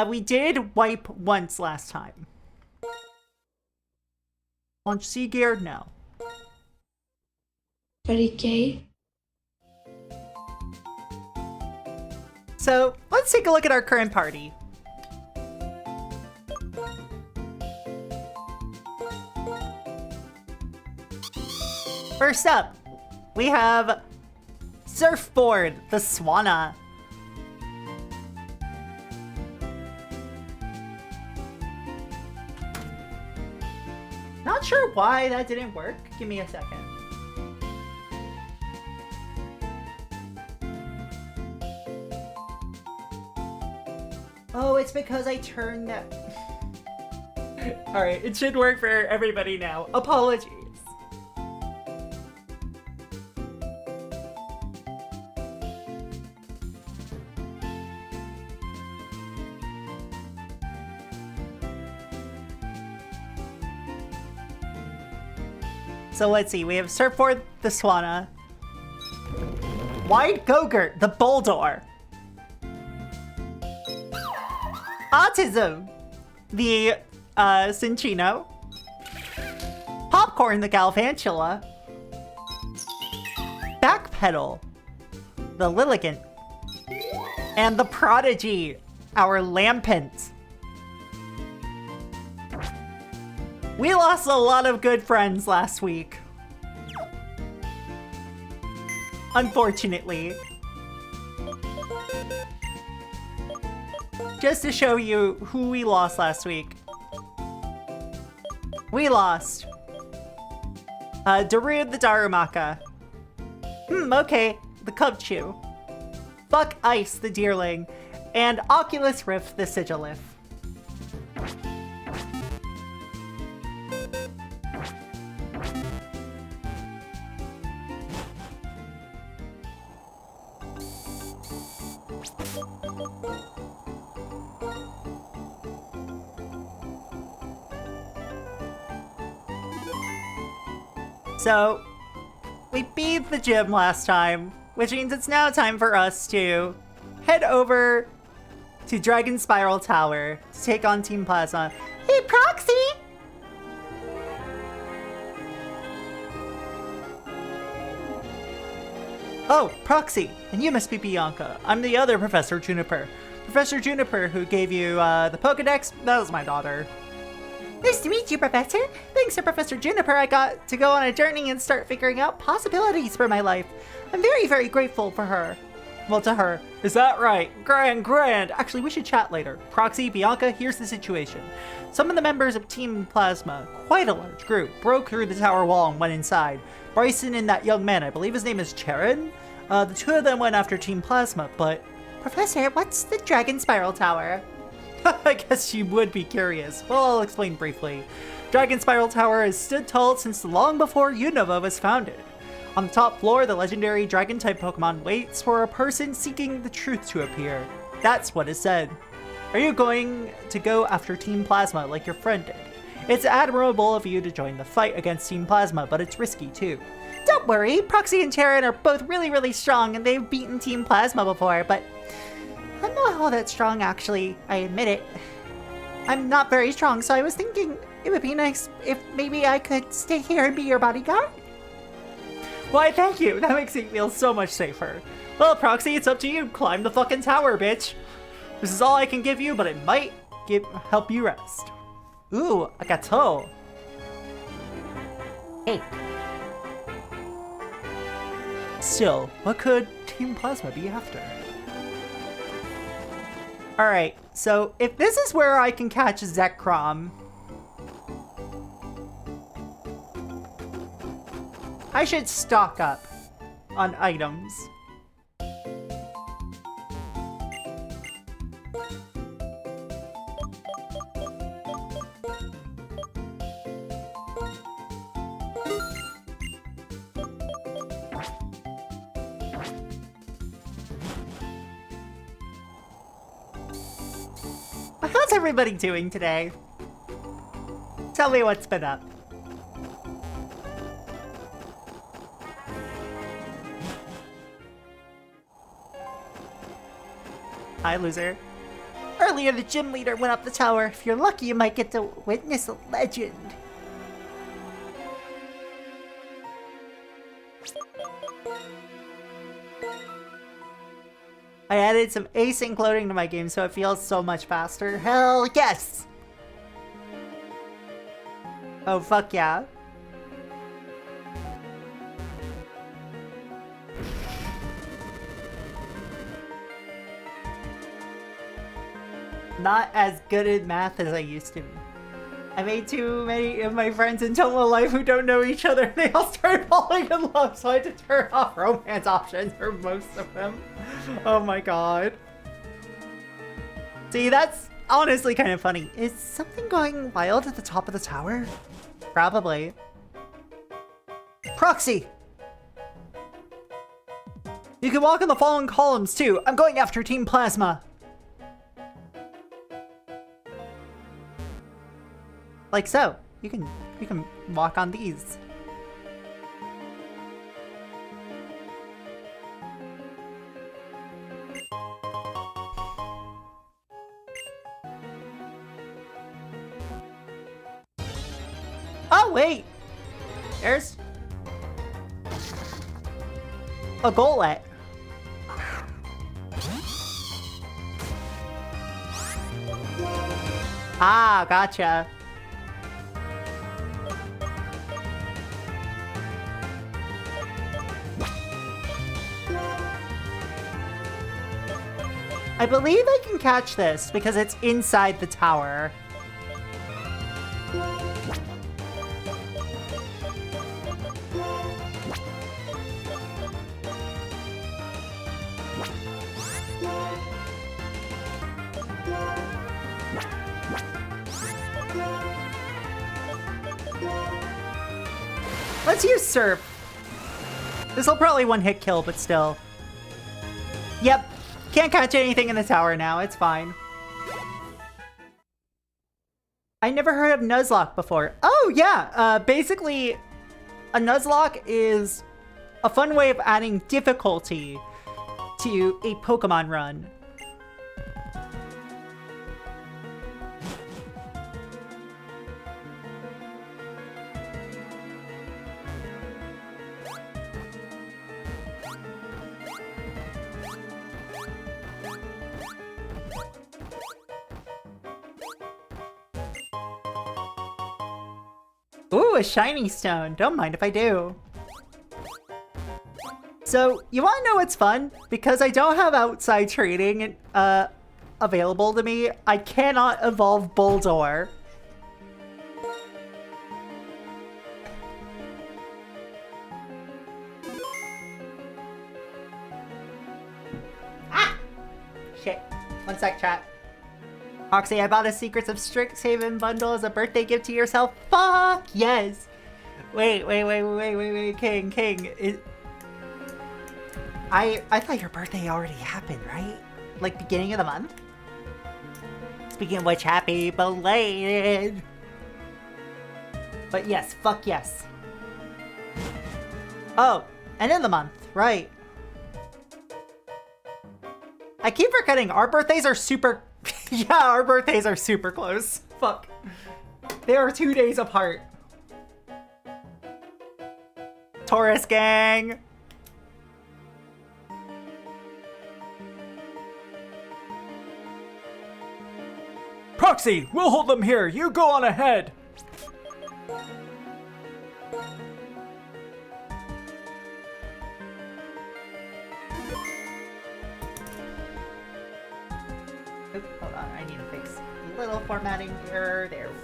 We did wipe once last time. Launch sea gear? No. Very gay. So let's take a look at our current party. First up, we have Surfboard, the Swanna. Not sure why that didn't work. Give me a second. Oh, it's because I turned that... Alright, it should work for everybody now. Apologies. So let's see, we have Surfboard, the Swanna. Wide Gogurt, the Boldor. Autism, the Cinchino. Popcorn, the Galvantula. Backpedal, the Lilligant. And the Prodigy, our Lampent. We lost a lot of good friends last week. Unfortunately. Just to show you who we lost last week. We lost Darude the Darumaka. Okay, the Cubchew. Buck Ice the Deerling. And Oculus Rift the Sigilif. So, we beat the gym last time, which means it's now time for us to head over to Dragonspiral Tower to take on Team Plasma. Hey, Proxy! Oh, Proxy, and you must be Bianca. I'm the other Professor Juniper. Professor Juniper, who gave you the Pokedex, that was my daughter. Nice to meet you, Professor. Thanks to Professor Juniper, I got to go on a journey and start figuring out possibilities for my life. I'm very, very grateful for her. Well, to her. Is that right? Grand. Actually, we should chat later. Proxy, Bianca, here's the situation. Some of the members of Team Plasma, quite a large group, broke through the tower wall and went inside. Bryson and that young man, I believe his name is Charon. The two of them went after Team Plasma, but... Professor, what's the Dragonspiral Tower? I guess you would be curious. Well, I'll explain briefly. Dragonspiral Tower has stood tall since long before Unova was founded. On the top floor, the legendary dragon-type Pokemon waits for a person seeking the truth to appear. That's what is said. Are you going to go after Team Plasma like your friend did? It's admirable of you to join the fight against Team Plasma, but it's risky too. Don't worry, Proxy and Charon are both really, really strong and they've beaten Team Plasma before, but I'm not all that strong, actually. I admit it. I'm not very strong, so I was thinking it would be nice if maybe I could stay here and be your bodyguard. Why, thank you. That makes me feel so much safer. Well, Proxy, it's up to you. Climb the fucking tower, bitch. This is all I can give you, but it might help you rest. Ooh, a gâteau. Hey. Still, what could Team Plasma be after? Alright, so if this is where I can catch Zekrom, I should stock up on items. How's everybody doing today? Tell me what's been up. Hi, loser. Earlier, the gym leader went up the tower. If you're lucky, you might get to witness a legend. I added some async loading to my game so it feels so much faster. Hell yes! Oh, fuck yeah. Not as good at math as I used to be. I made too many of my friends in total life who don't know each other. They all started falling in love, so I had to turn off romance options for most of them. Oh my god. See, that's honestly kind of funny. Is something going wild at the top of the tower? Probably. Proxy! You can walk in the following columns too. I'm going after Team Plasma. Like so. You can walk on these. Oh wait! There's a goalet. Ah, gotcha. I believe I can catch this because it's inside the tower. Let's use Surf. This'll probably one-hit kill, but still. Yep. Can't catch anything in the tower now, it's fine. I never heard of Nuzlocke before. Oh yeah, basically a Nuzlocke is a fun way of adding difficulty to a Pokemon run. Ooh, a shiny stone. Don't mind if I do. So, you wanna know what's fun? Because I don't have outside trading available to me, I cannot evolve Bulldor. Ah! Shit. One sec, chat. Roxy, I bought a Secrets of Strixhaven bundle as a birthday gift to yourself. Fuck yes! Wait, King. I thought your birthday already happened, right? Like beginning of the month? Speaking of which, happy belated! But yes, fuck yes. Oh, end of the month, right. I keep forgetting, our birthdays are super... Yeah, our birthdays are super close. Fuck. They are 2 days apart. Taurus gang! Proxy, we'll hold them here. You go on ahead. Oops, hold on, I need to fix a little formatting error. There we go.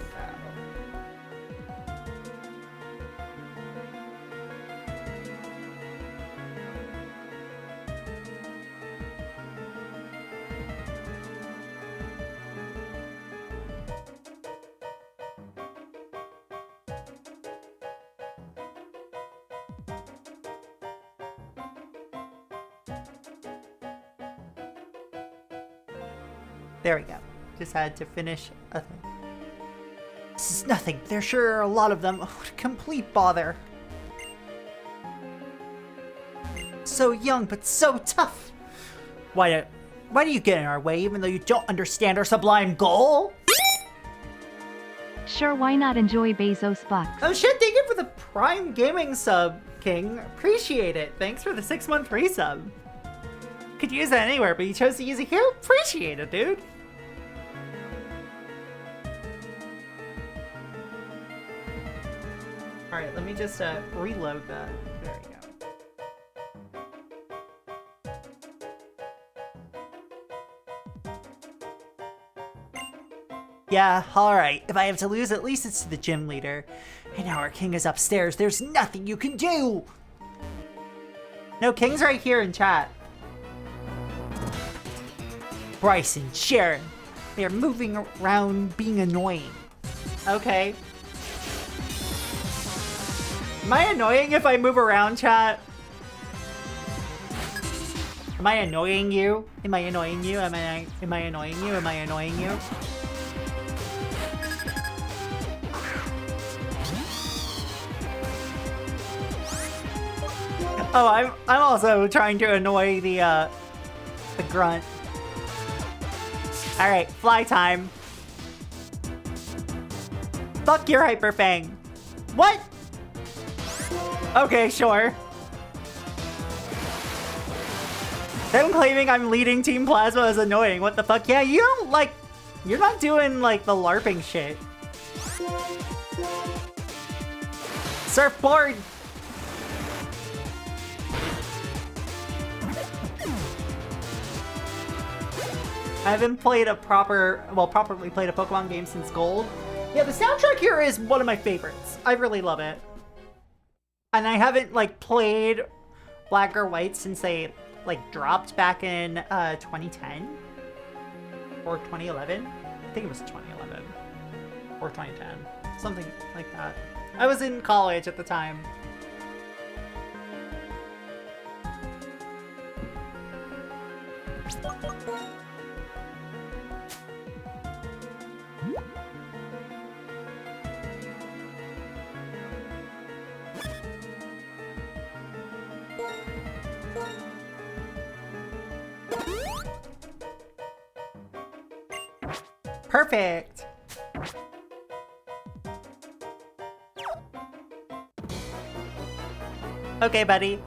There we go. Just had to finish a thing. This is nothing. There sure are a lot of them. Oh, complete bother. So young, but so tough. Why Why do you get in our way even though you don't understand our sublime goal? Sure, why not enjoy Bezos bucks? Oh shit, thank you for the Prime Gaming sub, King. Appreciate it. Thanks for the 6-month free sub. Could use that anywhere, but you chose to use it here? Appreciate it, dude. Alright, let me just reload that. There you go. Yeah, alright. If I have to lose, at least it's to the gym leader. And now our king is upstairs. There's nothing you can do! No, King's right here in chat. Bryce and Sharon. They're moving around being annoying. Okay. Am I annoying if I move around, chat? Am I annoying you? Am I annoying you? Am I annoying you? Am I annoying you? Oh, I'm also trying to annoy the grunt. All right, fly time. Fuck your Hyper Fang. What? Okay, sure. Them claiming I'm leading Team Plasma is annoying. What the fuck? Yeah, you don't like... You're not doing, like, the LARPing shit. Surfboard! I haven't played a properly played a Pokemon game since Gold. Yeah, the soundtrack here is one of my favorites. I really love it. And I haven't, like, played Black or White since they, like, dropped back in 2010 or 2011. I think it was 2011 or 2010, something like that. I was in college at the time. Perfect. Okay, buddy.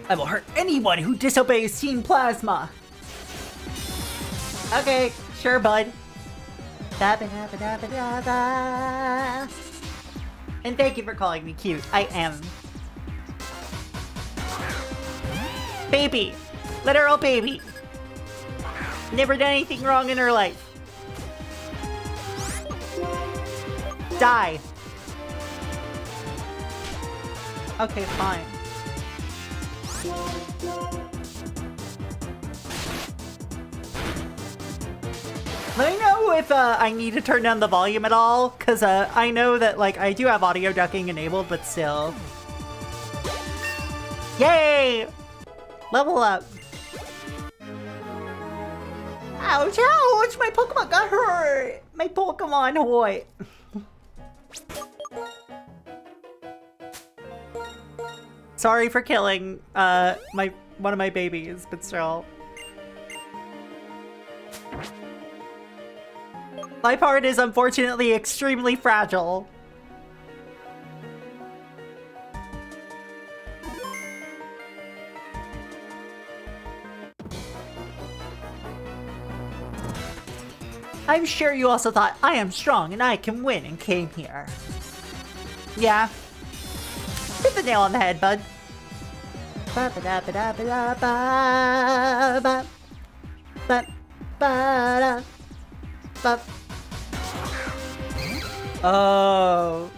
I will hurt anyone who disobeys Team Plasma. Okay, sure, bud. And thank you for calling me cute. I am. Baby. Literal baby. Never done anything wrong in her life. Die. Okay, fine. Let me know if I need to turn down the volume at all, because I know that, like, I do have audio ducking enabled, but still. Yay! Level up. Ouch, ouch! My Pokemon got hurt! My Pokemon hoy. Sorry for killing one of my babies, but still. My part is unfortunately extremely fragile. I'm sure you also thought I am strong and I can win and came here. Yeah. Hit the nail on the head, bud. Oh.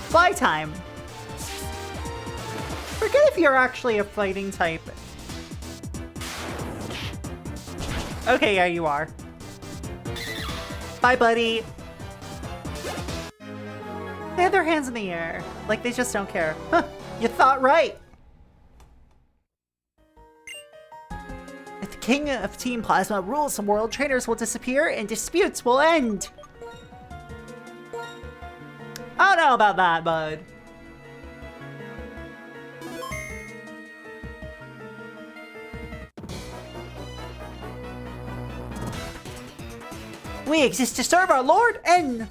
Fly time. Forget if you're actually a fighting type. Okay, yeah, you are. Bye, buddy. They have their hands in the air. Like, they just don't care. Huh, you thought right. If the king of Team Plasma rules the world, trainers will disappear and disputes will end. I don't know about that, bud. We exist to serve our Lord N.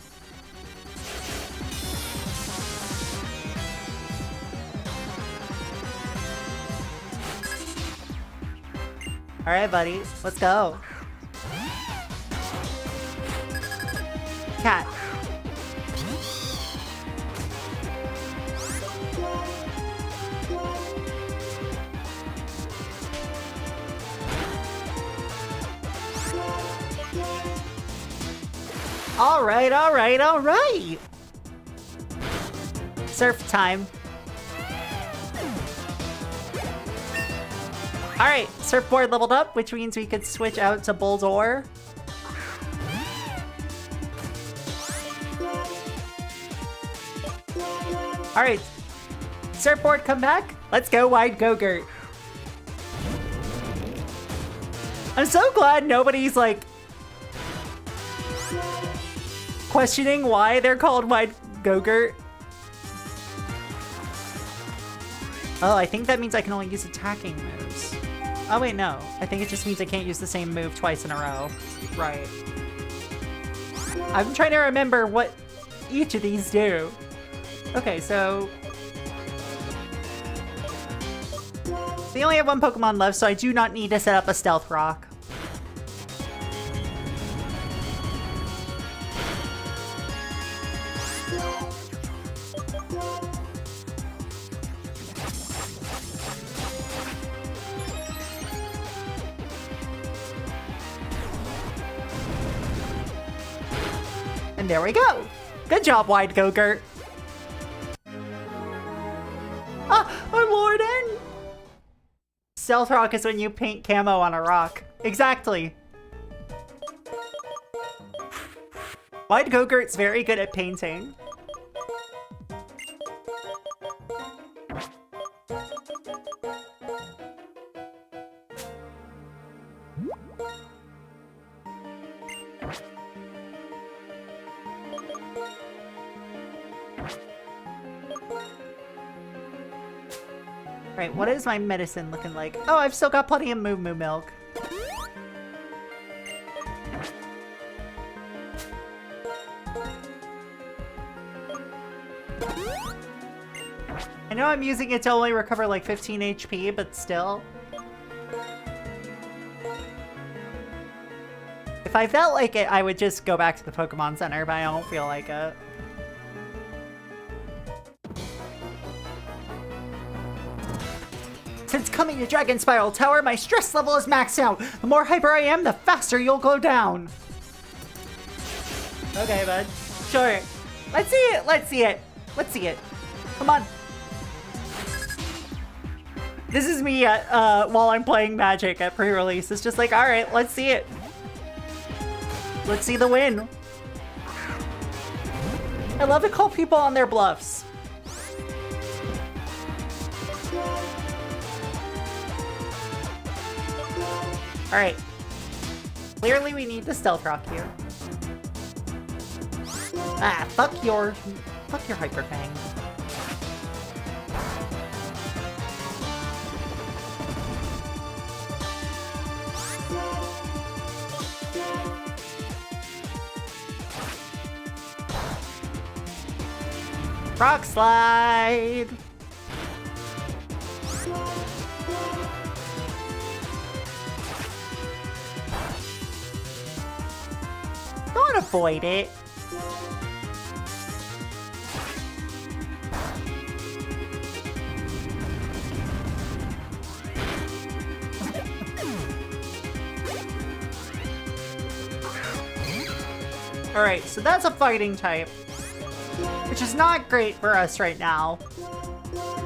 Alright, buddy. Let's go. Cat. Alright, alright, alright! Surf time. Alright, surfboard leveled up, which means we could switch out to Bull's Oar. Alright, surfboard come back. Let's go Wide Go-Gurt. I'm so glad nobody's like questioning why they're called Wide Go-Gurt. Oh, I think that means I can only use attacking moves. Oh wait, no. I think it just means I can't use the same move twice in a row. Right. I'm trying to remember what each of these do. Okay, so... they only have one Pokemon left, so I do not need to set up a Stealth Rock. And there we go! Good job, Wide Go-Gurt! Ah! Our Lord N! Stealth Rock is when you paint camo on a rock. Exactly! Wide Go-Gurt's very good at painting. Right, what is my medicine looking like? Oh, I've still got plenty of Moo Moo milk. I know I'm using it to only recover like 15 HP, but still. If I felt like it, I would just go back to the Pokemon Center, but I don't feel like it. Since coming to Dragonspiral Tower, my stress level is maxed out. The more hyper I am, the faster you'll go down. Okay, bud. Sure. Let's see it. Let's see it. Let's see it. Come on. This is me at, while I'm playing Magic at pre-release. It's just like, all right, let's see it. Let's see the win. I love to call people on their bluffs. Alright. Clearly we need the Stealth Rock here. Ah, fuck your Hyper Fang. Rock Slide! Don't avoid it. Alright, so that's a fighting type, which is not great for us right now.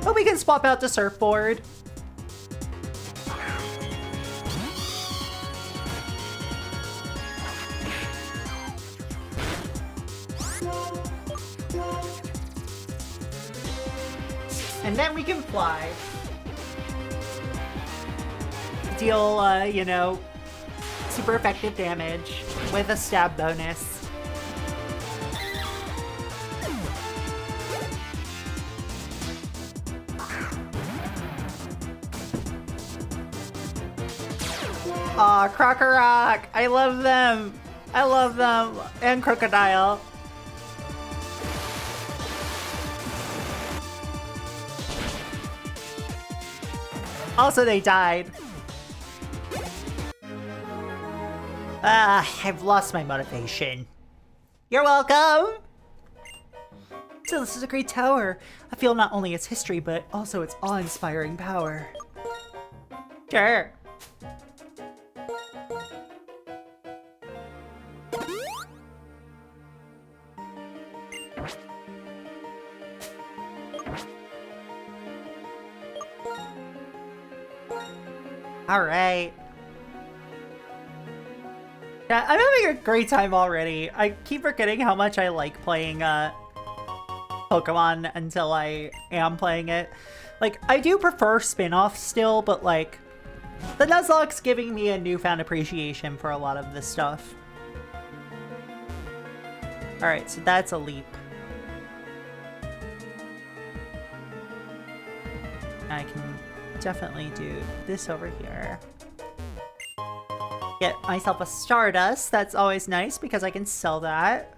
But we can swap out the Surfboard. And then we can fly. Deal, you know, super effective damage with a stab bonus. Aw, Crocker Rock! I love them! I love them. And Crocodile. Also, they died. I've lost my motivation. You're welcome! So this is a great tower. I feel not only its history, but also its awe-inspiring power. Sure. Alright. Yeah, I'm having a great time already. I keep forgetting how much I like playing Pokemon until I am playing it. Like, I do prefer spin-offs still, but like, the Nuzlocke's giving me a newfound appreciation for a lot of this stuff. Alright, so that's a leap. I can definitely do this over here. Get myself a Stardust. That's always nice because I can sell that.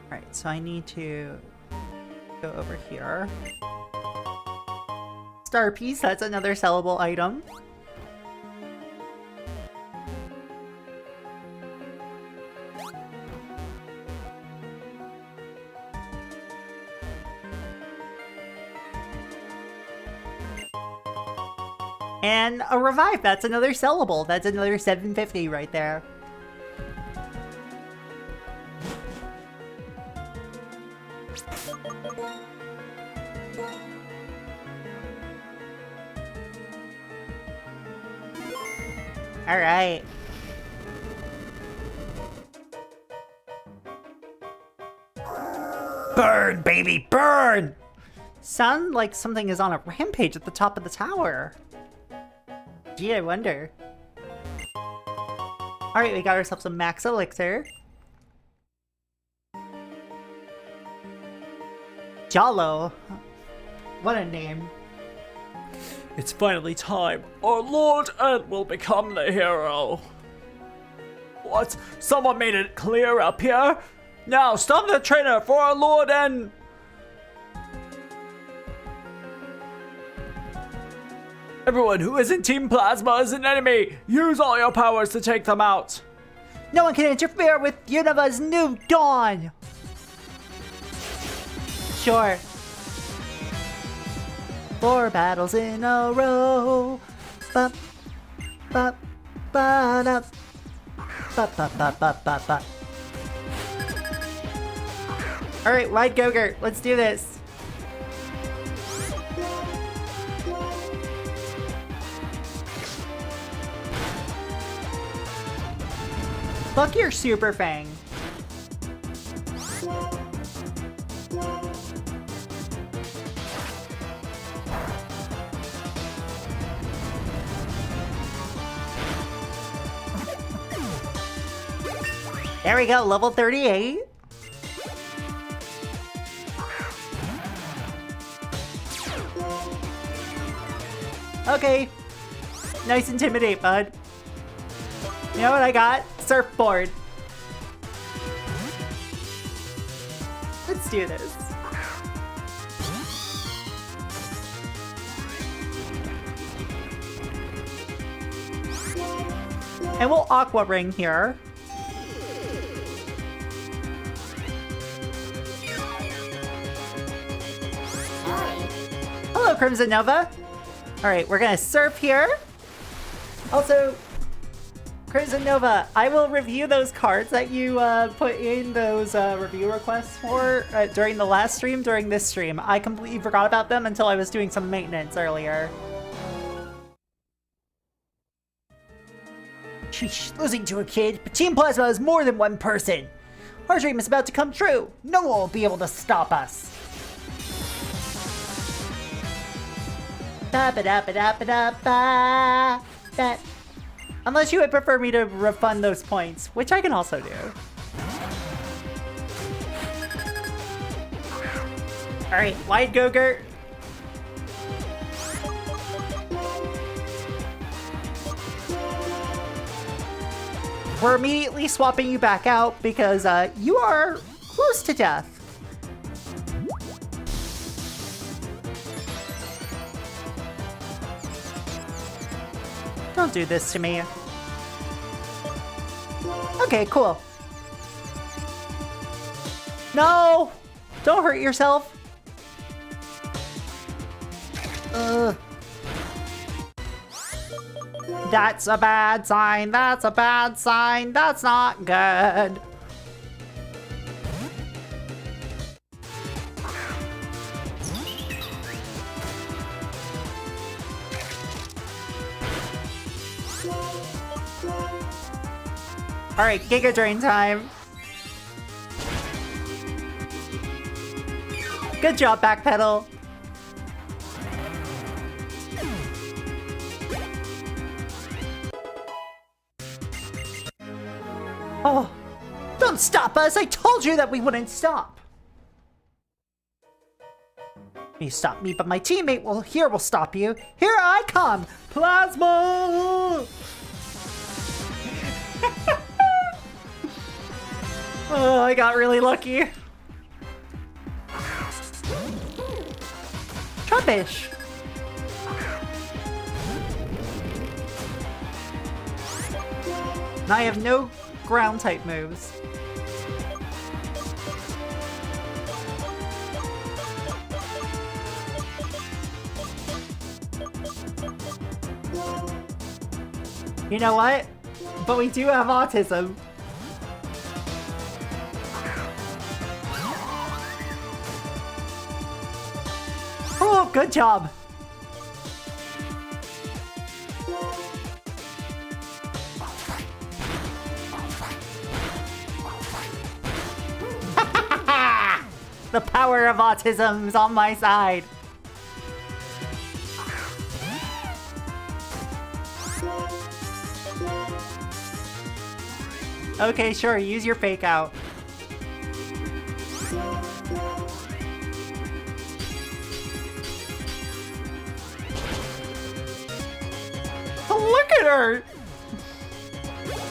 Alright, so I need to go over here. Star Piece, that's another sellable item. And a Revive, that's another sellable. That's another 750 right there. Alright. Burn, baby, burn! Sound like something is on a rampage at the top of the tower. Gee, I wonder. Alright, we got ourselves some Max Elixir. Jollo. What a name. It's finally time. Our Lord Ed will become the hero. What? Someone made it clear up here? Now, stop the trainer for our Lord and... Everyone who isn't Team Plasma is an enemy! Use all your powers to take them out! No one can interfere with Unova's new dawn! Sure. 4 battles in a row. Ba ba ba da. Ba ba ba ba ba ba. Alright, White Gogurt, let's do this. Fuck your Super Fang. There we go, level 38. Okay. Nice Intimidate, bud. You know what I got? Surfboard. Let's do this. And we'll Aqua Ring here. Hello, Crimson Nova. Alright, we're gonna surf here. Also, Crimson Nova, I will review those cards that you put in those review requests for during the last stream, during this stream. I completely forgot about them until I was doing some maintenance earlier. Sheesh, losing to a kid, but Team Plasma is more than one person. Our dream is about to come true. No one will be able to stop us. Ba-ba-da-ba-da-ba-da-ba. That. Unless you would prefer me to refund those points, which I can also do. Alright, White Gogurt, We're immediately swapping you back out because you are close to death. Don't do this to me. Okay, cool. No! Don't hurt yourself. That's a bad sign. That's a bad sign. That's not good. Alright, Giga Drain time. Good job, Backpedal. Oh, don't stop us! I told you that we wouldn't stop! You stop me, but my teammate will stop you. Here I come! Plasma! Oh, I got really lucky. Trumpish! I have no ground type moves. You know what? But we do have autism. Oh, good job. The power of autism is on my side. Okay, sure, use your fake out. Look at her!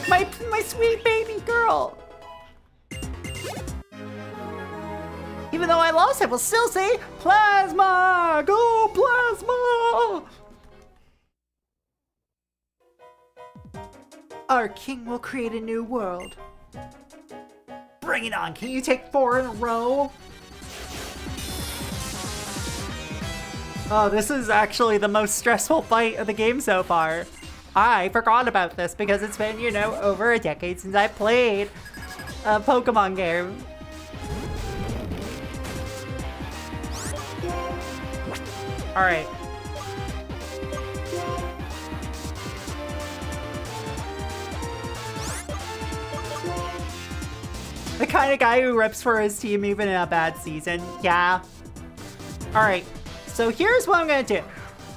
My sweet baby girl! Even though I lost, I will still say, Plasma! Go Plasma! Our king will create a new world. Bring it on, can you take 4 in a row? Oh, this is actually the most stressful fight of the game so far. I forgot about this because it's been, you know, over a decade since I played a Pokemon game. Alright. The kind of guy who rips for his team even in a bad season. Yeah. Alright. So here's what I'm gonna do.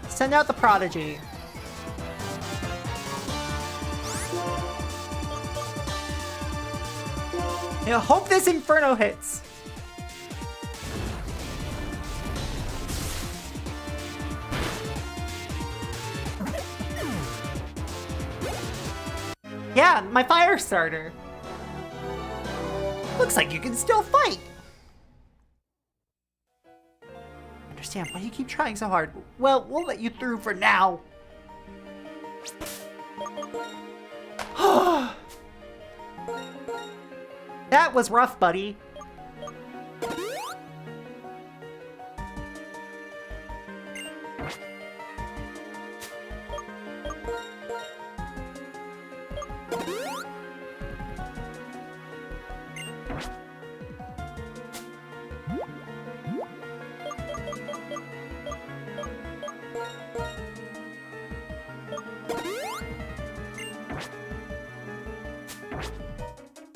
Send out the Prodigy. I hope this Inferno hits. Yeah, my fire starter. Looks like you can still fight. Understand why you keep trying so hard. Well, we'll let you through for now. That was rough, buddy.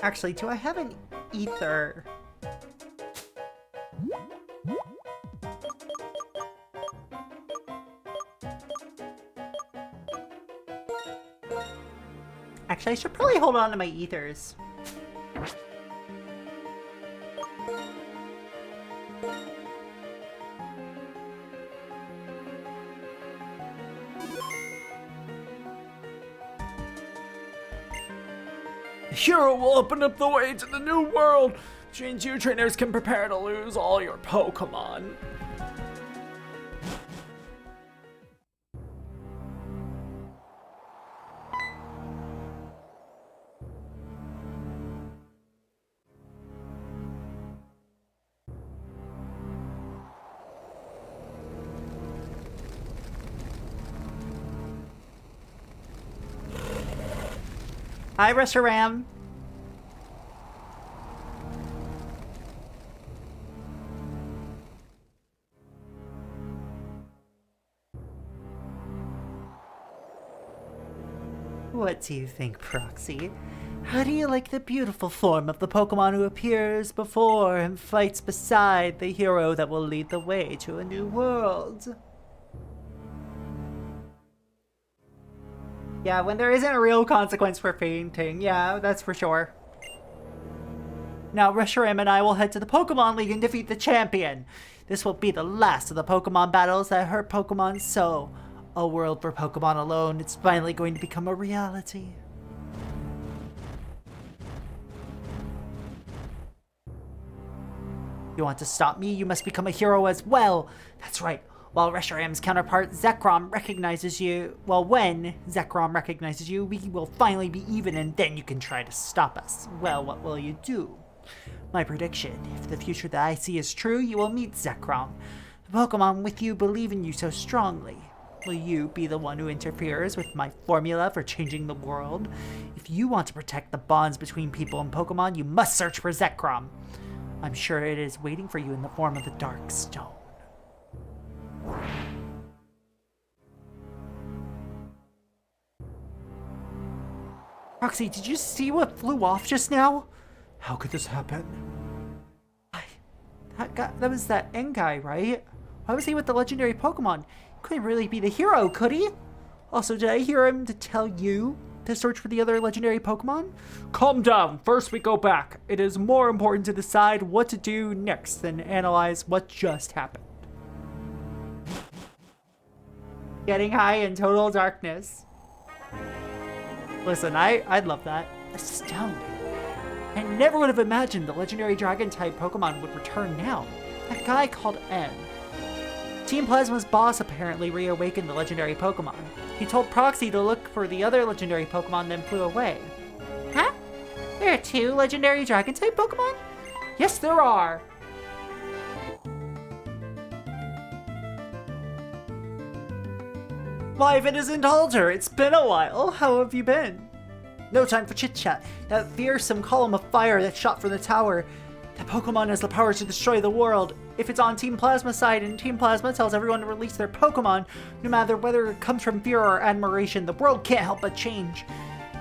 Actually, do I have an ether? Actually, I should probably hold on to my ethers. The hero will open up the way to the new world, which means you trainers can prepare to lose all your Pokemon. Hi, Reshiram. What do you think, Proxy? How do you like the beautiful form of the Pokemon who appears before and fights beside the hero that will lead the way to a new world? Yeah, when there isn't a real consequence for fainting, yeah, that's for sure. Now, Reshiram and I will head to the Pokemon League and defeat the champion. This will be the last of the Pokemon battles that hurt Pokemon so. A world for Pokemon alone, it's finally going to become a reality. You want to stop me? You must become a hero as well. That's right. While Reshiram's counterpart, Zekrom, recognizes you... Well, when Zekrom recognizes you, we will finally be even and then you can try to stop us. Well, what will you do? My prediction, if the future that I see is true, you will meet Zekrom. The Pokemon with you believe in you so strongly. Will you be the one who interferes with my formula for changing the world? If you want to protect the bonds between people and Pokemon, you must search for Zekrom. I'm sure it is waiting for you in the form of the Dark Stone. Roxy, did you see what flew off just now? How could this happen? That was that N guy, right? Why was he with the legendary Pokemon? He couldn't really be the hero, could he? Also, did I hear him to tell you to search for the other legendary Pokemon? Calm down. First we go back. It is more important to decide what to do next than analyze what just happened. Getting high in total darkness. Listen, I'd love that. Astounding. I never would have imagined the legendary dragon-type Pokemon would return now. That guy called N. Team Plasma's boss apparently reawakened the legendary Pokemon. He told Proxy to look for the other legendary Pokemon, then flew away. Huh? There are 2 legendary dragon-type Pokemon? Yes, there are! Why, if it isn't Alter, it's been a while. How have you been? No time for chit-chat. That fearsome column of fire that shot from the tower. That Pokemon has the power to destroy the world. If it's on Team Plasma's side and Team Plasma tells everyone to release their Pokemon, no matter whether it comes from fear or admiration, the world can't help but change.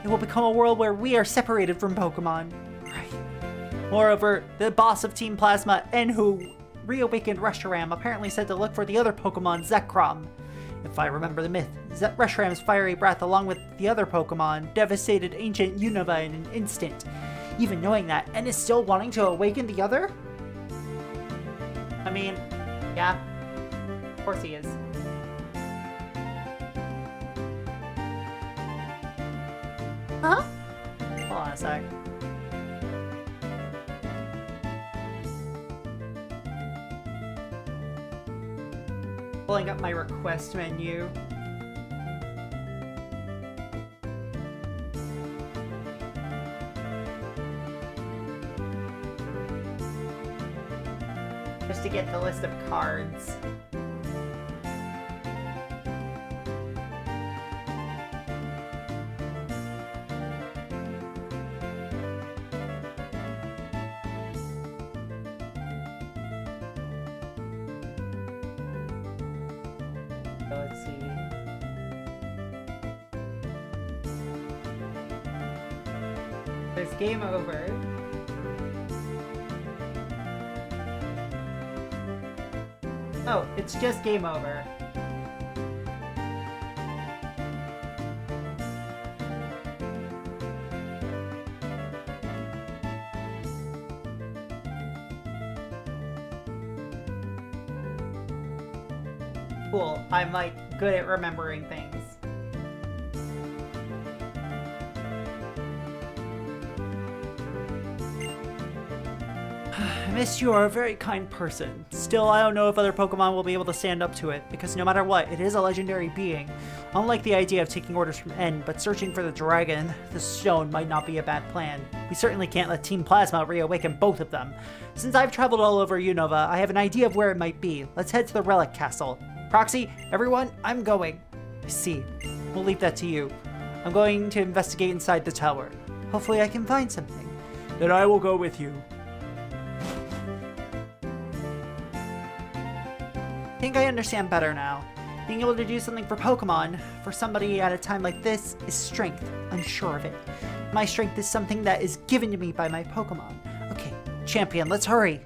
It will become a world where we are separated from Pokemon. Right. Moreover, the boss of Team Plasma, N, who reawakened Reshiram, apparently said to look for the other Pokemon, Zekrom. If I remember the myth, Reshiram's fiery breath along with the other Pokemon devastated ancient Unova in an instant. Even knowing that, N is still wanting to awaken the other? I mean, yeah, of course he is. Huh? Hold on a sec. Pulling up my request menu. Just to get the list of cards. Let's see. There's game over. Oh, it's just game over. Cool. I'm like good at remembering things. Miss, you are a very kind person. Still, I don't know if other Pokemon will be able to stand up to it, because no matter what, it is a legendary being. I don't like the idea of taking orders from N, but searching for the dragon, the stone, might not be a bad plan. We certainly can't let Team Plasma reawaken both of them. Since I've traveled all over Unova, I have an idea of where it might be. Let's head to the Relic Castle. Proxy, everyone, I'm going. I see. We'll leave that to you. I'm going to investigate inside the tower. Hopefully I can find something. Then I will go with you. I think I understand better now. Being able to do something for Pokemon, for somebody at a time like this, is strength. I'm sure of it. My strength is something that is given to me by my Pokemon. Okay, champion, let's hurry.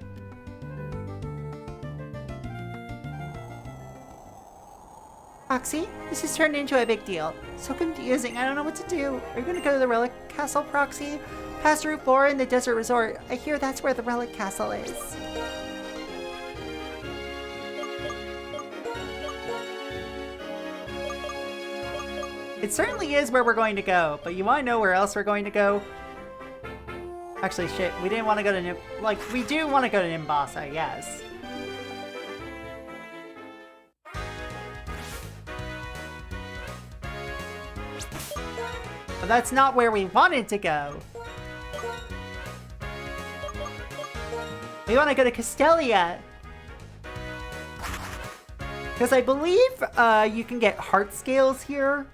Proxy, this has turned into a big deal. So confusing, I don't know what to do. Are you gonna go to the Relic Castle, Proxy? Past Route 4 in the Desert Resort. I hear that's where the Relic Castle is. It certainly is where we're going to go, but you want to know where else we're going to go? Actually, shit, we didn't want to go to we do want to go to Nimbasa, yes. But that's not where we wanted to go. We want to go to Castelia. Because I believe you can get heart scales here.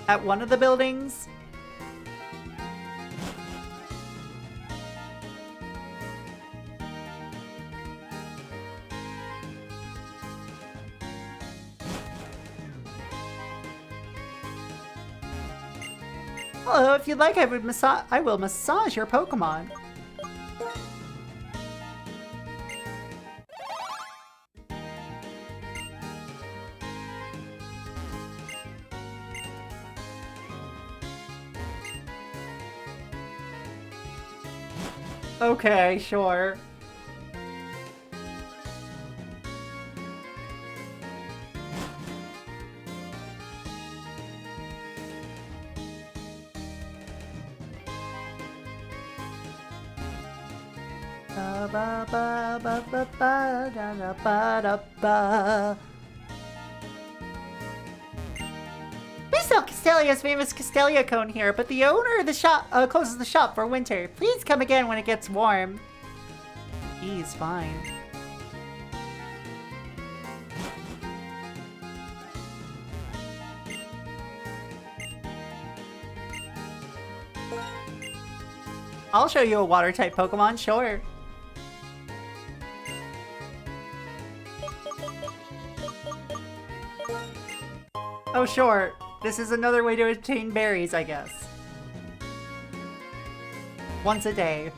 At one of the buildings. Hello, if you'd like, I will massage your Pokemon. Okay, sure. Ba ba ba ba ba ba da da ba da ba. We sell Castelia's famous Castelia cone here, but the owner of the shop closes the shop for winter. Please come again when it gets warm. He's fine. I'll show you a water-type Pokemon, sure. Oh, sure. This is another way to obtain berries, I guess. Once a day.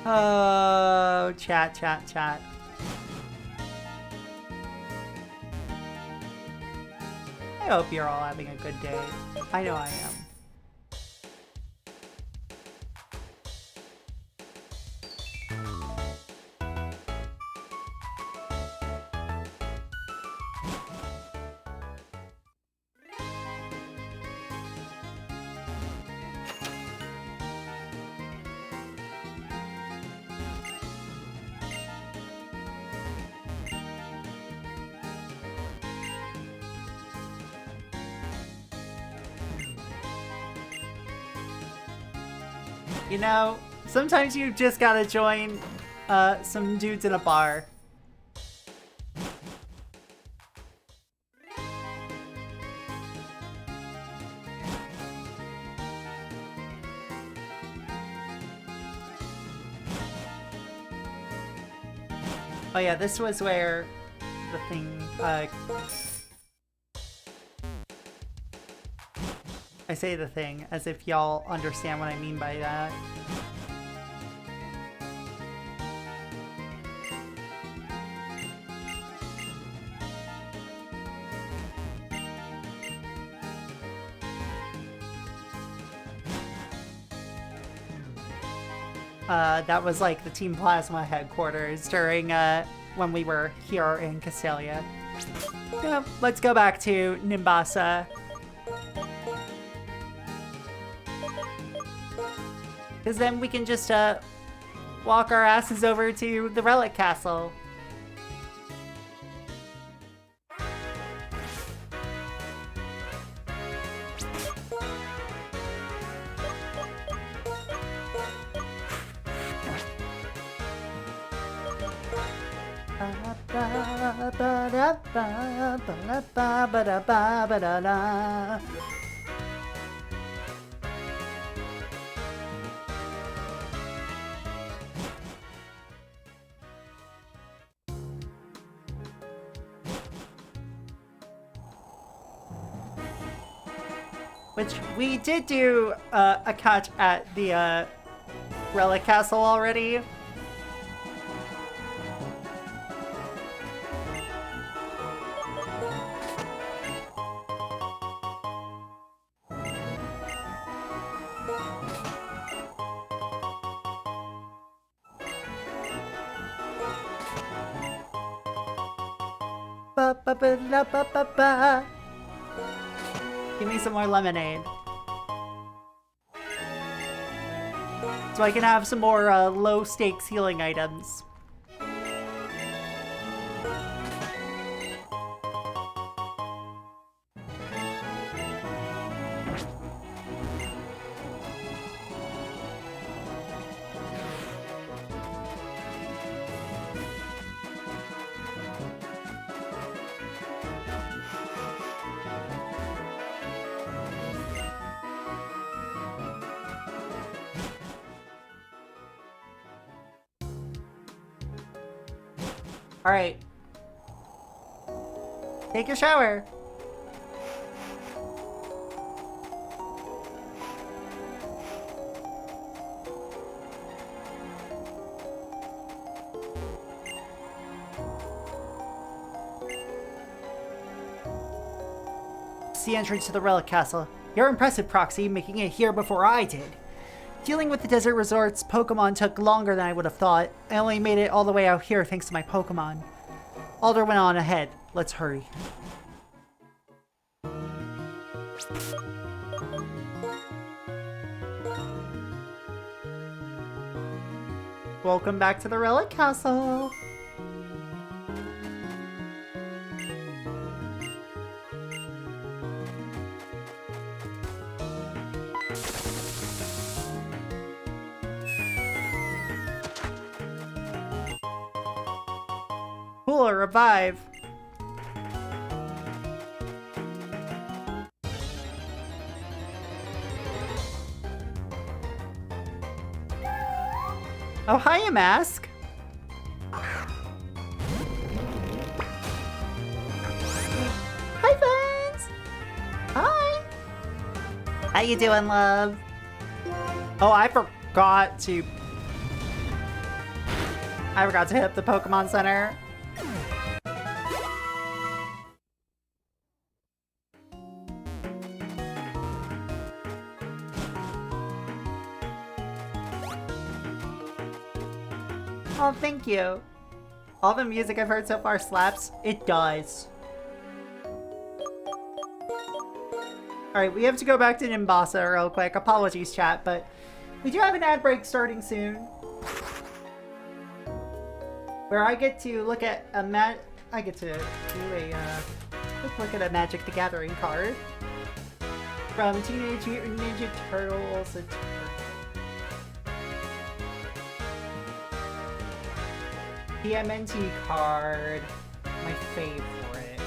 Oh, chat, chat, chat. I hope you're all having a good day. I know I am. You know, sometimes you just gotta join some dudes in a bar. Oh yeah, this was where the thing, I say the thing as if y'all understand what I mean by that. That was like the Team Plasma headquarters during when we were here in Castelia. Yeah, let's go back to Nimbasa. Because then we can just walk our asses over to the Relic Castle. Which we did do a catch at the Relic Castle already. Ba-ba-ba-da-ba-ba-ba. Give me some more lemonade. So I can have some more low stakes healing items. Alright. Take your shower. It's the entrance to the Relic Castle. You're impressive, Proxy, making it here before I did. Dealing with the desert resort's Pokemon took longer than I would have thought. I only made it all the way out here thanks to my Pokemon. Alder went on ahead. Let's hurry. Welcome back to the Relic Castle. Cool, revive. Oh, hiya, Mask. Hi, friends. Hi. How you doing, love? Oh, I forgot to hit up the Pokemon Center. Oh, thank you. All the music I've heard so far slaps. It does. Alright, we have to go back to Nimbasa real quick. Apologies, chat, but we do have an ad break starting soon. Where I get to look at a I get to do a quick look at a Magic the Gathering card from Teenage Mutant Ninja Turtles. TMNT card, my favorite.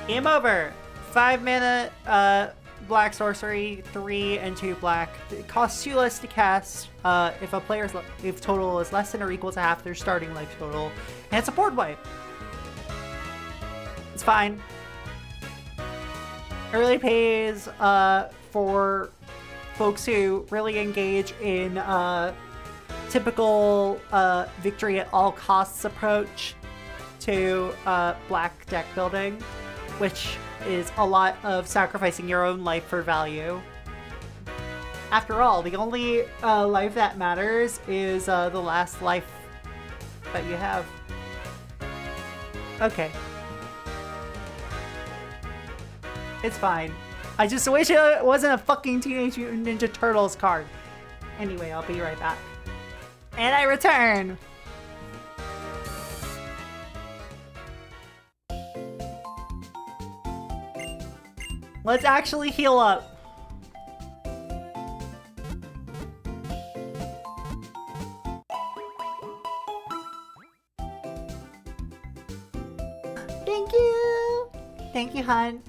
Game over. 5 mana, black sorcery, 3 and 2 black. It costs 2 less to cast. If total is less than or equal to half their starting life total, and it's a board wipe. It's fine. It really pays for folks who really engage in typical victory at all costs approach to black deck building, which is a lot of sacrificing your own life for value. After all, the only life that matters is the last life that you have. Okay. It's fine. I just wish it wasn't a fucking Teenage Mutant Ninja Turtles card. Anyway, I'll be right back. And I return! Let's actually heal up. Thank you! Thank you, hon.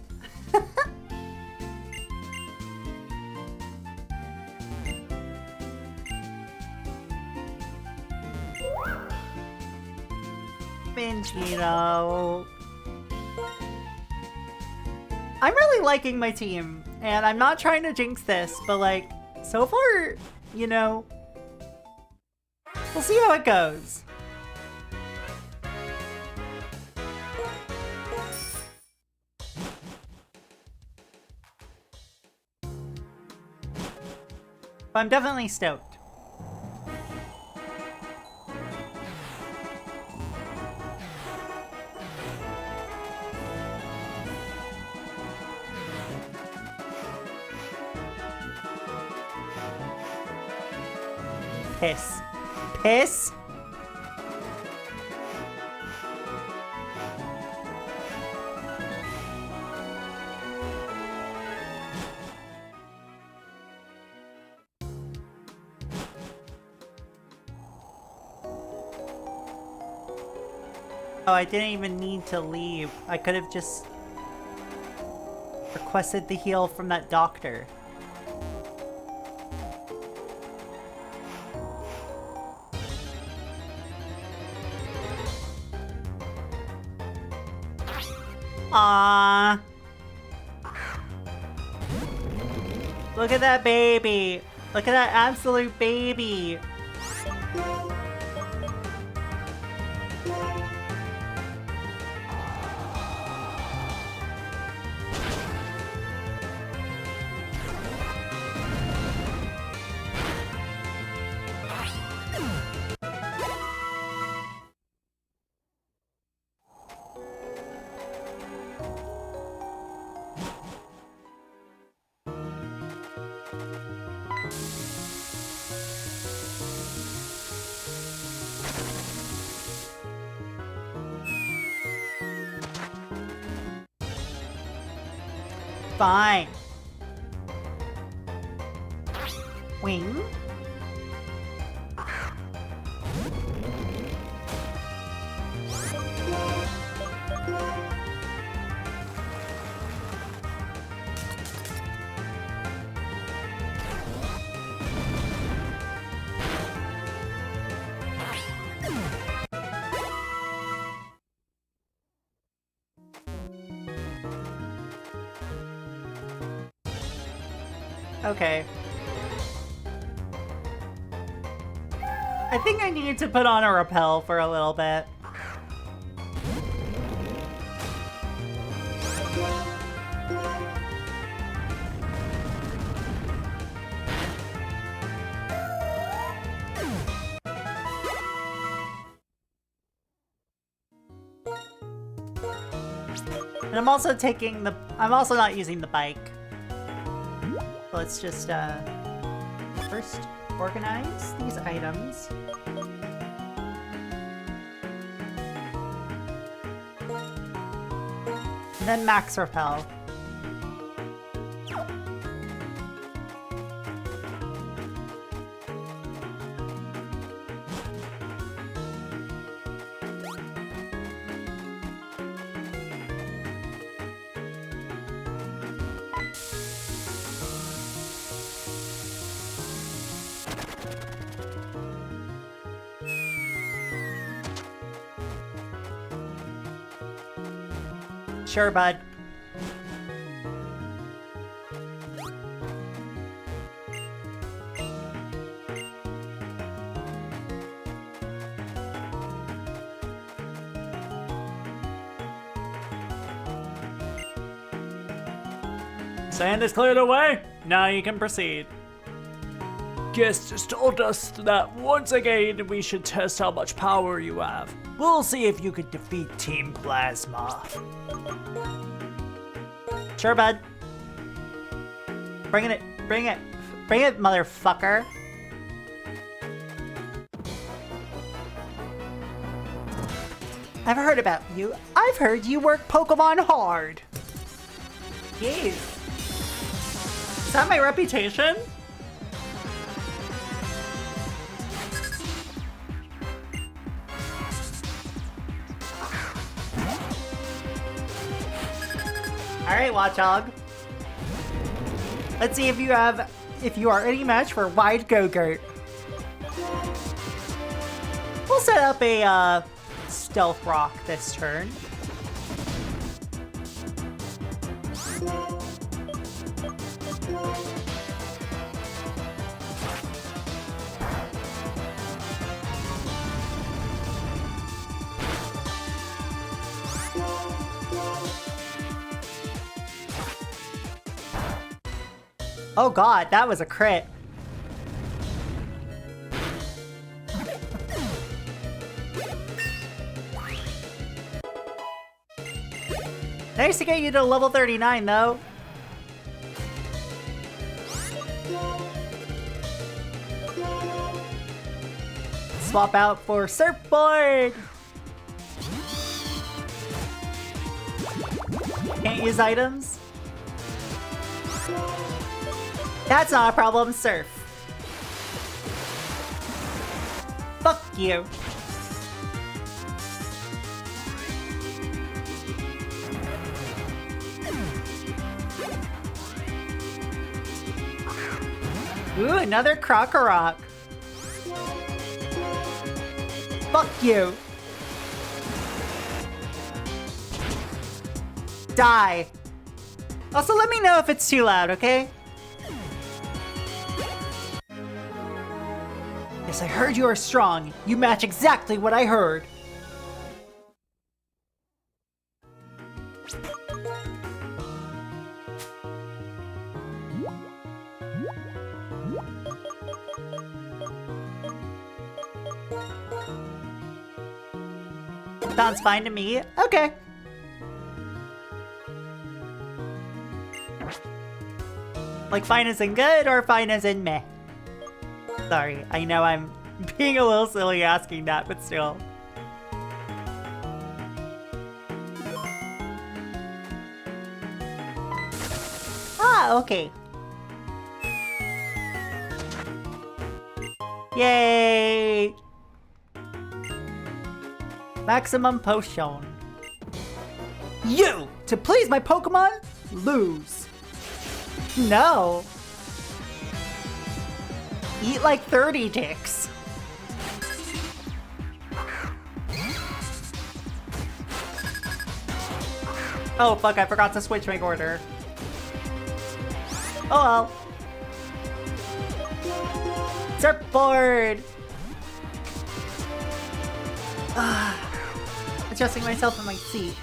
Minchino. I'm really liking my team, and I'm not trying to jinx this, but like, so far, you know, we'll see how it goes. But I'm definitely stoked. Piss. Piss? Oh, I didn't even need to leave. I could have just requested the heal from that doctor. Aww. Look at that baby. Look at that absolute baby. Fine. Wing? Okay. I think I need to put on a repel for a little bit. And I'm also not using the bike. Let's just first organize these items. And then max repel. Sure, bud. Sand is cleared away. Now you can proceed. Guest just told us that once again we should test how much power you have. We'll see if you can defeat Team Plasma. Sure, bud. Bring it, motherfucker. I've heard about you. I've heard you work Pokemon hard. Yes. Is that my reputation? Alright, Watchog. Let's see if you are any match for Wide Go-Gurt. We'll set up a Stealth Rock this turn. Oh god, that was a crit. Nice to get you to level 39 though. Swap out for Surfboard. Can't use items. That's not a problem, Surf. Fuck you. Ooh, another Krokorok. Fuck you. Die. Also, let me know if it's too loud, okay? Yes, I heard you are strong. You match exactly what I heard. Sounds fine to me. Okay. Like fine as in good or fine as in meh? Sorry, I know I'm being a little silly asking that, but still. Ah, okay. Yay! Maximum potion. You! To please my Pokemon? Lose. No. Eat like 30 dicks. Oh fuck, I forgot to switch my order. Oh well. Surfboard! Adjusting myself in my seat.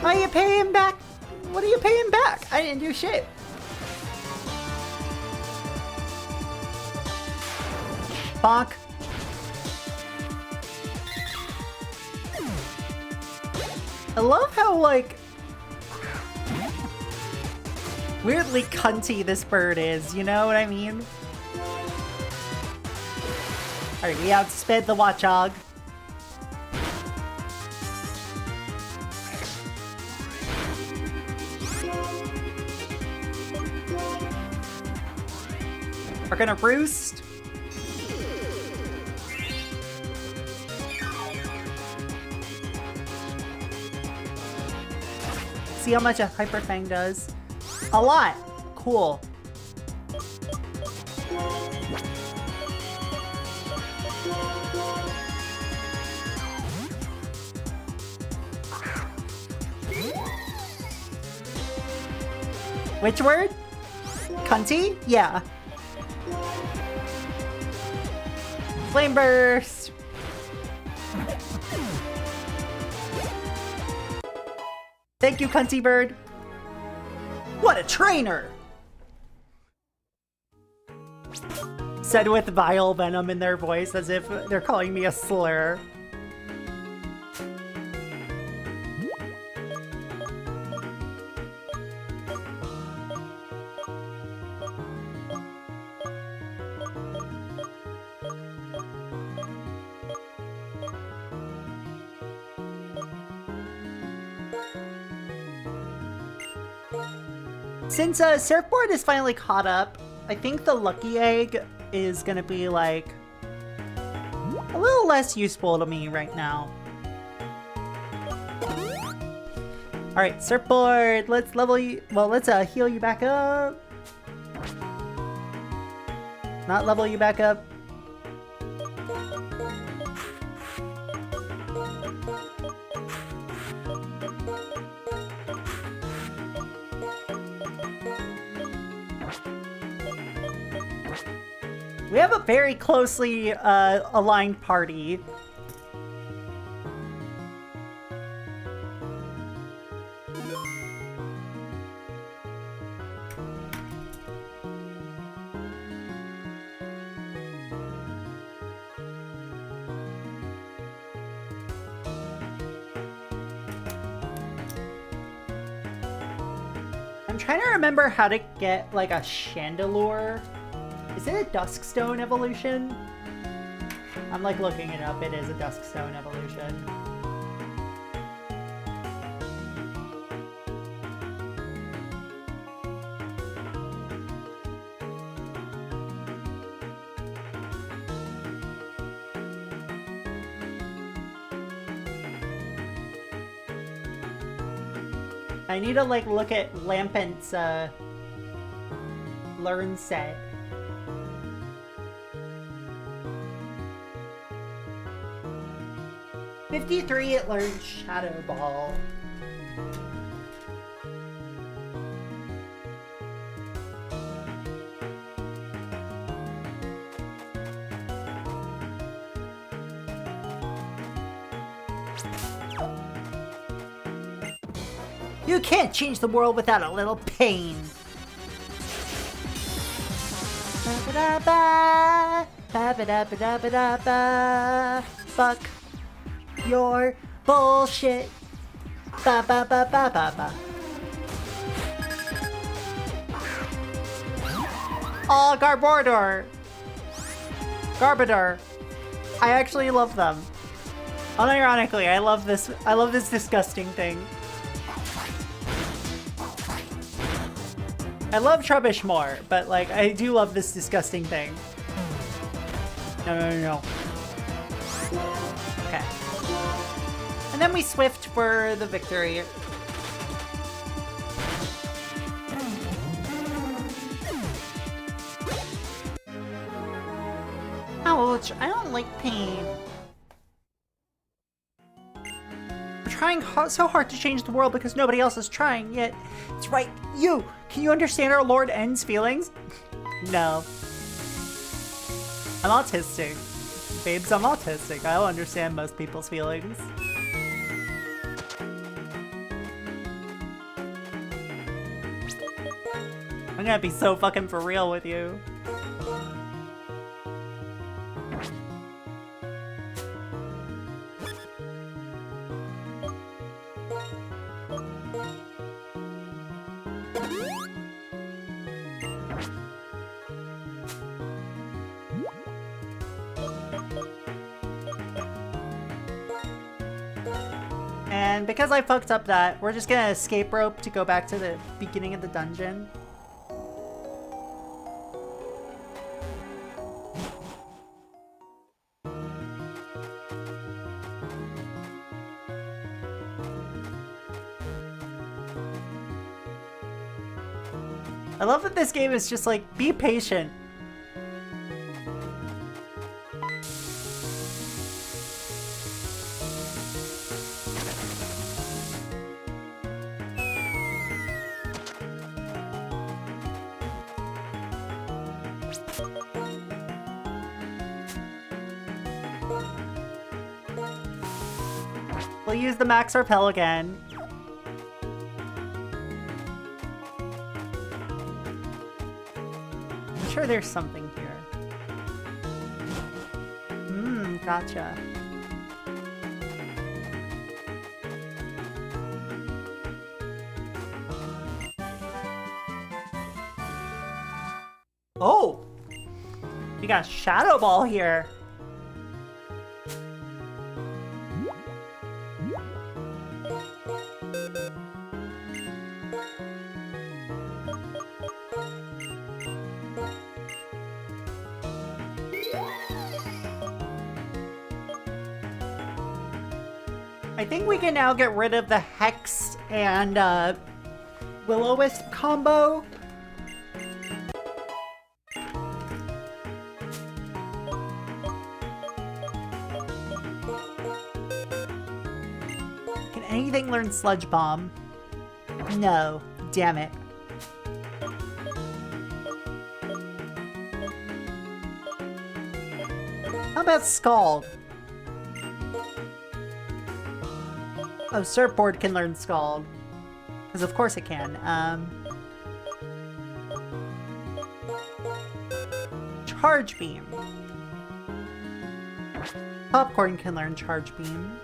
Why are you paying back? What are you paying back? I didn't do shit. Bonk. I love how, like, weirdly cunty this bird is, you know what I mean? Alright, we outsped the Watchog. We're gonna roost. See how much a Hyper Fang does? A lot. Cool. Which word? Cunty? Yeah. Flame Burst! Thank you, Cunty Bird. What a trainer! Said with vile venom in their voice, as if they're calling me a slur. Since Surfboard is finally caught up, I think the Lucky Egg is gonna be like a little less useful to me right now. Alright, Surfboard, let's level you. Well, let's heal you back up. Not level you back up. We have a very closely aligned party. I'm trying to remember how to get like a Chandelure. Is it a Duskstone evolution? I'm like looking it up. It is a Duskstone evolution. I need to like look at Lampent's learn set. '53, it learned Shadow Ball. You can't change the world without a little pain. Ba-ba-da-ba, ba-ba-da-ba-da-ba-da-ba. Fuck your bullshit. Ba ba ba ba ba ba. Oh, Garbodor. Garbodor. I actually love them. Unironically, I love this disgusting thing. I love Trubbish more, but like I do love this disgusting thing. No. Okay. And then we Swift for the victory. Ouch, I don't like pain. We're trying so hard to change the world because nobody else is trying, yet it's right, you! Can you understand our Lord N's feelings? No. I'm autistic. Babes, I'm autistic. I'll understand most people's feelings. I'm gonna be so fucking for real with you. And because I fucked up that, we're just gonna escape rope to go back to the beginning of the dungeon. I love that this game is just like, be patient. We'll use the Max Repel again. sure there's something here. Gotcha. Oh! We got a Shadow Ball here. I think we can now get rid of the Hex and Will-O-Wisp combo. Can anything learn Sludge Bomb? No. Damn it. How about Scald? Oh, Surfboard can learn Scald. Because of course it can. Charge Beam. Popcorn can learn Charge Beam.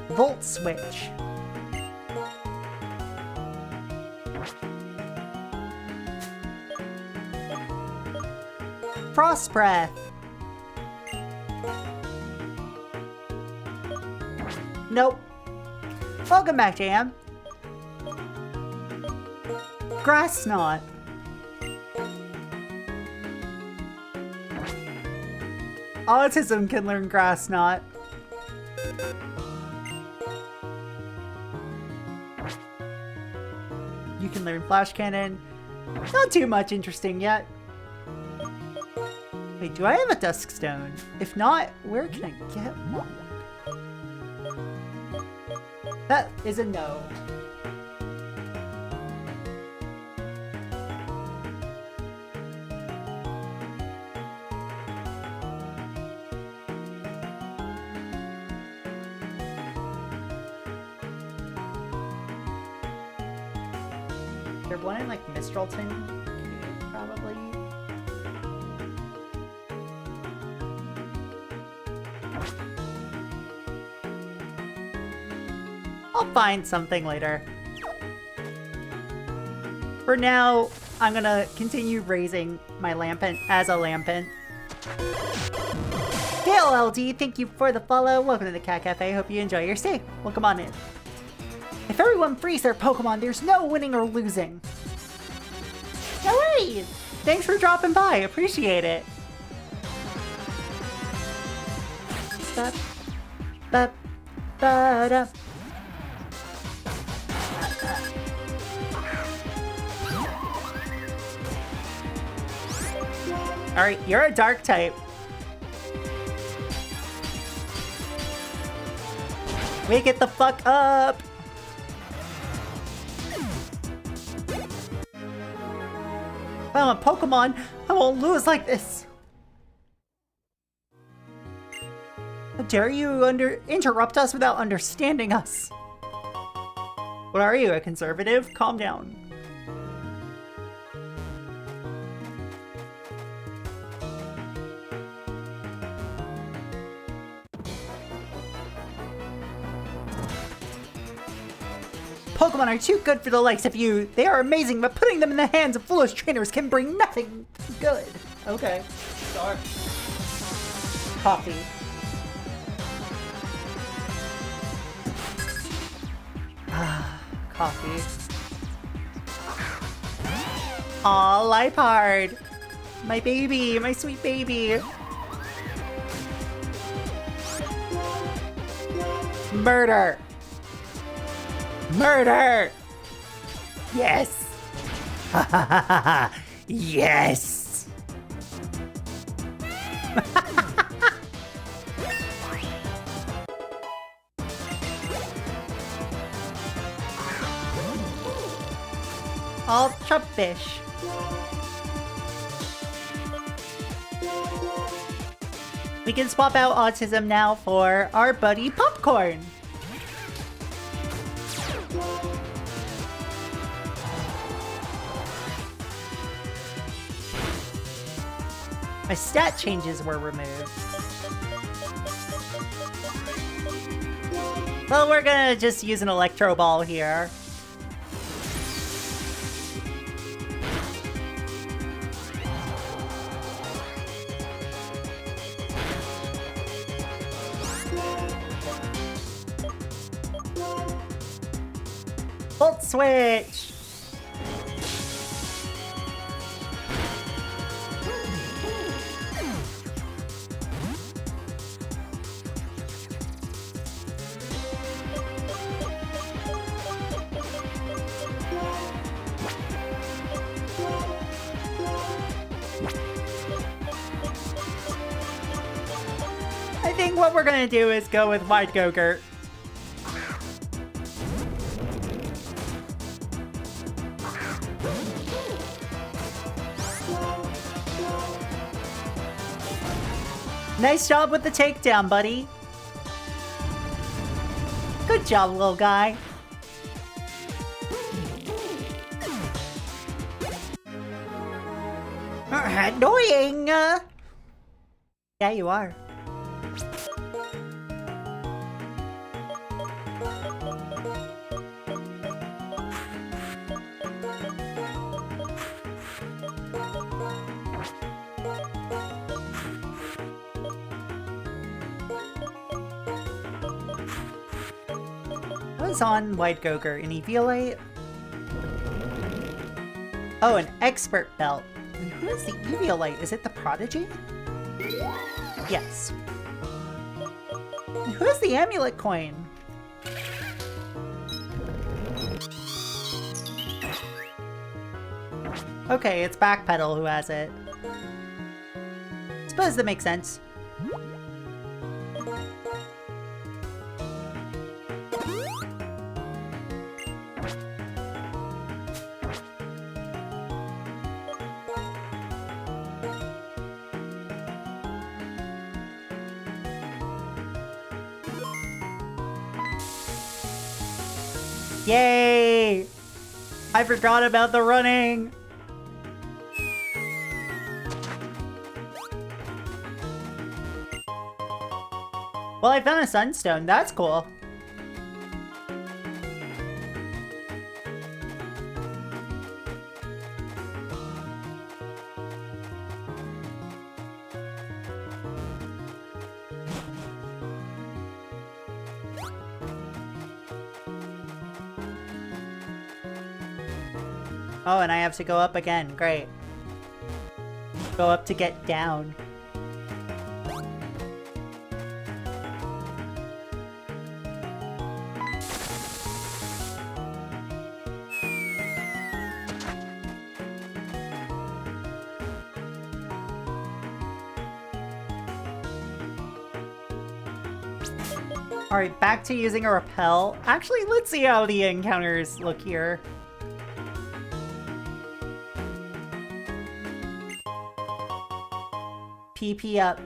Volt Switch. Frost Breath. Nope. Welcome back, Jam. Grass Knot. Autism can learn Grass Knot. You can learn Flash Cannon. Not too much interesting yet. Wait, do I have a Dusk Stone? If not, where can I get one? That is a no. There's one in like Mistralton, probably. I'll find something later. For now, I'm gonna continue raising my Lampent as a Lampent. Hail LD, thank you for the follow. Welcome to the Cat Cafe. Hope you enjoy your stay. Well, come on in. If everyone frees their Pokemon, there's no winning or losing. No worries. Thanks for dropping by. Appreciate it. Ba, ba, ba, da. Alright, you're a dark type. Wake it the fuck up! If I'm a Pokemon, I won't lose like this! How dare you interrupt us without understanding us? What are you, a conservative? Calm down. Pokemon are too good for the likes of you. They are amazing, but putting them in the hands of foolish trainers can bring nothing good. Okay. Sorry. Coffee. Ah, coffee. Aw, Lipard. My baby, my sweet baby. Murder. Murder! Yes! Ha ha ha ha! Yes! Ultra Fish. We can swap out Autism now for our buddy Popcorn. My stat changes were removed. Well, we're gonna just use an Electro Ball here. Volt Switch! I think what we're gonna do is go with White Gogurt. Nice job with the takedown, buddy. Good job, little guy. Annoying! Yeah, you are. What is on White Gogurt? An Eviolite? Oh, an Expert Belt. And who is the Eviolite? Is it the Prodigy? Yes. And who is the Amulet Coin? Okay, it's Backpedal who has it. Suppose that makes sense. Yay! I forgot about the running! Well, I found a sunstone. That's cool. Oh, and I have to go up again. Great. Go up to get down. Alright, back to using a repel. Actually, let's see how the encounters look here. PP up.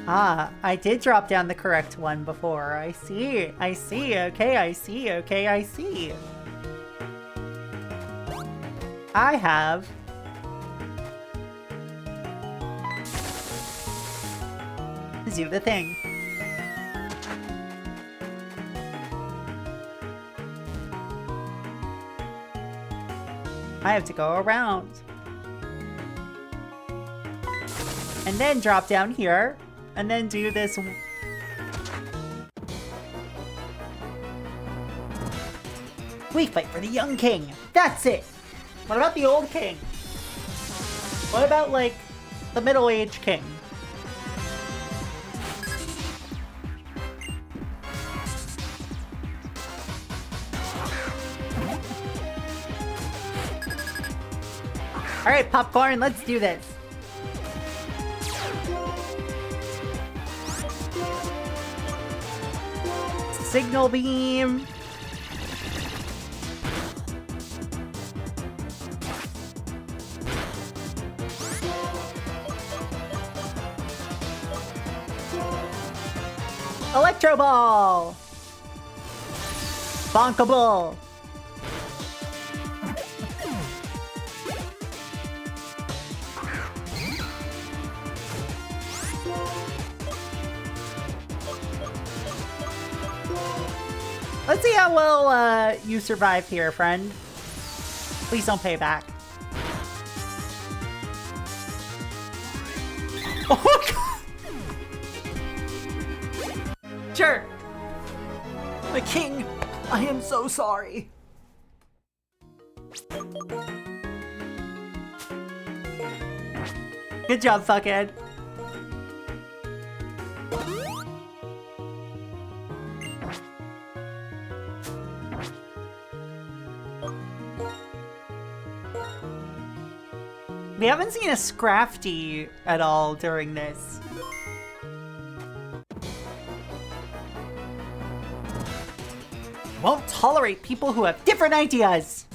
Ah, I did drop down the correct one before. I see, okay, I see, okay, I see. I have... do the thing. I have to go around. And then drop down here. And then do this. We fight for the young king. That's it. What about the old king? What about, like, the middle-aged king? Alright, popcorn, let's do this. Signal beam. Electro Ball! Bonkable! Let's see how well you survive here, friend. Please don't pay back. Oh my god! Sure. My king, I am so sorry. Good job, fuckhead. We haven't seen a Scrafty at all during this. Won't tolerate people who have different ideas.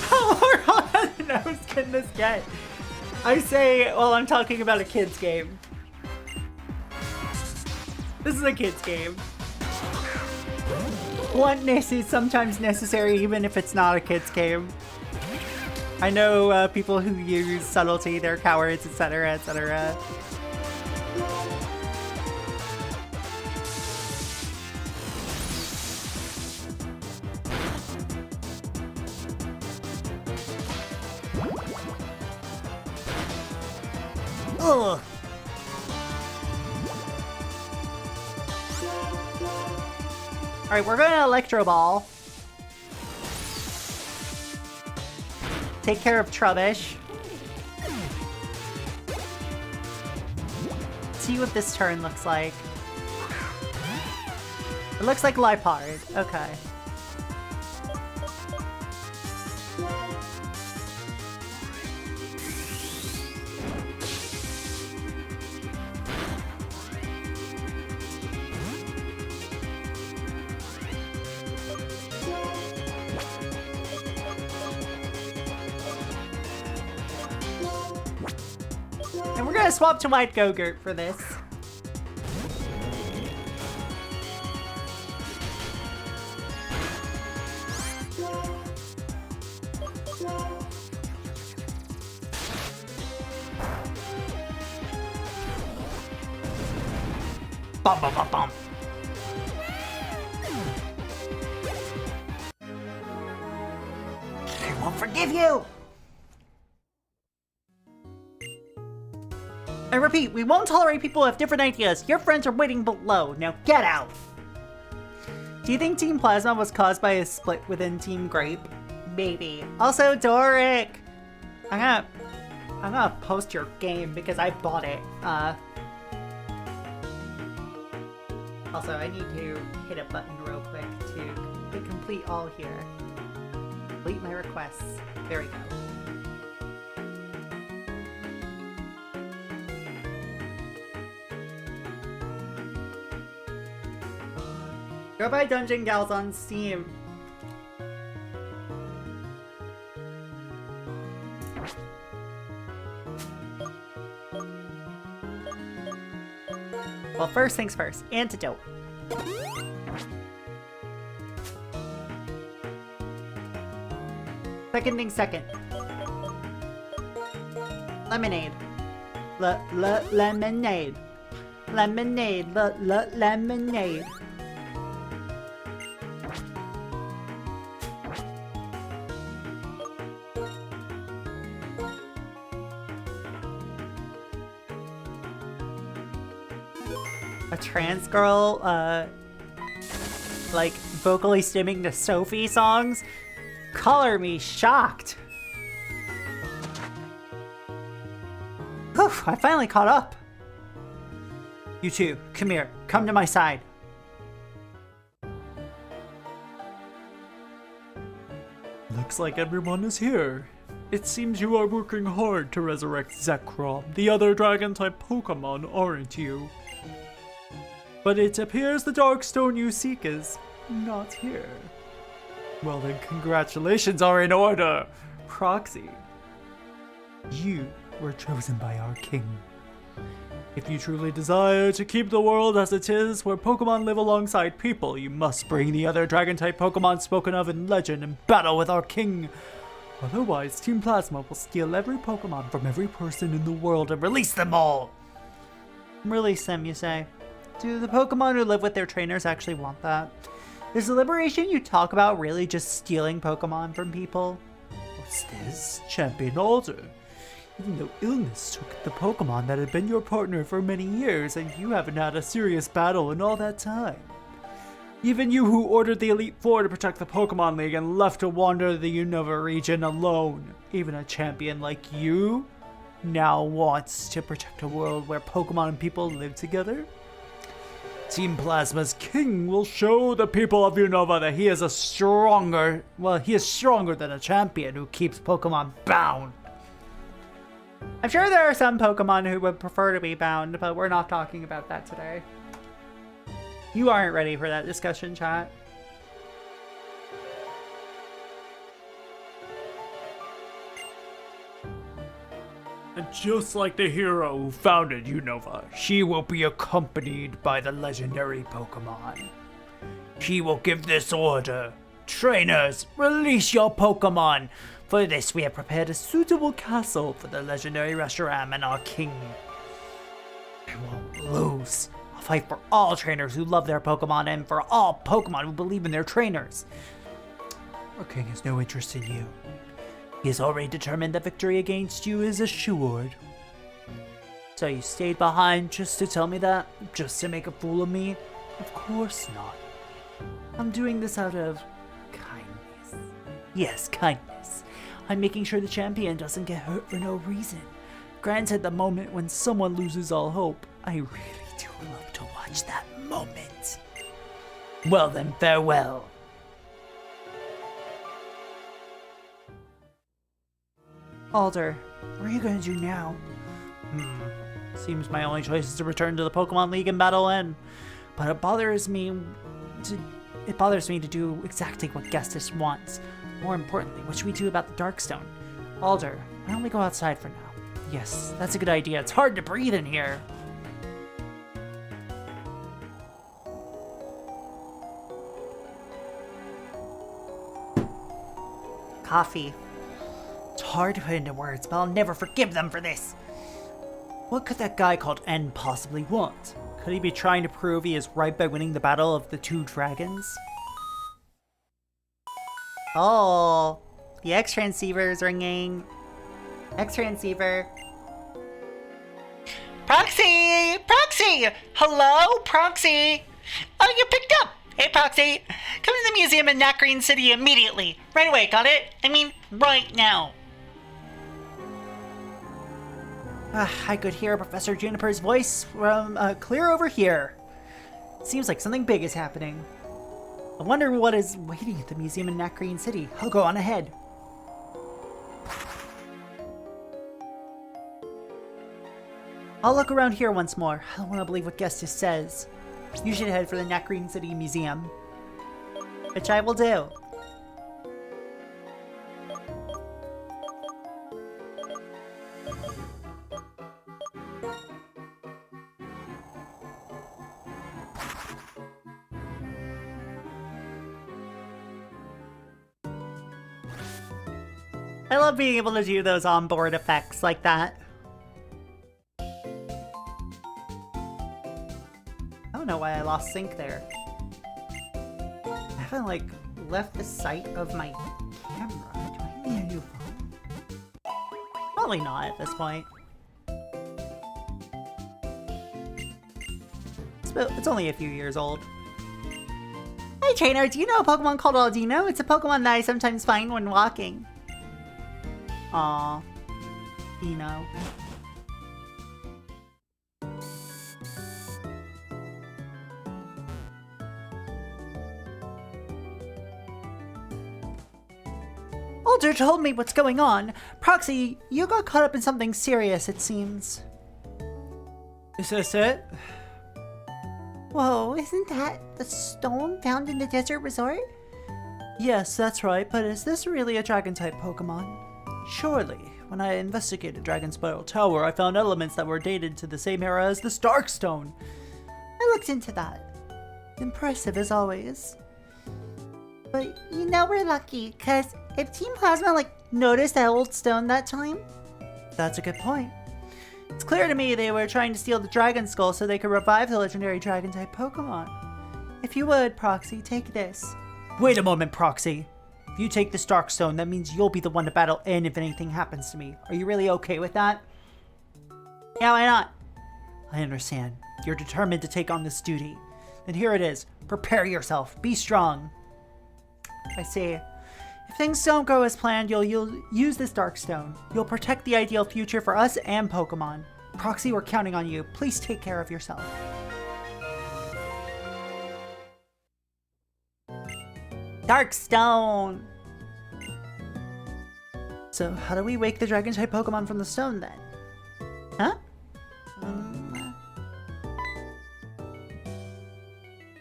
How hard on the nose can this get? I say, well, I'm talking about a kid's game. This is a kid's game. Bluntness is sometimes necessary even if it's not a kid's game. I know people who use subtlety, they're cowards, etc., etc. Ugh. Alright, we're gonna Electro Ball. Take care of Trubbish. See what this turn looks like. It looks like Lipard. Okay. And we're gonna swap to White Go-Gurt for this. Bum bum bum bum. I won't forgive you! I repeat, we won't tolerate people who have different ideas. Your friends are waiting below. Now get out! Do you think Team Plasma was caused by a split within Team Grape? Maybe. Also, Doric! I'm gonna post your game because I bought it. Also, I need to hit a button real quick to complete all here. Complete my requests. There we go. Go buy Dungeon Gals on Steam. Well, first things first. Antidote. Second thing second. Lemonade. Lemonade. Lemonade. Lemonade. A trans girl, like, vocally stimming to Sophie songs? Color me shocked! Whew, I finally caught up! You two, come here. Come to my side. Looks like everyone is here. It seems you are working hard to resurrect Zekrom, the other dragon-type Pokemon, aren't you? But it appears the Darkstone you seek is not here. Well then, congratulations are in order, Proxy. You were chosen by our king. If you truly desire to keep the world as it is, where Pokemon live alongside people, you must bring the other Dragon-type Pokemon spoken of in legend and battle with our king. Otherwise, Team Plasma will steal every Pokemon from every person in the world and release them all. Release them, you say? Do the Pokemon who live with their trainers actually want that? Is the liberation you talk about really just stealing Pokemon from people? What's this? Champion Alder. Even though illness took the Pokemon that had been your partner for many years, and you haven't had a serious battle in all that time. Even you who ordered the Elite Four to protect the Pokemon League and left to wander the Unova region alone. Even a champion like you now wants to protect a world where Pokemon and people live together? Team Plasma's king will show the people of Unova that he is stronger than a champion who keeps Pokemon bound. I'm sure there are some Pokemon who would prefer to be bound, but we're not talking about that today. You aren't ready for that discussion, chat. And just like the hero who founded Unova, she will be accompanied by the legendary Pokemon. She will give this order. Trainers, release your Pokemon! For this, we have prepared a suitable castle for the legendary Reshiram and our king. I won't lose. I'll fight for all trainers who love their Pokemon and for all Pokemon who believe in their trainers. Our king has no interest in you. He has already determined that victory against you is assured. So you stayed behind just to tell me that? Just to make a fool of me? Of course not. I'm doing this out of kindness. Yes, kindness. I'm making sure the champion doesn't get hurt for no reason. Granted, the moment when someone loses all hope, I really do love to watch that moment. Well then, farewell. Alder, what are you gonna do now? Seems my only choice is to return to the Pokemon League and battle N. But it bothers me to do exactly what Gestis wants. More importantly, what should we do about the Darkstone? Alder, why don't we go outside for now? Yes, that's a good idea. It's hard to breathe in here. Coffee. It's hard to put into words, but I'll never forgive them for this. What could that guy called N possibly want? Could he be trying to prove he is right by winning the battle of the two dragons? Oh, the X-Transceiver is ringing. X-Transceiver. Proxy! Proxy! Hello, Proxy! Oh, you picked up! Hey, Proxy! Come to the museum in Nakreen City immediately! Right away, got it? I mean, right now. I could hear Professor Juniper's voice from clear over here. Seems like something big is happening. I wonder what is waiting at the museum in Nakreen City. I'll go on ahead. I'll look around here once more. I don't want to believe what Gestis says. You should head for the Nakreen City Museum. Which I will do. I love being able to do those onboard effects like that. I don't know why I lost sync there. I haven't, like, left the sight of my camera. Do I need a new phone? Probably not at this point. It's only a few years old. Hey trainer, do you know a Pokemon called Aldino? It's a Pokemon that I sometimes find when walking. Aw, Dino. Alder told me what's going on. Proxy, you got caught up in something serious, it seems. Is this it? Whoa, isn't that the stone found in the desert resort? Yes, that's right, but is this really a dragon-type Pokemon? Surely, when I investigated Dragonspiral Tower, I found elements that were dated to the same era as the Starkstone. I looked into that. Impressive as always. But you know we're lucky, cause if Team Plasma noticed that old stone that time? That's a good point. It's clear to me they were trying to steal the Dragon Skull so they could revive the legendary Dragon-type Pokemon. If you would, Proxy, take this. Wait a moment, Proxy. If you take the Starkstone, that means you'll be the one to battle in if anything happens to me. Are you really okay with that? Yeah, why not? I understand. You're determined to take on this duty. Then here it is. Prepare yourself. Be strong. I see. If things don't go as planned, you'll use this Darkstone. You'll protect the ideal future for us and Pokemon. Proxy, we're counting on you. Please take care of yourself. Darkstone! So, how do we wake the Dragon-type Pokemon from the stone then? Huh?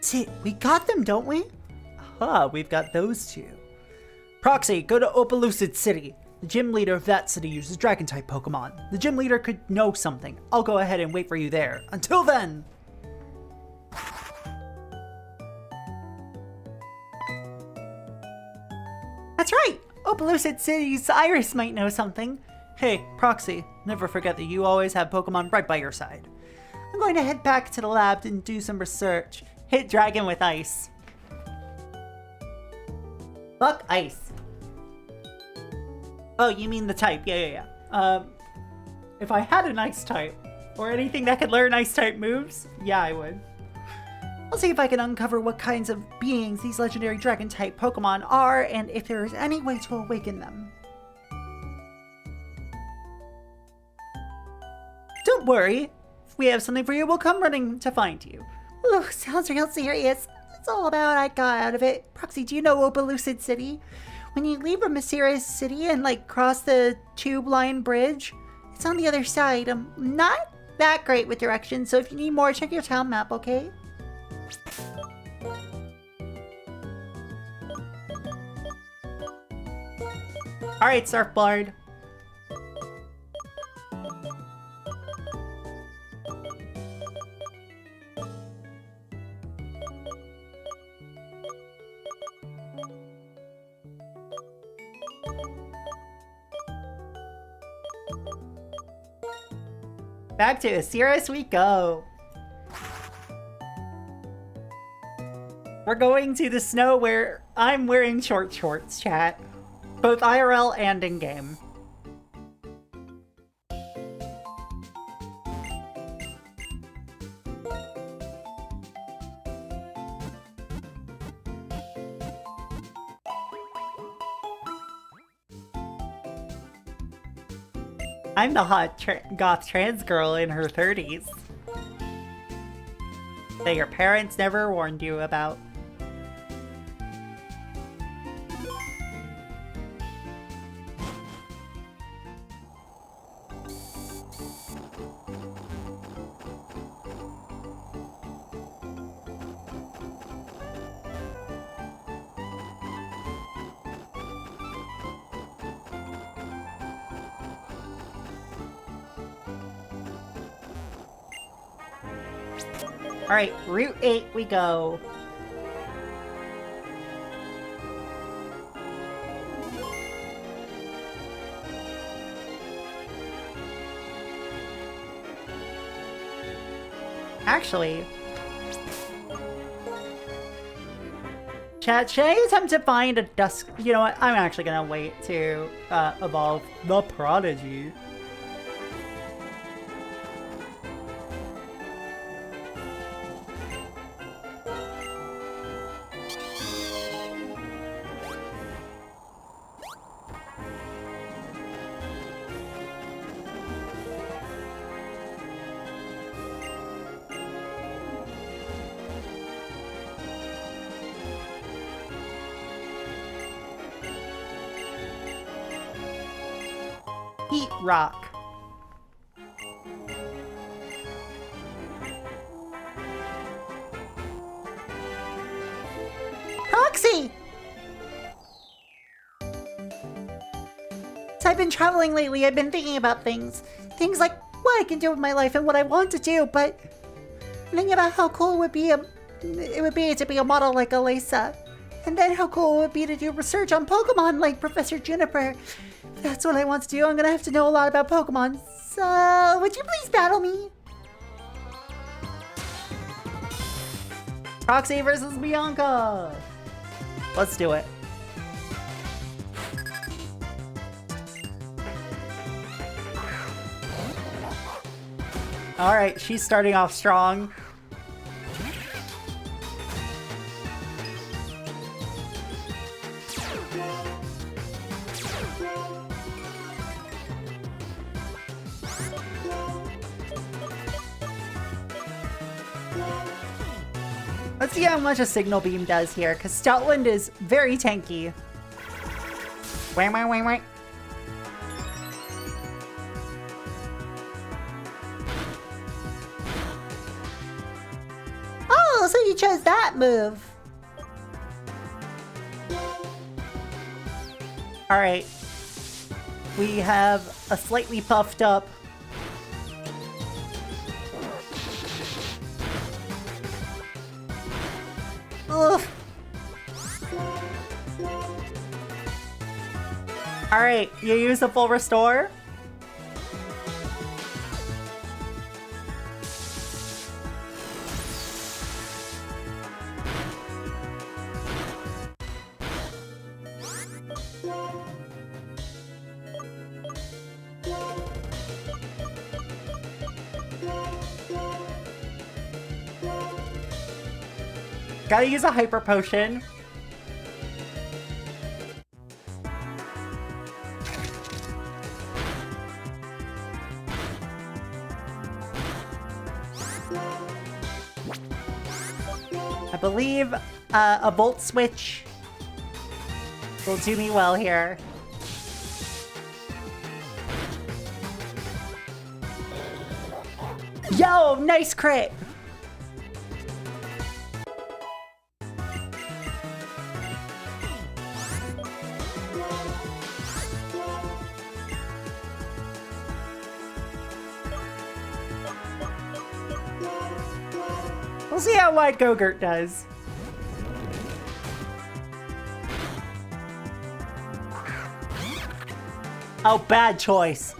See, we got them, don't we? Aha, we've got those two. Proxy, go to Opalucid City. The gym leader of that city uses Dragon-type Pokemon. The gym leader could know something. I'll go ahead and wait for you there. Until then! That's right! Opalucid City's Iris might know something. Hey, Proxy, never forget that you always have Pokemon right by your side. I'm going to head back to the lab and do some research. Hit Dragon with Ice. Fuck Ice. Oh, you mean the type. Yeah. If I had an Ice type, or anything that could learn Ice type moves, yeah, I would. I'll see if I can uncover what kinds of beings these legendary Dragon-type Pokemon are, and if there is any way to awaken them. Don't worry. If we have something for you, we'll come running to find you. Ugh, sounds real serious. That's all about I got out of it. Proxy, do you know Opalucid City? When you leave from Mysterious City and cross the tube line bridge, it's on the other side. I'm not that great with directions, so if you need more, check your town map, okay? Alright, Surfboard. Back to Osiris we go. We're going to the snow where I'm wearing short shorts, chat. Both IRL and in-game. I'm the hot goth trans girl in her 30s. That your parents never warned you about. Alright, Route 8 we go. Actually, chat, should I attempt to find a dusk? You know what? I'm actually gonna wait to evolve the Prodigy. Heat Rock. Proxy! So I've been traveling lately, I've been thinking about things. Things like what I can do with my life and what I want to do, but I'm thinking about how cool it would be to be a model like Elisa. And then how cool it would be to do research on Pokemon like Professor Juniper. If that's what I want to do, I'm gonna have to know a lot about Pokemon. So, would you please battle me? Proxy versus Bianca! Let's do it. Alright, she's starting off strong. Let's see how much a Signal Beam does here, because Stoutland is very tanky. Wait, wait, wait, wait. Oh, so you chose that move. Alright. We have a slightly puffed up Alright, you use a full restore? Gotta use a hyper potion. I believe a Volt Switch will do me well here. Yo, nice crit! We'll see how White Gogurt does. Oh, bad choice.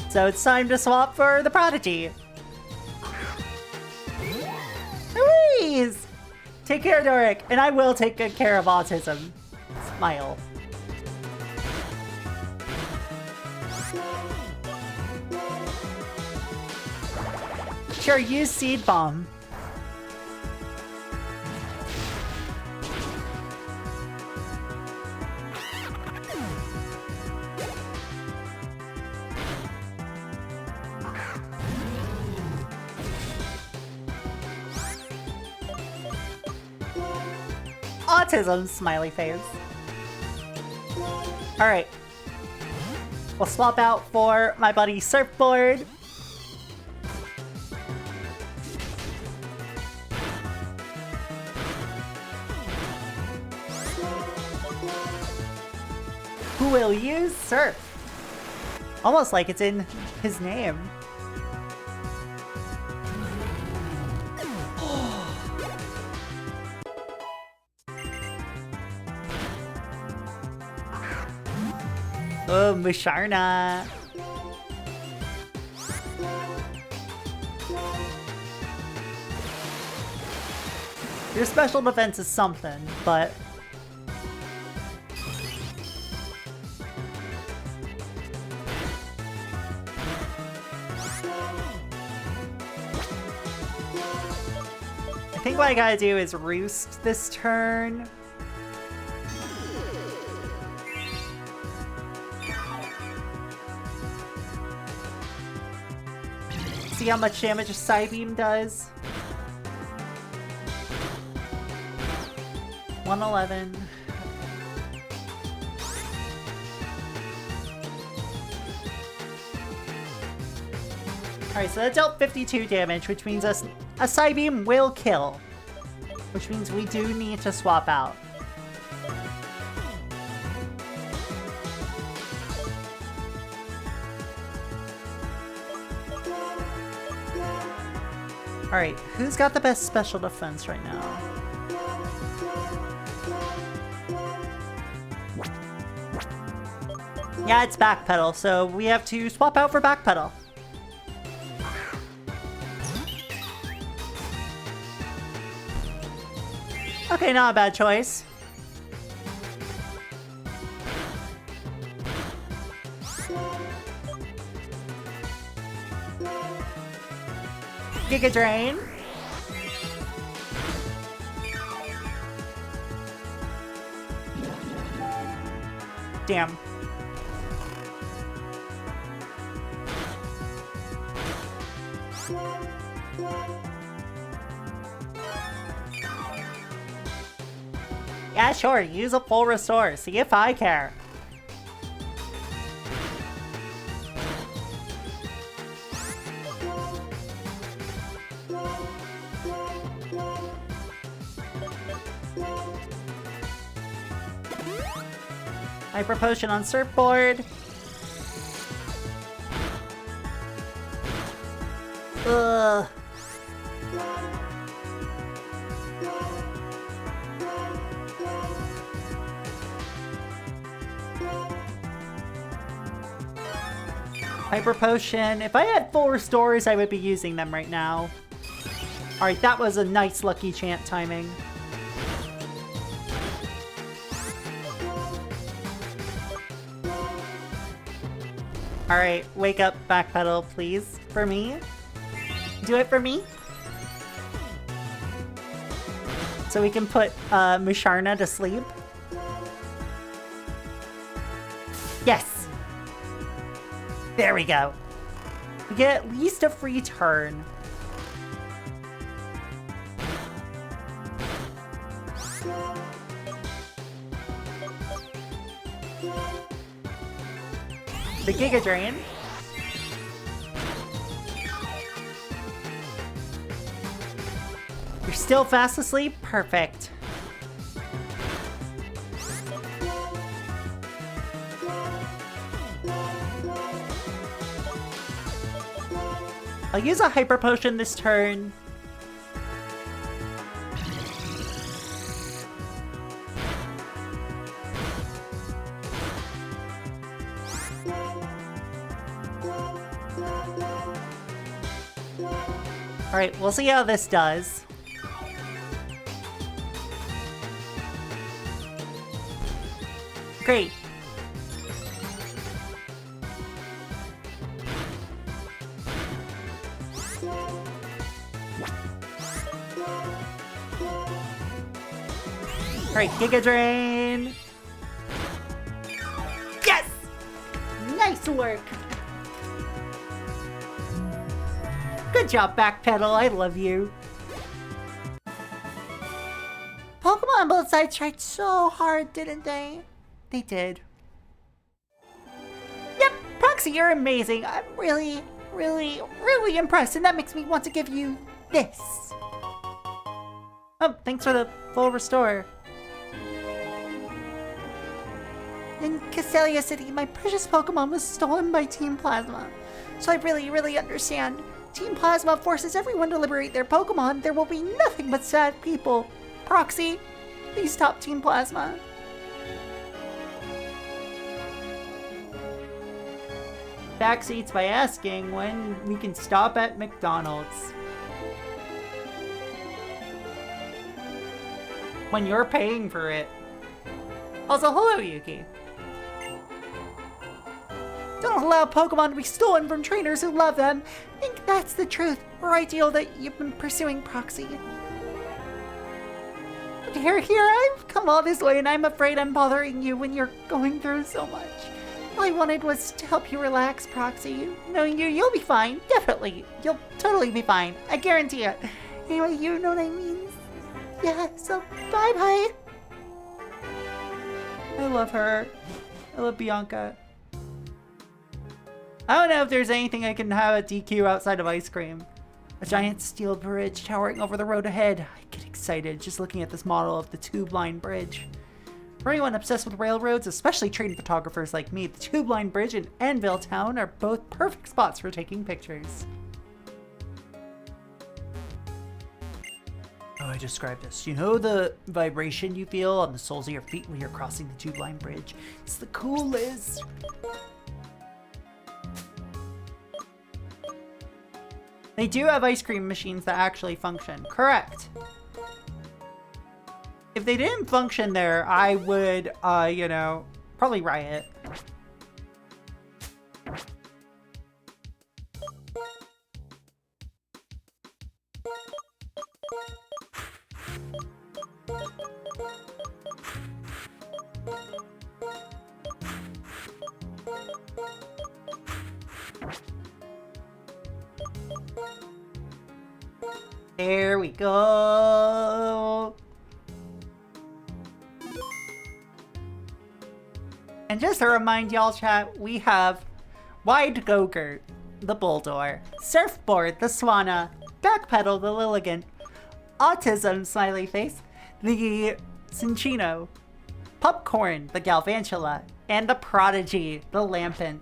So it's time to swap for the Prodigy. Louise! Take care, Doric, and I will take good care of autism. Smile. Sure, use Seed Bomb. Autism, smiley face. Alright. We'll swap out for my buddy Surfboard. Who will use Surf? Almost like it's in his name. Oh, Musharna. Your special defense is something, but I think what I gotta do is Roost this turn. See how much damage a Psybeam does. 111. Alright, so that dealt 52 damage, which means a Psybeam will kill. Which means we do need to swap out. Alright, who's got the best special defense right now? Yeah, it's backpedal, so we have to swap out for backpedal. Okay, not a bad choice. Giga Drain. Damn. Yeah, sure, use a full restore. See if I care. Hyper Potion on surfboard. Ugh. Hyper Potion. If I had full restores, I would be using them right now. Alright, that was a nice lucky chant timing. Alright, wake up, backpedal, please. For me. Do it for me. So we can put Musharna to sleep. Yes! There we go. We get at least a free turn. The Giga Drain. You're still fast asleep? Perfect. I'll use a Hyper Potion this turn. Alright, we'll see how this does. Great. Alright, Giga Drain! Yes! Nice work! Good job, Backpedal, I love you. Pokemon on both sides tried so hard, didn't they? They did. Yep, Proxy, you're amazing. I'm really, really, really impressed, and that makes me want to give you this. Oh, thanks for the full restore. In Castelia City, my precious Pokemon was stolen by Team Plasma. So I really, really understand. Team Plasma forces everyone to liberate their Pokemon. There will be nothing but sad people. Proxy, please stop Team Plasma. Backseats by asking when we can stop at McDonald's. When you're paying for it. Also, hello, Yuki. Don't allow Pokemon to be stolen from trainers who love them. I think that's the truth or ideal that you've been pursuing, Proxy. But here, I've come all this way and I'm afraid I'm bothering you when you're going through so much. All I wanted was to help you relax, Proxy. Knowing you, you'll be fine. Definitely. You'll totally be fine. I guarantee it. Anyway, you know what I mean? Yeah, so bye-bye. I love her. I love Bianca. I don't know if there's anything I can have at DQ outside of ice cream. A giant steel bridge towering over the road ahead. I get excited just looking at this model of the tube-line bridge. For anyone obsessed with railroads, especially train photographers like me, the tube-line bridge and Anvil Town are both perfect spots for taking pictures. I describe this? You know the vibration you feel on the soles of your feet when you're crossing the tube-line bridge? It's the coolest. They do have ice cream machines that actually function. Correct. If they didn't function there, I would, you know, probably riot. There we go. And just to remind y'all, chat, we have Wide Go-Gurt, the Bulldor, Surfboard, the Swanna, Backpedal, the Lilligant, Autism, Smiley Face, the Cinchino, Popcorn, the Galvantula, and the Prodigy, the Lampent,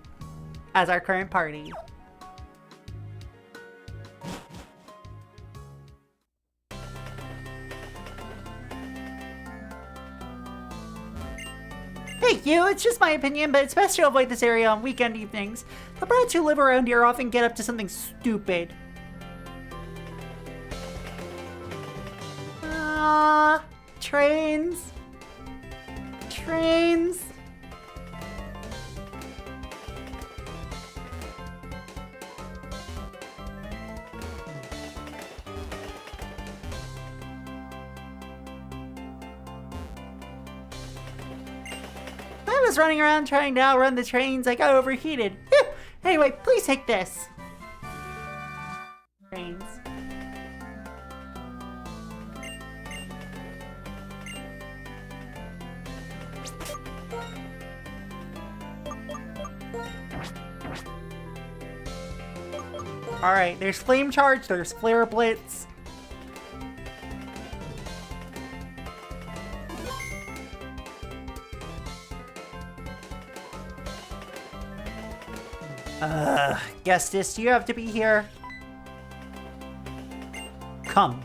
as our current party. Hey you, it's just my opinion, but it's best to avoid this area on weekend evenings. The brats who live around here often get up to something stupid. Trains. Trains. I was running around trying to outrun the trains. I got overheated. Phew. Anyway, please take this. Trains. Alright, there's Flame Charge, there's Flare Blitz. Guestus, do you have to be here? Come.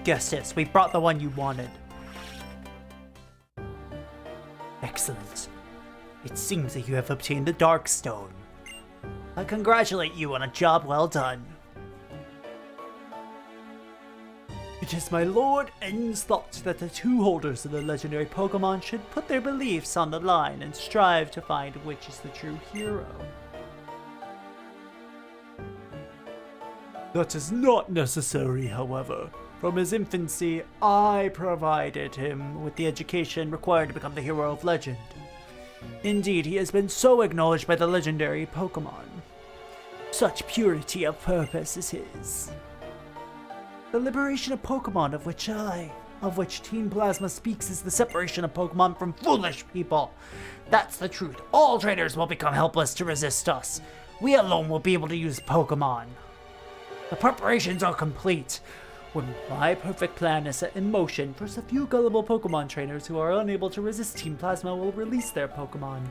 Guestus, we brought the one you wanted. Excellent. It seems that you have obtained the Dark Stone. I congratulate you on a job well done. It is my Lord N's thought that the two holders of the legendary Pokemon should put their beliefs on the line and strive to find which is the true hero. That is not necessary, however. From his infancy, I provided him with the education required to become the hero of legend. Indeed, he has been so acknowledged by the legendary Pokemon. Such purity of purpose is his. The liberation of Pokemon of which Team Plasma speaks, is the separation of Pokemon from foolish people. That's the truth. All trainers will become helpless to resist us. We alone will be able to use Pokemon. The preparations are complete. When my perfect plan is set in motion, first a few gullible Pokemon trainers who are unable to resist Team Plasma will release their Pokemon.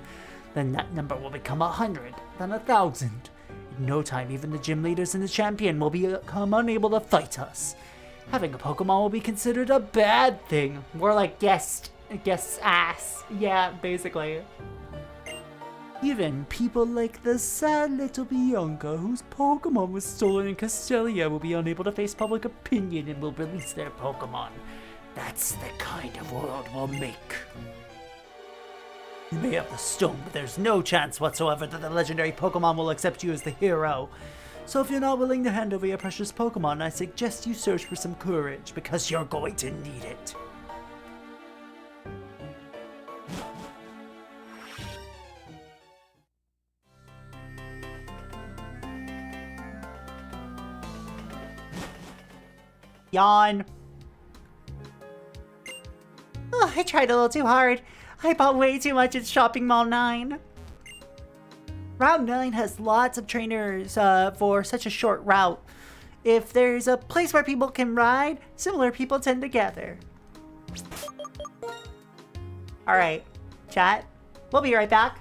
Then that number will become 100, then 1,000. In no time, even the gym leaders and the champion will become unable to fight us. Having a Pokemon will be considered a bad thing. More like guest's ass. Yeah, basically. Even people like the sad little Bianca, whose Pokemon was stolen in Castelia, will be unable to face public opinion and will release their Pokemon. That's the kind of world we'll make. You may have the stone, but there's no chance whatsoever that the legendary Pokemon will accept you as the hero. So if you're not willing to hand over your precious Pokemon, I suggest you search for some courage, because you're going to need it. Yawn. Oh, I tried a little too hard. I bought way too much at Shopping Mall 9. Route 9 has lots of trainers for such a short route. If there's a place where people can ride, similar people tend to gather. Alright, chat. We'll be right back.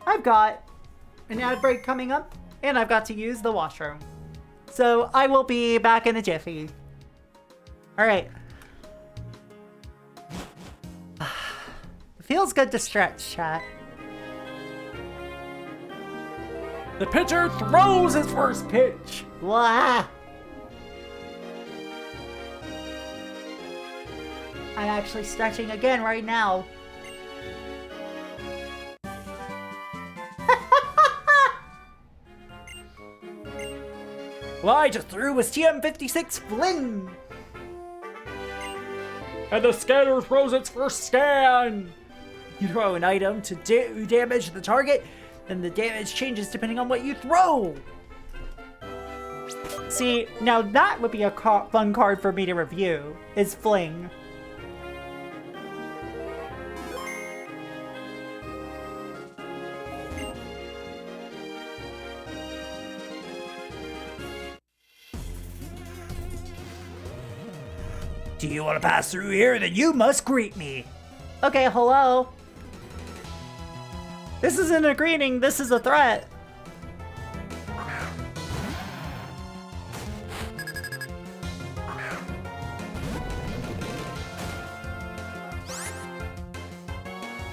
I've got an ad break coming up, and I've got to use the washroom. So I will be back in a jiffy. Alright. It feels good to stretch, chat. The pitcher throws his first pitch. Wah! I'm actually stretching again right now. Well, I just threw a CM56 fling! And the scanner throws its first scan. You throw an item to do damage the target, then the damage changes depending on what you throw. See, now that would be a fun card for me to review, is Fling. Do you want to pass through here? Then you must greet me. Okay, hello. This isn't a greeting, this is a threat.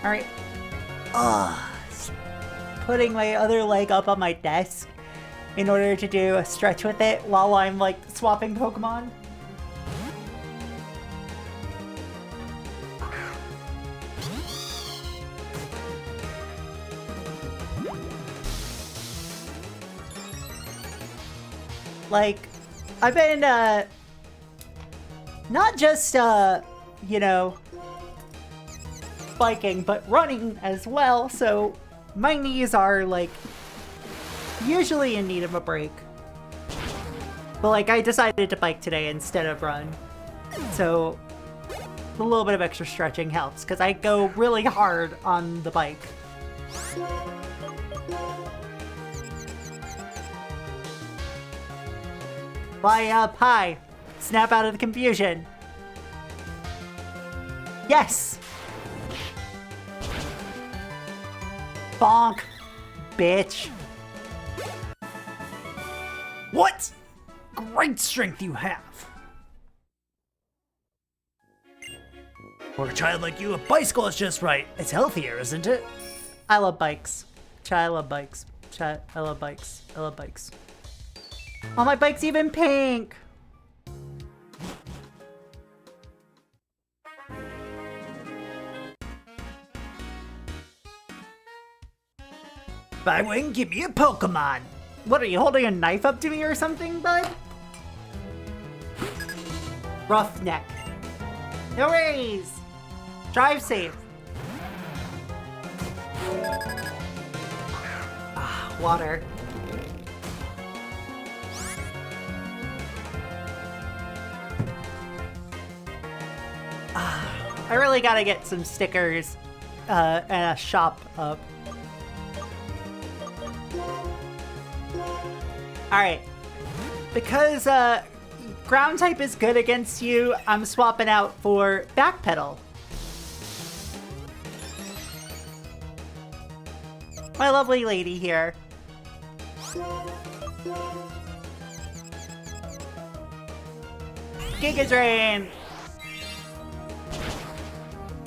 Alright. Putting my other leg up on my desk in order to do a stretch with it while I'm like swapping Pokemon. Like, I've been, not just, you know, biking, but running as well, so my knees are, like, usually in need of a break. But, like, I decided to bike today instead of run, so a little bit of extra stretching helps, because I go really hard on the bike. Fly up high. Snap out of the confusion. Yes! Bonk, bitch. What? Great strength you have. For a child like you, a bicycle is just right. It's healthier, isn't it? I love bikes. I love bikes. I love bikes. I love bikes. Oh, my bike's even pink! Bywing, give me a Pokemon! What, are you holding a knife up to me or something, bud? Roughneck. No worries! Drive safe. Water. I really gotta get some stickers and a shop up. Alright. Because ground type is good against you, I'm swapping out for Backpedal. My lovely lady here. Giga Drain!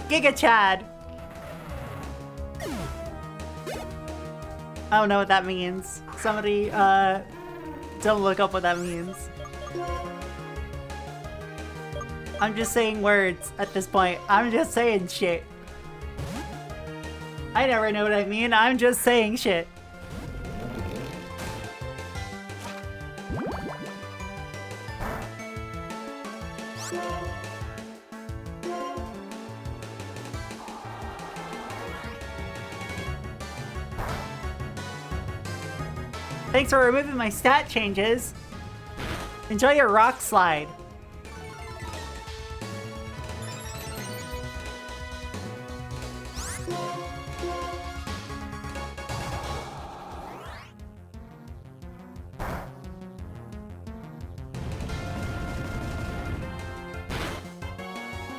Giga Chad! I don't know what that means. Somebody, don't look up what that means. I'm just saying words at this point. I'm just saying shit. I never know what I mean. I'm just saying shit. Thanks for removing my stat changes. Enjoy your rock slide.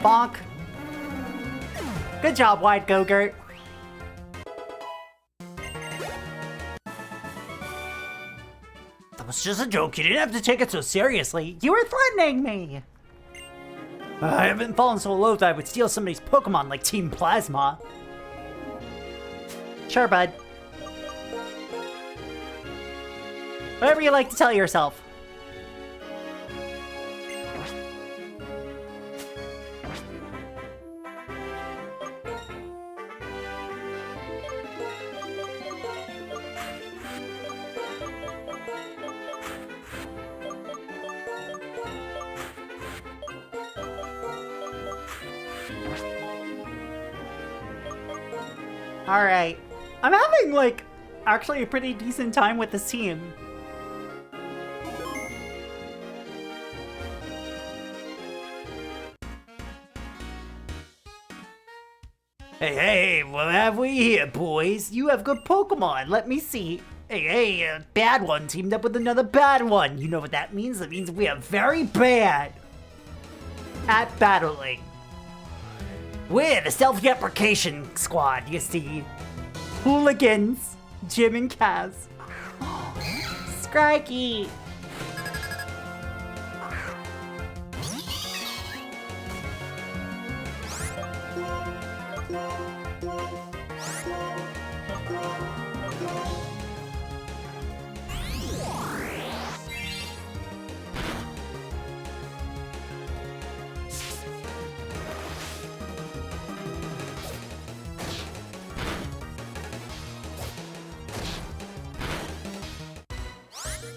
Bonk. Good job, Wide Go-Gurt. That was just a joke. You didn't have to take it so seriously. You were threatening me. I haven't fallen so low that I would steal somebody's Pokemon like Team Plasma. Sure, bud. Whatever you like to tell yourself. Alright. I'm having, like, actually a pretty decent time with this team. Hey, what have we here, boys? You have good Pokemon. Let me see. Hey, a bad one teamed up with another bad one. You know what that means? That means we are very bad at battling. We're the self-deprecation squad, you see. Hooligans, Jim and Kaz. Scraggy.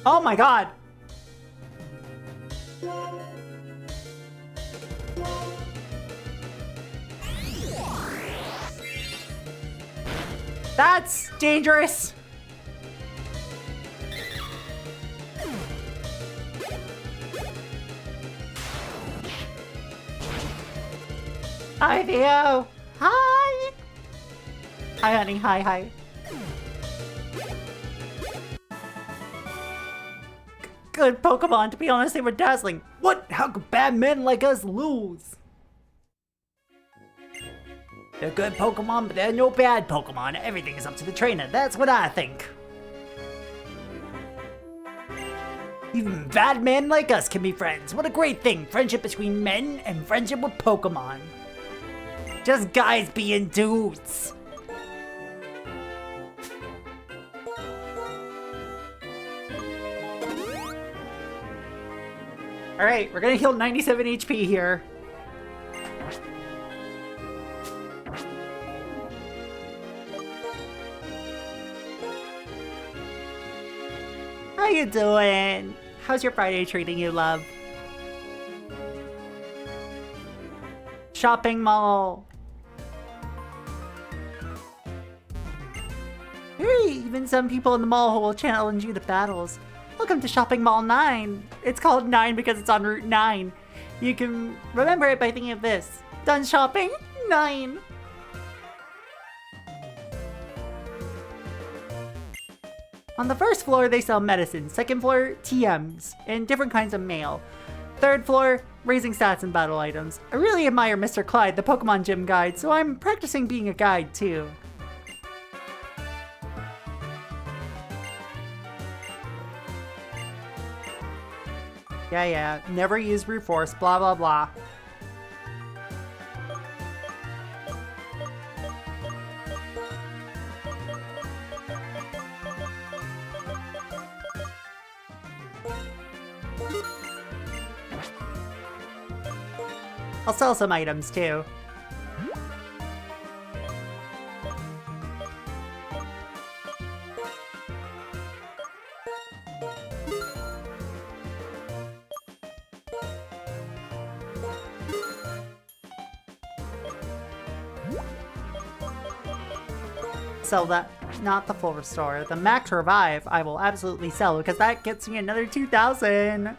Oh my god! That's dangerous! Hi, Theo! Hi! Hi, honey. Hi. Good Pokemon, to be honest, they were dazzling. What? How could bad men like us lose? They're good Pokemon, but they're no bad Pokemon. Everything is up to the trainer. That's what I think. Even bad men like us can be friends. What a great thing. Friendship between men and friendship with Pokemon. Just guys being dudes. Alright, we're gonna heal 97 HP here. How you doing? How's your Friday treating you, love? Shopping mall. Hey, even some people in the mall who will challenge you to battles. Welcome to Shopping Mall 9. It's called 9 because it's on Route 9. You can remember it by thinking of this. Done shopping? 9. On the first floor, they sell medicine. Second floor, TMs and different kinds of mail. Third floor, raising stats and battle items. I really admire Mr. Clyde, the Pokemon Gym guide, so I'm practicing being a guide too. Yeah, never use brute force, blah blah blah. I'll sell some items too. Sell that, not the full restore. The max revive I will absolutely sell because that gets me another 2,000.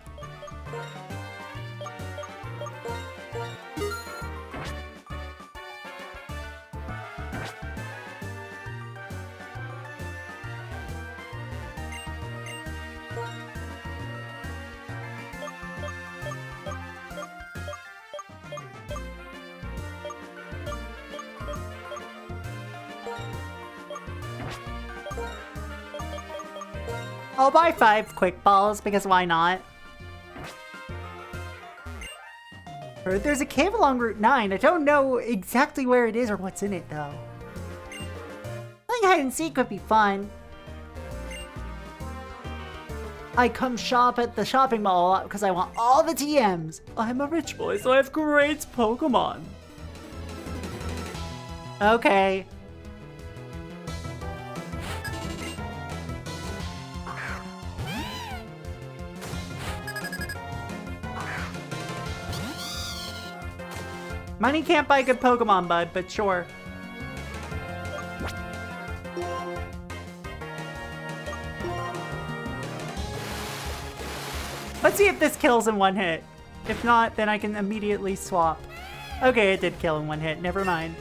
I'll buy 5 quick balls because why not? There's a cave along Route 9. I don't know exactly where it is or what's in it, though. Playing hide and seek would be fun. I come shop at the shopping mall a lot because I want all the TMs. I'm a rich boy, so I have great Pokemon. Okay. Money can't buy good Pokemon, bud, but sure. Let's see if this kills in one hit. If not, then I can immediately swap. Okay, it did kill in one hit. Never mind.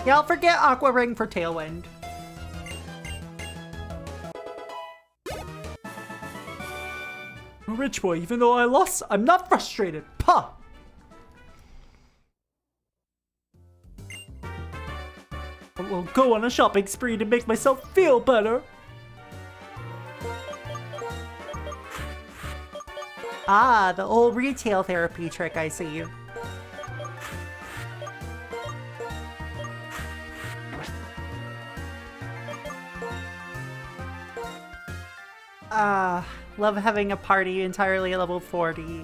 Yeah, I'll forget Aqua Ring for Tailwind. I'm a rich boy, even though I lost, I'm not frustrated. Puh! I will go on a shopping spree to make myself feel better. Ah, the old retail therapy trick, I see. Love having a party entirely at level 40.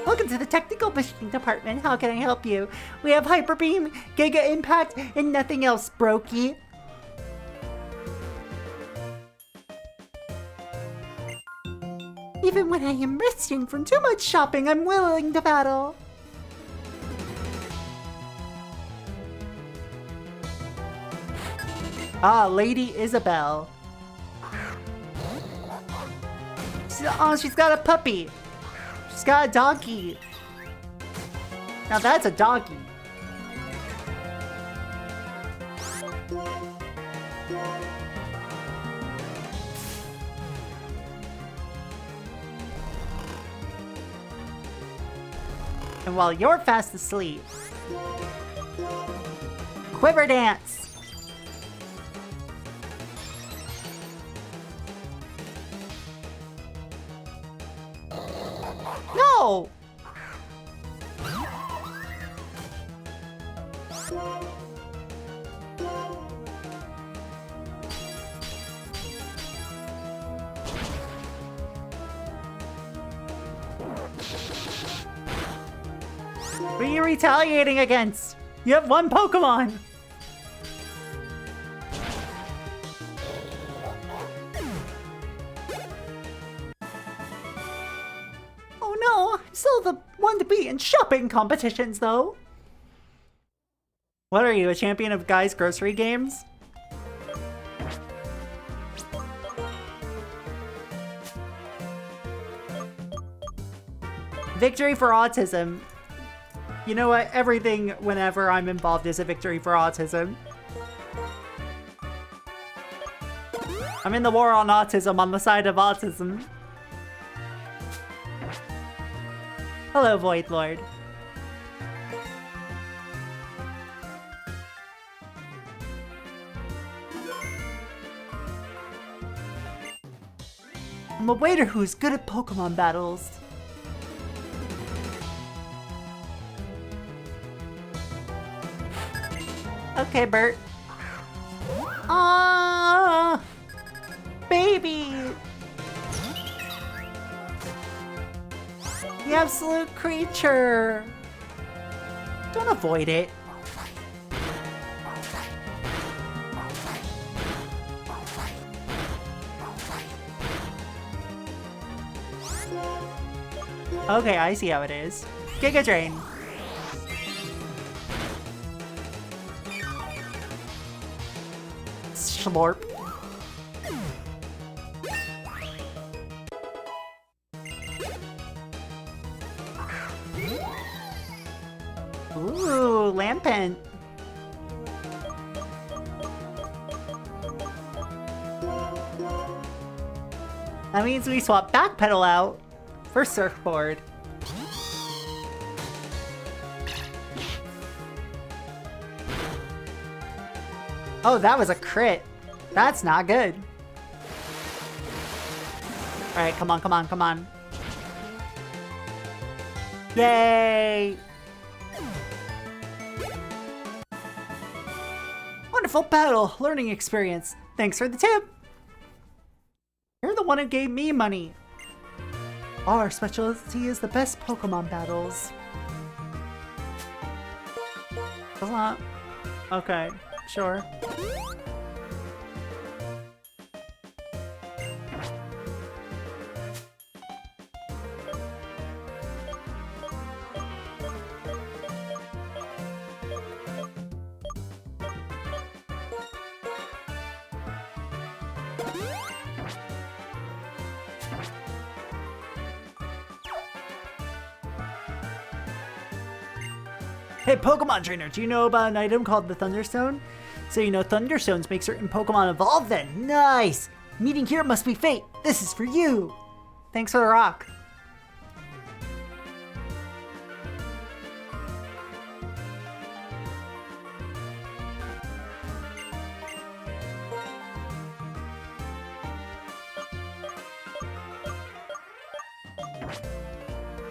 Welcome to the technical machine department. How can I help you? We have Hyper Beam, Giga Impact, and nothing else, Brokey. Even when I am resting from too much shopping, I'm willing to battle. Ah, Lady Isabel. Oh, she's got a puppy. She's got a donkey. Now that's a donkey. And while you're fast asleep, Quiver Dance. No! What are you retaliating against? You have one Pokemon! Oh no, I'm still the one to beat in shopping competitions though. What are you, a champion of guys' grocery games? Victory for autism. You know what? Everything whenever I'm involved is a victory for autism. I'm in the war on autism, on the side of autism. Hello, Void Lord. I'm a waiter who's good at Pokemon battles. Okay, Bert. Ah, baby. The absolute creature. Don't avoid it. Okay, I see how it is. Giga Drain. Schlorp. Ooh, Lampent. That means we swap Backpedal out for Surfboard. Oh, that was a crit. That's not good. Alright, come on, come on, come on. Yay! Wonderful battle, learning experience. Thanks for the tip. You're the one who gave me money. Our specialty is the best Pokemon battles. Okay, sure. Hey, Pokemon Trainer, do you know about an item called the Thunderstone? So you know Thunderstones make certain Pokemon evolve then. Nice! Meeting here must be fate. This is for you. Thanks for the rock.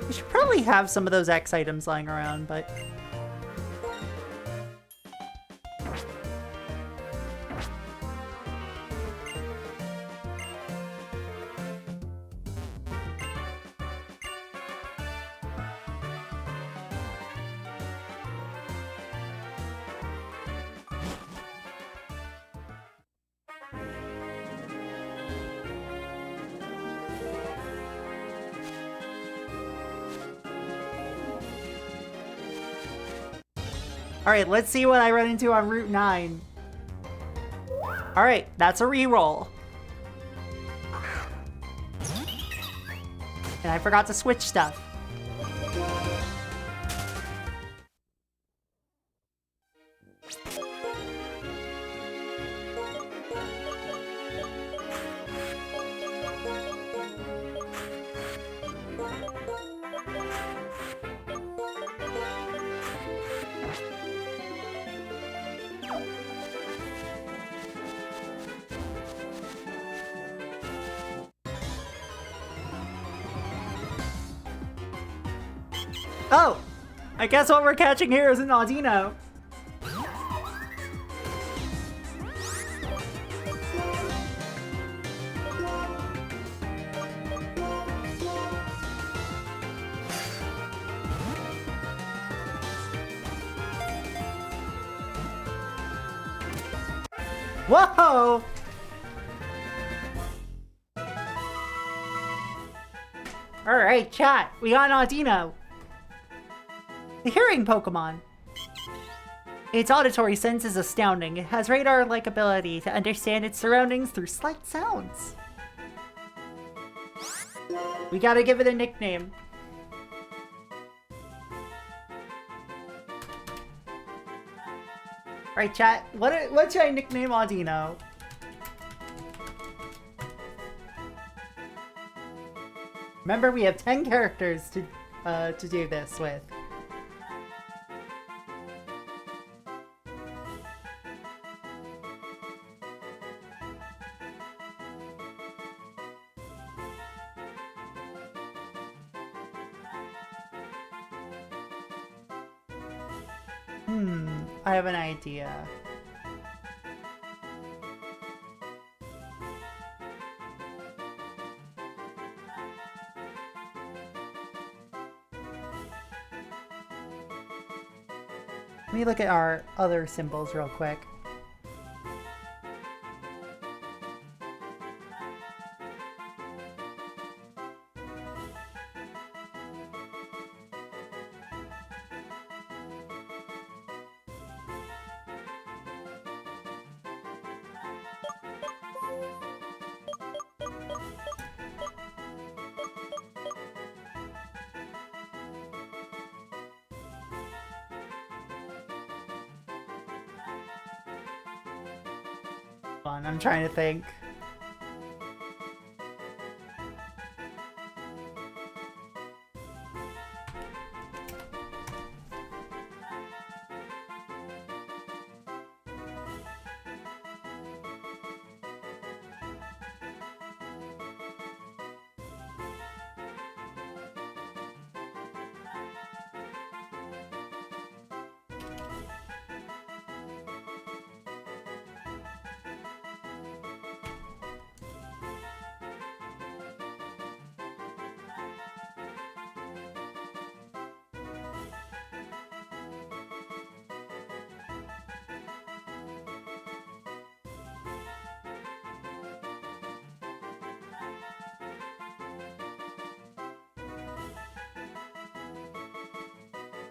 We should probably have some of those X items lying around, but... Alright, let's see what I run into on Route 9. Alright, that's a reroll. And I forgot to switch stuff. Oh! I guess what we're catching here is an Audino. Whoa! Alright, chat. We got an Audino. The hearing Pokemon. Its auditory sense is astounding. It has radar-like ability to understand its surroundings through slight sounds. We gotta give it a nickname. Alright, chat. What should I nickname Audino? Remember, we have 10 characters to do this with. I have an idea. Let me look at our other symbols real quick. I'm trying to think.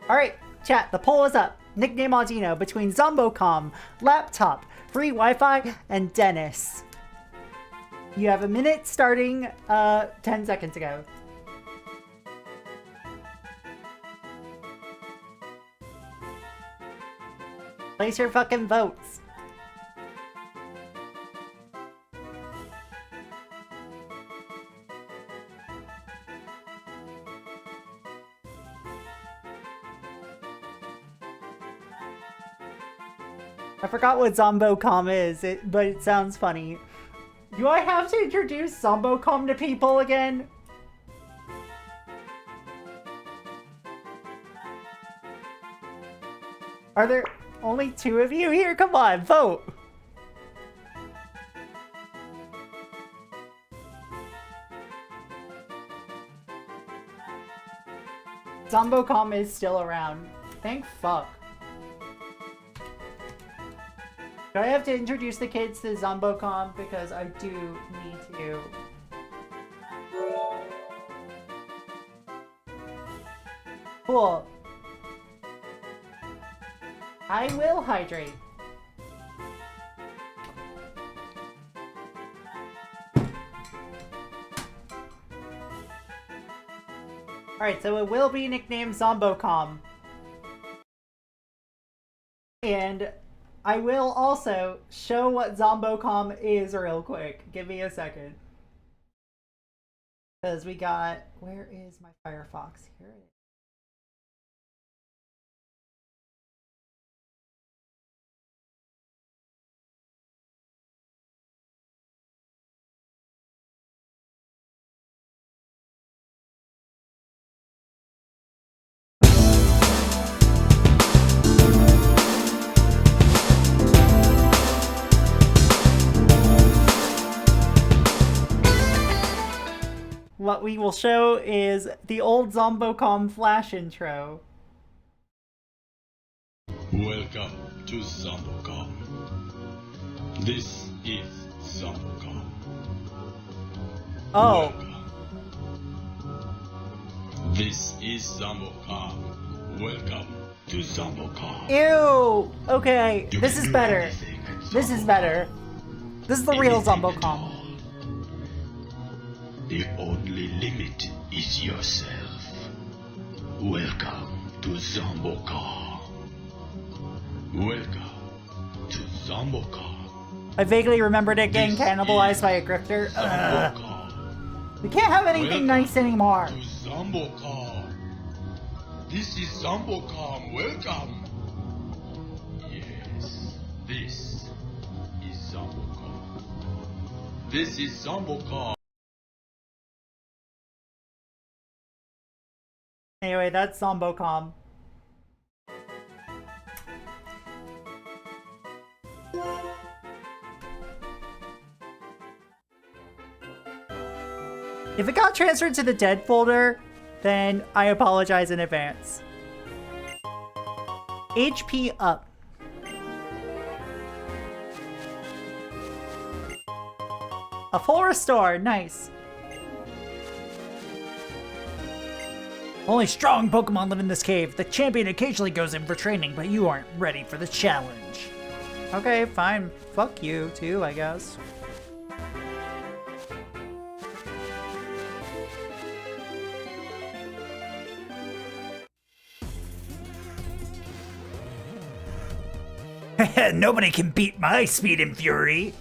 Alright, chat, the poll is up. Nickname Audino between Zombocom, Laptop, Free Wi-Fi, and Dennis. You have a minute starting 10 seconds ago. Place your fucking votes. I forgot what Zombocom is, but it sounds funny. Do I have to introduce Zombocom to people again? Are there only 2 of you here? Come on, vote! Zombocom is still around. Thank fuck. Do I have to introduce the kids to Zombocom? Because I do need to. Cool. I will hydrate. Alright, so it will be nicknamed Zombocom. And I will also show what Zombocom is real quick. Give me a second. Because we got... Where is my Firefox? Here it is. What we will show is the old Zombocom flash intro. Welcome to Zombocom. This is Zombocom. Oh. Welcome. This is Zombocom. Welcome to Zombocom. Ew! Okay, You this can is do better. anything at This is Zombocom. better. This is the real Anything at Zombocom. all. The only limit is yourself. Welcome to Zombocom. Welcome to Zombocom. I vaguely remembered it getting This cannibalized is by a grifter. Ugh. Zombocom. We can't have anything Welcome nice anymore. To Zombocom. This is Zombocom. Welcome. Yes, this is Zombocom. This is Zombocom. Anyway, that's Zombocom. If it got transferred to the dead folder, then I apologize in advance. HP up. A full restore, nice. Only strong Pokemon live in this cave. The champion occasionally goes in for training, but you aren't ready for the challenge. Okay, fine. Fuck you, too, I guess. Nobody can beat my speed and fury.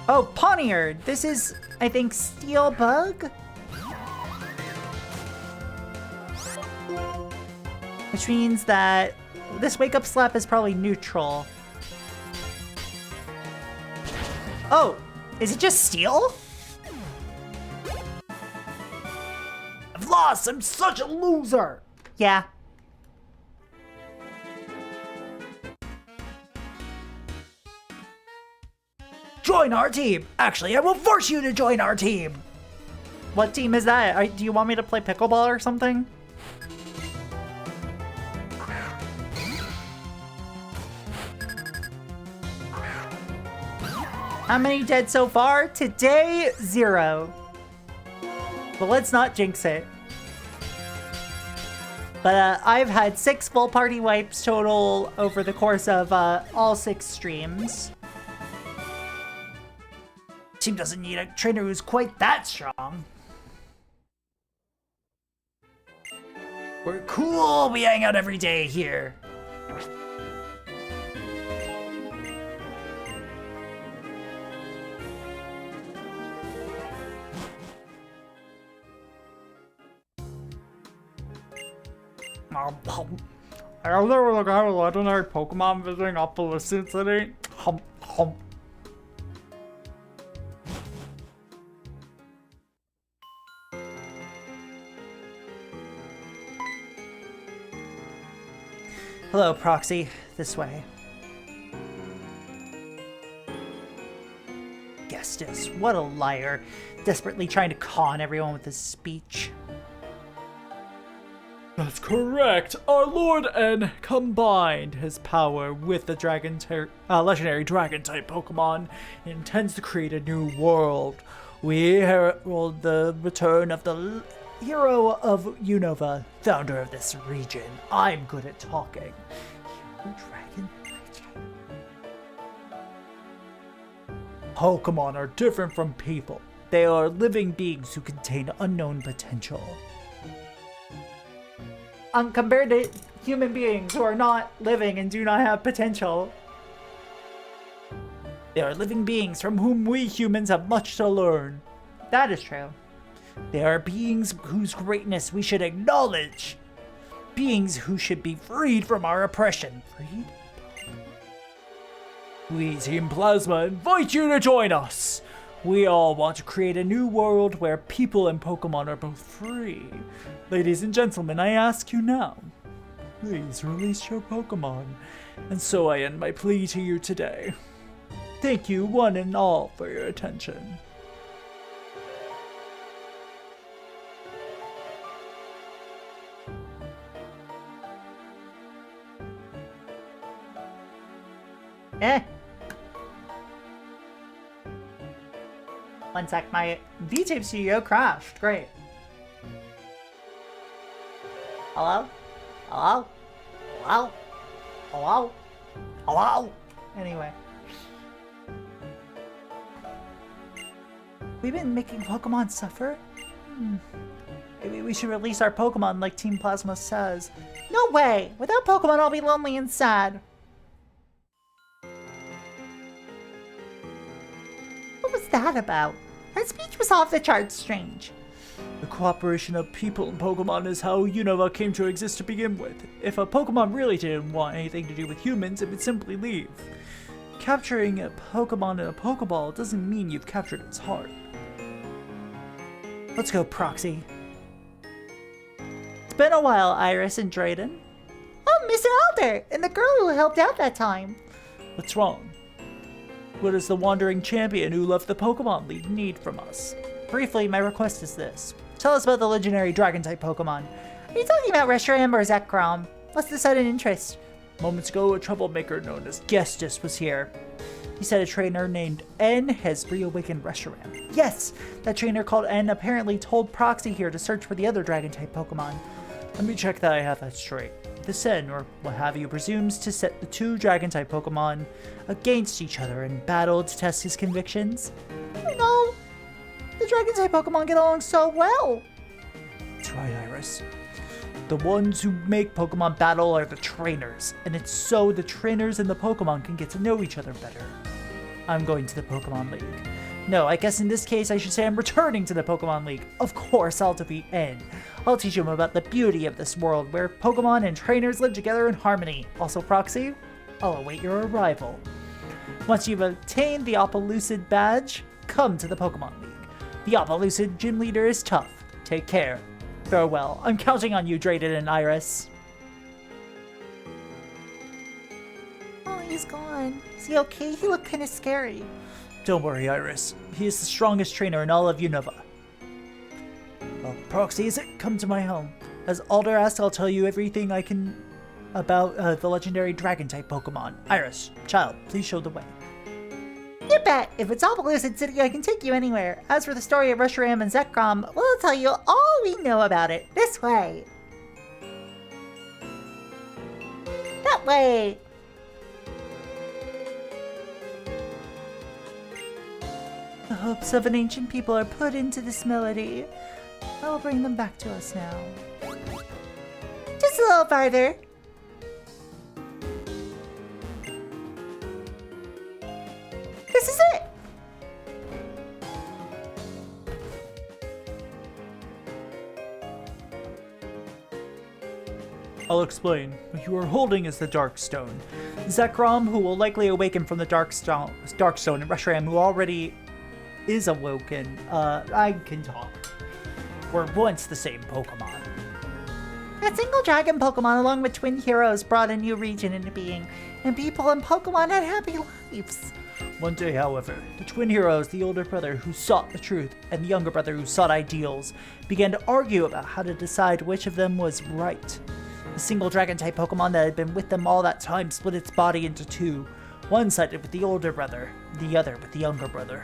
Oh, Pawniard! This is, I think, Steel Bug? Which means that this Wake Up Slap is probably neutral. Oh! Is it just Steel? I've lost! I'm such a loser! Yeah. Join our team! Actually, I will force you to join our team! What team is that? Do you want me to play pickleball or something? How many dead so far? Today, 0. But let's not jinx it. But I've had 6 full party wipes total over the course of all 6 streams. Team doesn't need a trainer who's quite that strong. We're cool, we hang out every day here. I heard there was a guy with legendary Pokemon visiting up the listed city. Hum, hum. Hello, Proxy. This way. Gestus, what a liar. Desperately trying to con everyone with his speech. That's correct. Our Lord N combined his power with the legendary Dragon-type Pokemon and intends to create a new world. We herald the return of the hero of Unova, founder of this region. I'm good at talking. Hero Dragon Legend. Pokemon are different from people. They are living beings who contain unknown potential. Compared to human beings who are not living and do not have potential. They are living beings from whom we humans have much to learn. That is true. They are beings whose greatness we should acknowledge. Beings who should be freed from our oppression. Freed? We, Team Plasma, invite you to join us. We all want to create a new world where people and Pokemon are both free. Ladies and gentlemen, I ask you now, please release your Pokemon. And so I end my plea to you today. Thank you one and all for your attention. One sec, my VTube studio crashed. Great. Hello? Hello? Hello? Hello? Hello? Anyway. We've been making Pokemon suffer? Maybe we should release our Pokemon like Team Plasma says. No way! Without Pokemon, I'll be lonely and sad. What was that about? Her speech was off the charts strange. The cooperation of people and Pokemon is how Unova came to exist to begin with. If a Pokemon really didn't want anything to do with humans, it would simply leave. Capturing a Pokemon in a Pokeball doesn't mean you've captured its heart. Let's go, Proxy. It's been a while, Iris and Drayden. Oh, Miss Alder, and the girl who helped out that time. What's wrong? What does the wandering champion who left the Pokemon League need from us? Briefly, my request is this. Tell us about the legendary Dragon-type Pokemon. Are you talking about Reshiram or Zekrom? What's the sudden interest? Moments ago, a troublemaker known as Gestus was here. He said a trainer named N has reawakened Reshiram. Yes, that trainer called N apparently told Proxy here to search for the other Dragon-type Pokemon. Let me check that I have that straight. This N, or what have you, presumes to set the two Dragon-type Pokemon against each other in battle to test his convictions. No, the Dragon-type Pokemon get along so well. That's right, Iris. The ones who make Pokemon battle are the trainers, and it's so the trainers and the Pokemon can get to know each other better. I'm going to the Pokemon League. No, I guess in this case I should say I'm returning to the Pokemon League. Of course, I'll defeat N. I'll teach him about the beauty of this world where Pokemon and trainers live together in harmony. Also, Proxy, I'll await your arrival. Once you've obtained the Opelucid badge, come to the Pokemon League. The Opelucid gym leader is tough. Take care. Farewell. I'm counting on you, Drayden and Iris. Oh, he's gone. Is he okay? He looked kind of scary. Don't worry, Iris. He is the strongest trainer in all of Unova. Well, Proxy, is it? Come to my home. As Alder asked, I'll tell you everything I can about the legendary Dragon-type Pokemon. Iris, child, please show the way. You're back. bet. If it's Opelousad City, I can take you anywhere. As for the story of Reshiram and Zekrom, we'll tell you all we know about it. This way. That way. The hopes of an ancient people are put into this melody. I will bring them back to us now. Just a little farther. This is it! I'll explain. What you are holding is the Dark Stone. Zekrom, who will likely awaken from the Dark Stone, and Reshiram, who already is awoken, I can talk, were once the same Pokemon. That single dragon Pokemon along with twin heroes brought a new region into being, and people and Pokemon had happy lives. One day, however, the twin heroes, the older brother who sought the truth and the younger brother who sought ideals, began to argue about how to decide which of them was right. The single dragon-type Pokemon that had been with them all that time split its body into two. One sided with the older brother, the other with the younger brother.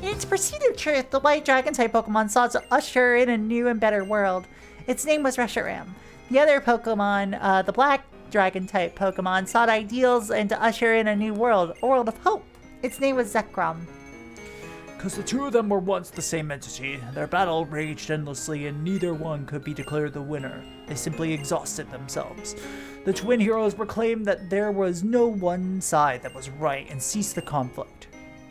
In its pursuit of truth, the white dragon-type Pokemon sought to usher in a new and better world. Its name was Reshiram. The other Pokemon, the black dragon-type Pokemon, sought ideals and to usher in a new world, a world of hope. Its name was Zekrom. Because the two of them were once the same entity, their battle raged endlessly and neither one could be declared the winner. They simply exhausted themselves. The twin heroes proclaimed that there was no one side that was right and ceased the conflict.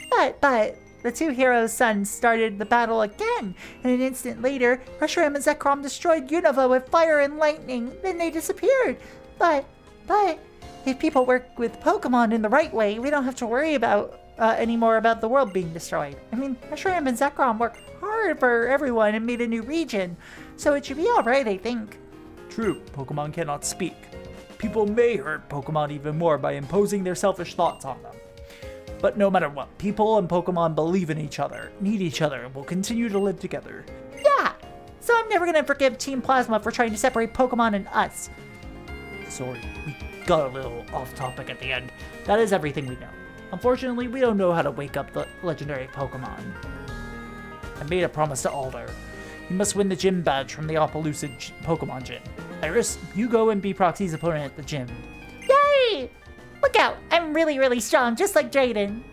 But, the two heroes' sons started the battle again, and an instant later, Reshiram and Zekrom destroyed Unova with fire and lightning, then they disappeared. But, if people work with Pokemon in the right way, we don't have to worry about anymore about the world being destroyed. I mean, Reshiram and Zekrom worked hard for everyone and made a new region, so it should be alright, I think. True, Pokemon cannot speak. People may hurt Pokemon even more by imposing their selfish thoughts on them. But no matter what, people and Pokemon believe in each other, need each other, and will continue to live together. Yeah! So I'm never gonna forgive Team Plasma for trying to separate Pokemon and us. Sorry, we got a little off topic at the end. That is everything we know. Unfortunately, we don't know how to wake up the legendary Pokemon. I made a promise to Alder. You must win the gym badge from the Opelousad Pokemon Gym. Iris, you go and be Proxy's opponent at the gym. Yay! Look out! I'm really, really strong, just like Drayden.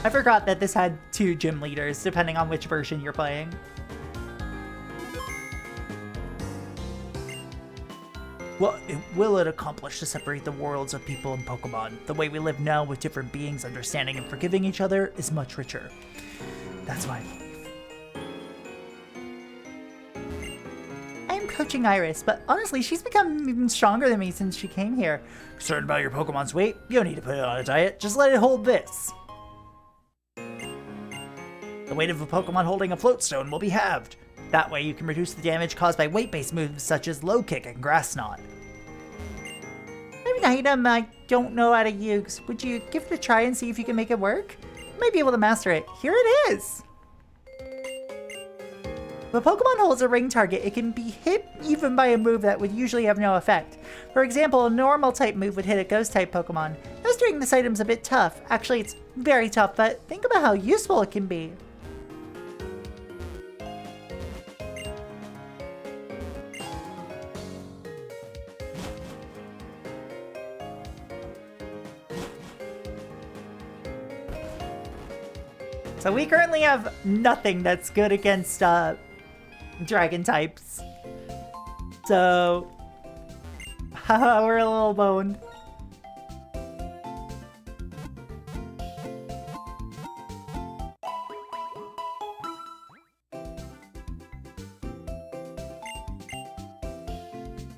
I forgot that this had two gym leaders, depending on which version you're playing. What will it accomplish to separate the worlds of people and Pokemon? The way we live now with different beings understanding and forgiving each other is much richer. That's my belief. I'm coaching Iris, but honestly, she's become even stronger than me since she came here. Concerned about your Pokemon's weight? You don't need to put it on a diet, just let it hold this. The weight of a Pokemon holding a float stone will be halved. That way you can reduce the damage caused by weight-based moves such as low kick and grass knot. I have an item I don't know how to use. Would you give it a try and see if you can make it work? You might be able to master it. Here it is! If a Pokemon holds a ring target, it can be hit even by a move that would usually have no effect. For example, a normal type move would hit a ghost type Pokemon. Mastering this item's a bit tough. Actually, it's very tough, but think about how useful it can be. So we currently have nothing that's good against dragon types. So we're a little boned.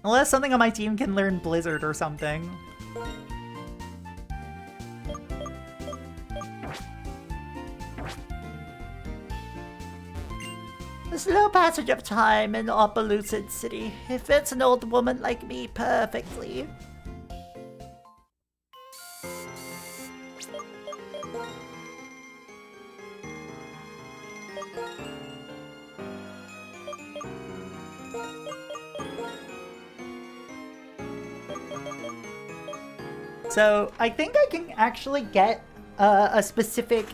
Unless something on my team can learn Blizzard or something. The slow passage of time in Opelousad City. It fits an old woman like me perfectly. So I think I can actually get a specific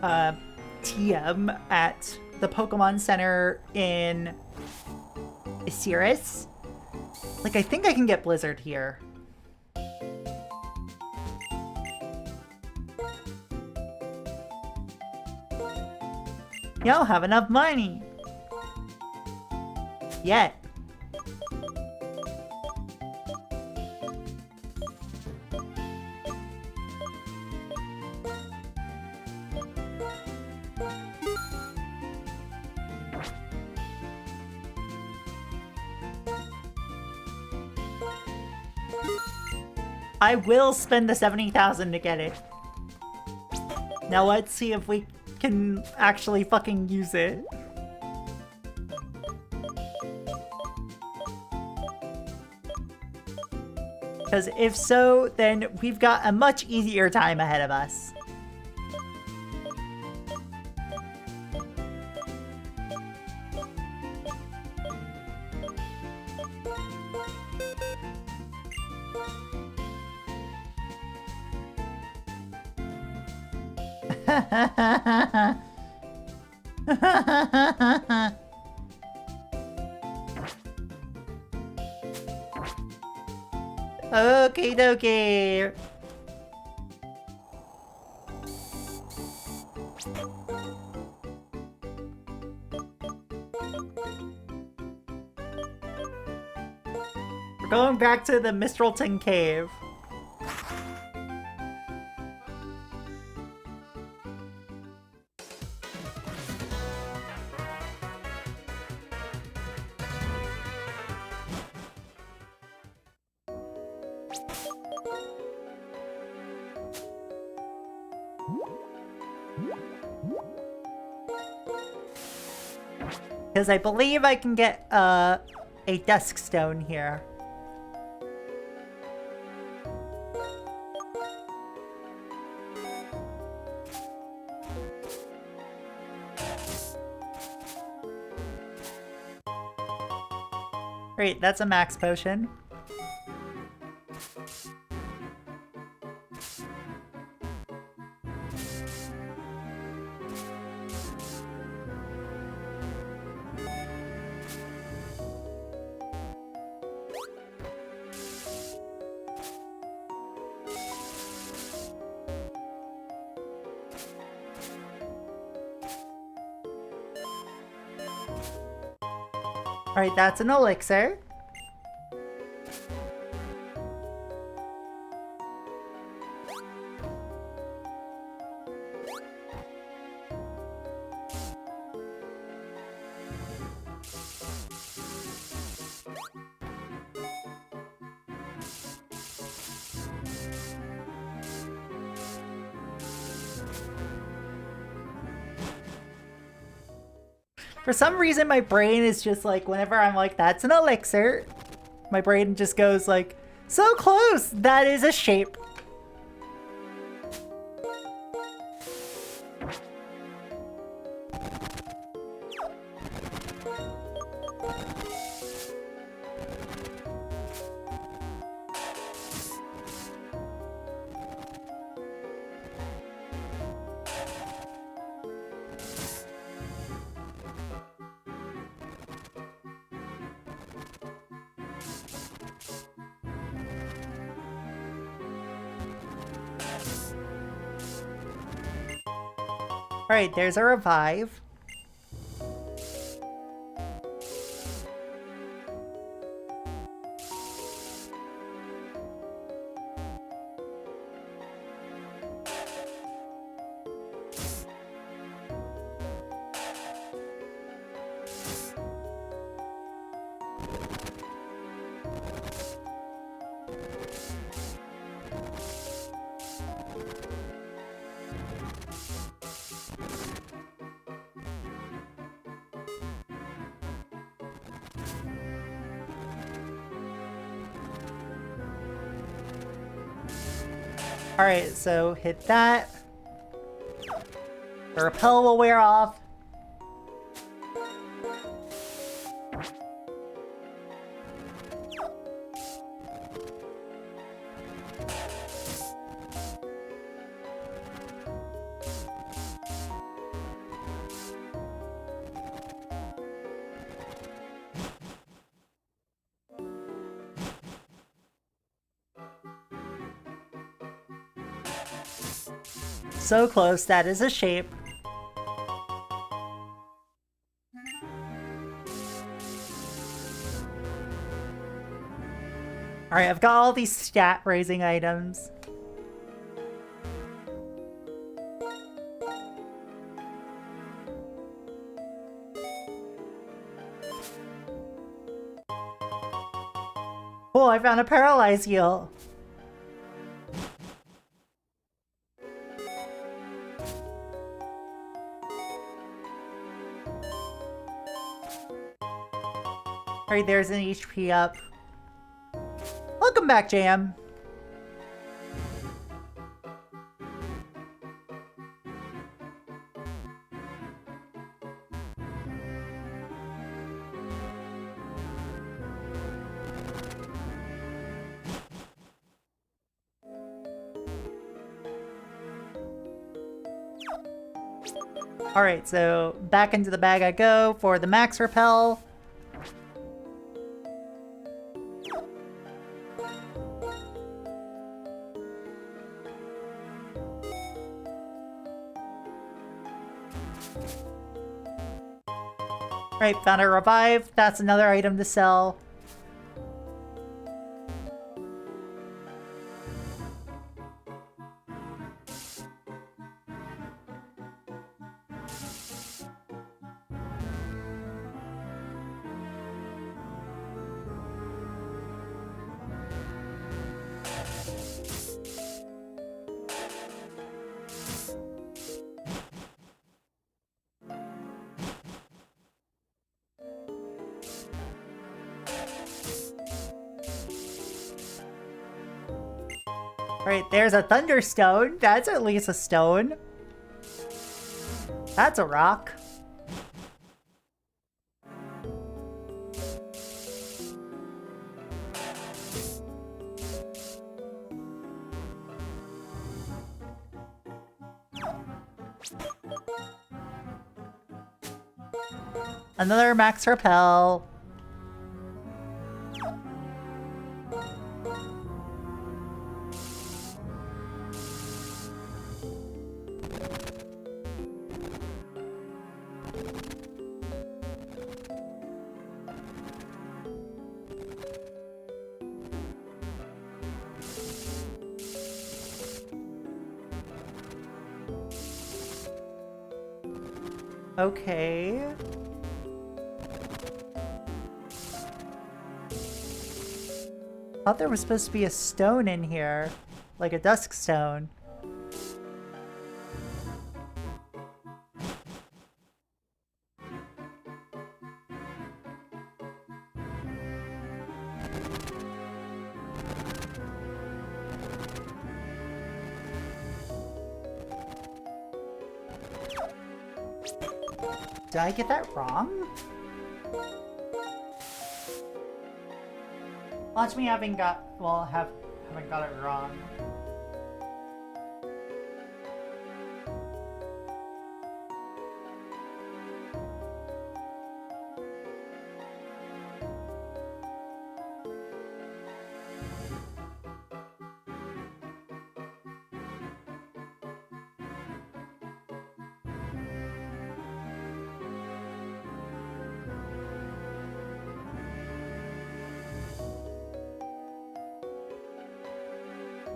TM at the Pokemon Center in Isiris. Like, I think I can get Blizzard here. Y'all have enough money. Yet. I will spend the 70,000 to get it. Now let's see if we can actually fucking use it. Because if so, then we've got a much easier time ahead of us. Okie dokie. We're going back to the Mistralton Cave. Because I believe I can get a Dusk Stone here. Great, that's a max potion. Alright, that's an elixir. For some reason, my brain is just like, whenever I'm like, that's an elixir, my brain just goes like, so close, that is a shape. Alright, there's a revive. Alright, so hit that. The repel will wear off. so close. That is a shape. Alright, I've got all these stat raising items. Oh, I found a paralyze heal. Alright, there's an HP up. Welcome back, Jam. Alright, so back into the bag I go for the max repel. Alright, found a revive. That's another item to sell. Alright, there's a thunderstone. That's at least a stone. That's a rock. Another max repel. Okay. Thought there was supposed to be a stone in here, like a dusk stone. Did I get that wrong? Watch me having got, well, haven't got it wrong.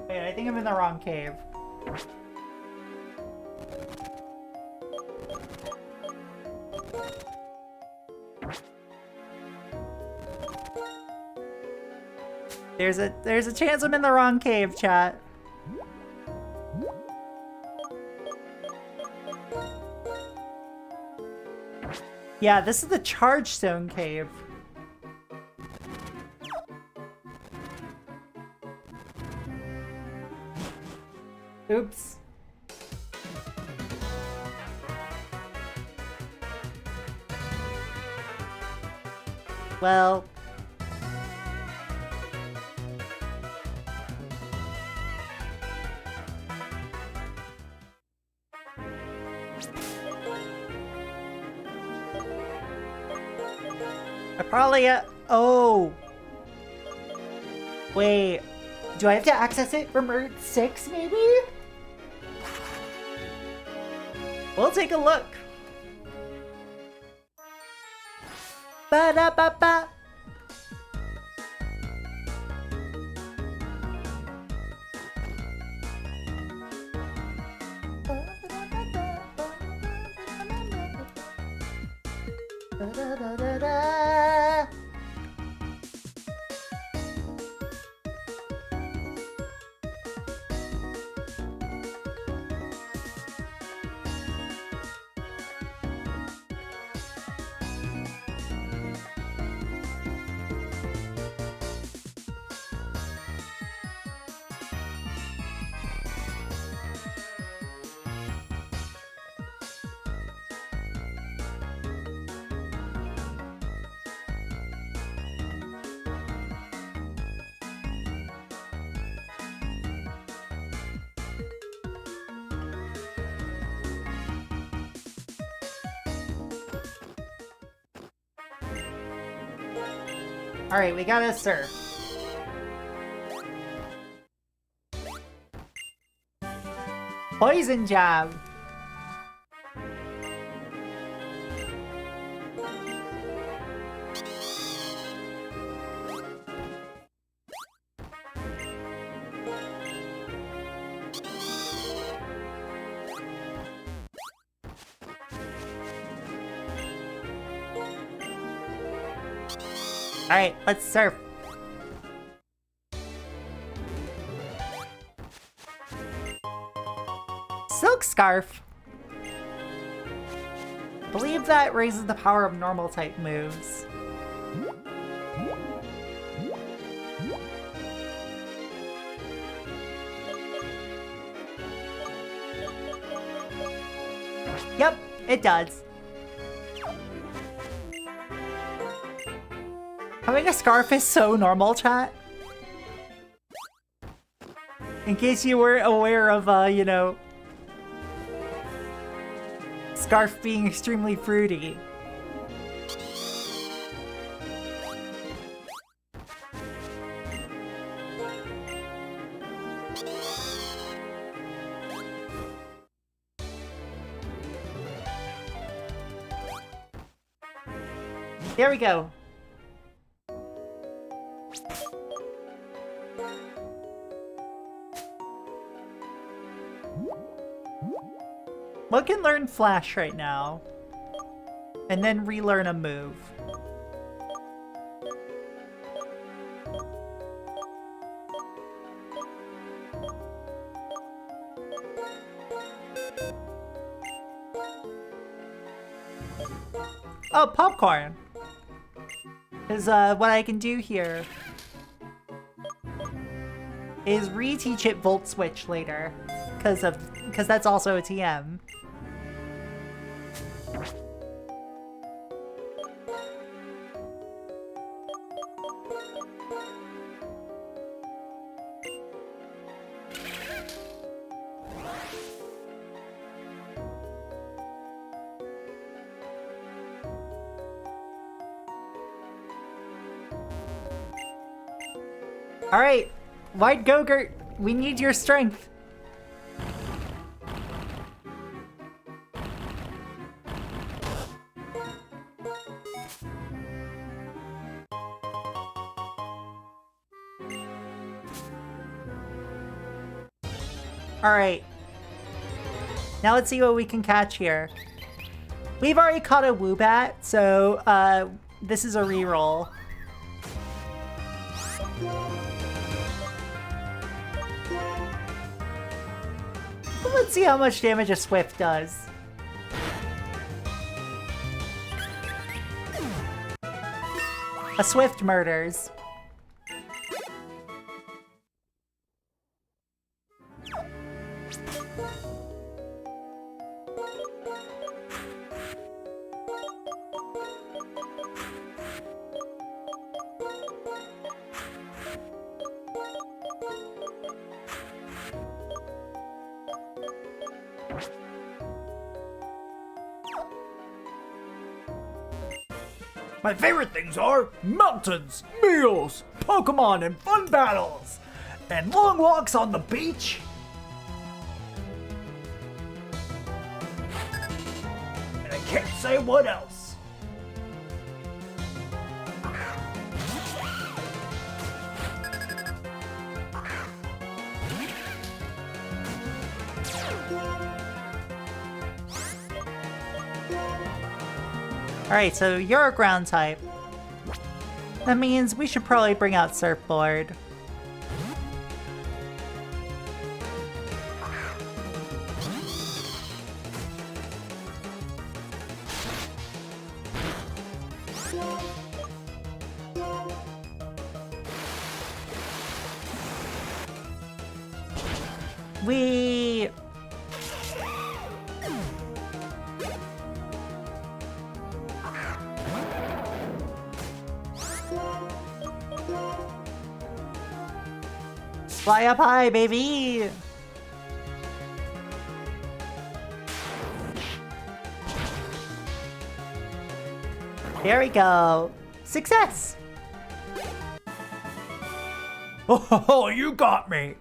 Wait, I think I'm in the wrong cave. There's a chance I'm in the wrong cave, chat. Yeah, this is the Charge Stone cave. Oops. Well. I probably, oh. Wait. Do I have to access it from Earth 6, maybe? We'll take a look. Ba-da-ba-ba. Da-da-da-da-da. Alright, we gotta surf. Poison jab. Alright, let's surf. Silk Scarf. Believe that raises the power of normal type moves. Yep, it does. Having a scarf is so normal, chat. In case you weren't aware of, you know, scarf being extremely fruity. There we go. One can learn Flash right now, and then relearn a move. Oh, popcorn! Is what I can do here is reteach it Volt Switch later, because that's also a TM. Alright, White Gogurt, we need your strength. Alright. Now let's see what we can catch here. We've already caught a Woobat, so this is a reroll. Let's see how much damage a Swift does. A Swift murders. My favorite things are mountains, meals, Pokemon, and fun battles, and long walks on the beach. can't say what else. Alright, so you're a ground type. That means we should probably bring out Surfboard. We... Fly up high, baby! There we go. Success! Oh, you got me.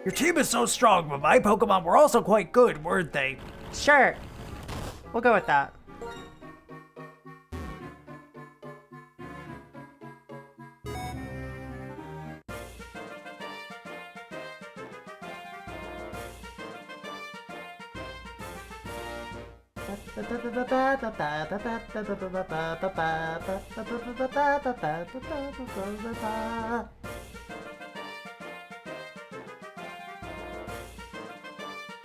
Your team is so strong, but my Pokemon were also quite good, weren't they? Sure. We'll go with that.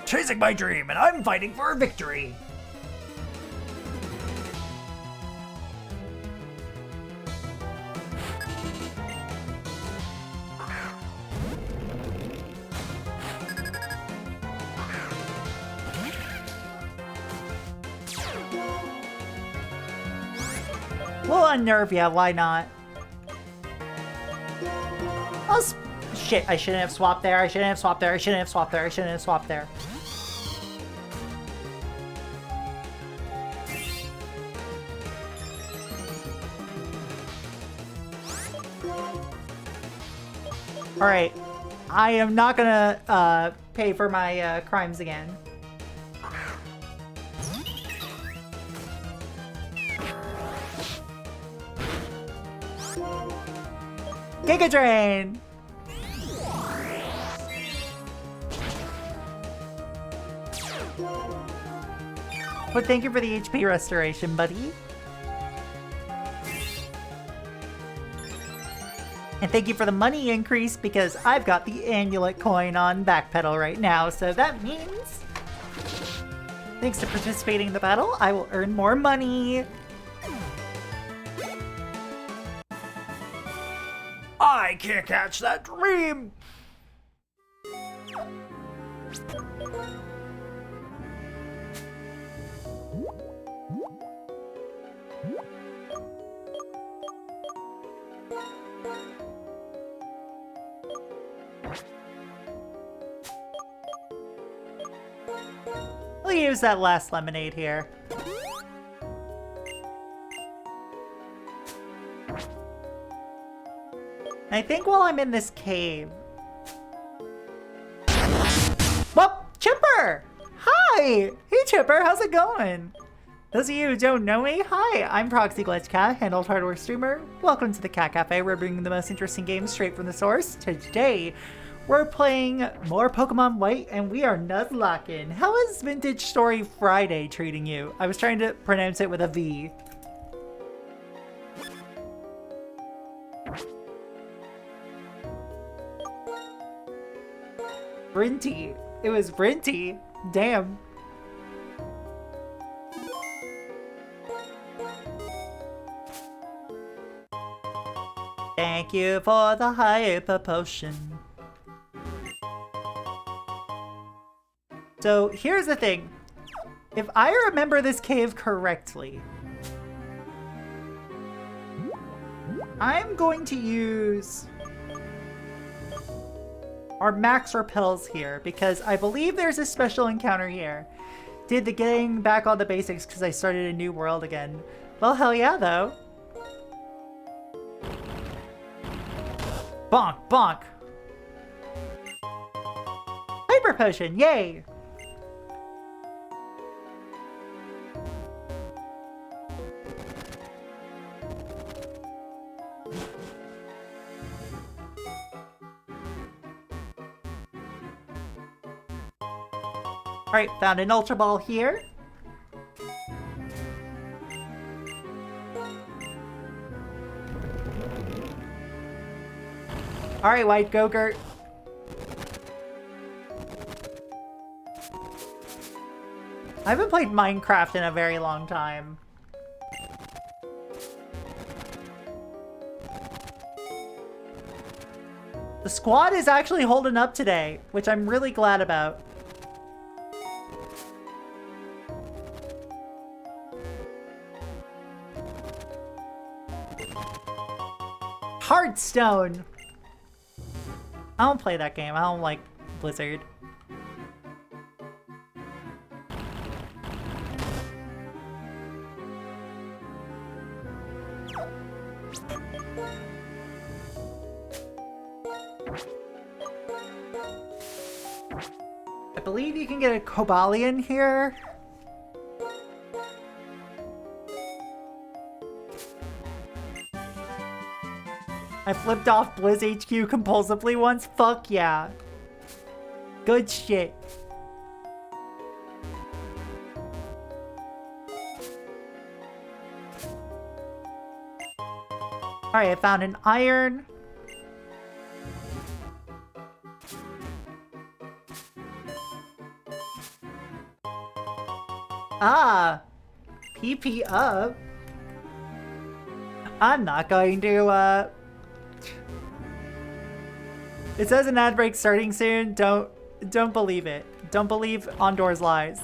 Chasing my dream, and I'm fighting for a victory. We'll unnerve ya, why not? Shit, I shouldn't have swapped there, I shouldn't have swapped there, I shouldn't have swapped there, I shouldn't have swapped there. Alright, I am not gonna pay for my crimes again. Giga Drain! Well, thank you for the HP restoration, buddy. And thank you for the money increase because I've got the Amulet coin on Backpedal right now, so that means... thanks to participating in the battle, I will earn more money! I can't catch that dream! We'll use that last lemonade here. I think while I'm in this cave... Well, Chipper! Hi! Hey Chipper, how's it going? Those of you who don't know me, hi, I'm Proxy Glitch Cat, handled hardware streamer. Welcome to the Cat Cafe, where we're bringing the most interesting games straight from the source. Today, we're playing more Pokemon White, and we are Nuzlocking. How is Vintage Story Friday treating you? I was trying to pronounce it with a V. Brinty. It was Brinty. Damn. Thank you for the hyper potion. So here's the thing. If I remember this cave correctly, I'm going to use our max repels here because I believe there's a special encounter here. Did the getting back on the basics because I started a new world again. Well, hell yeah, though. Bonk, bonk. Hyper potion, yay. Alright, found an Ultra Ball here. Alright, White Gogurt. I haven't played Minecraft in a very long time. The squad is actually holding up today, which I'm really glad about. Hearthstone! I don't play that game. I don't like Blizzard. I believe you can get a Cobalion here. I flipped off Blizz HQ compulsively once. Fuck yeah. Good shit. Alright, I found an iron. Ah, PP up. I'm not going to, It says an ad break starting soon. Don't believe it. Don't believe Ondor's lies.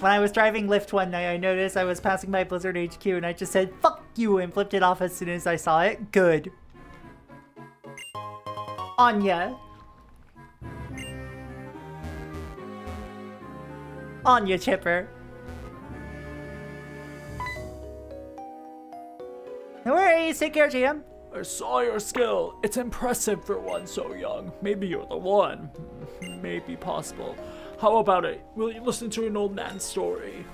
When I was driving Lyft one night, I noticed I was passing by Blizzard HQ and I just said, "Fuck you," and flipped it off as soon as I saw it. Good. Anya. Anya Chipper. No worries, take care, GM. I saw your skill. It's impressive for one so young. Maybe you're the one. Maybe possible. How about it? Will you listen to an old man's story?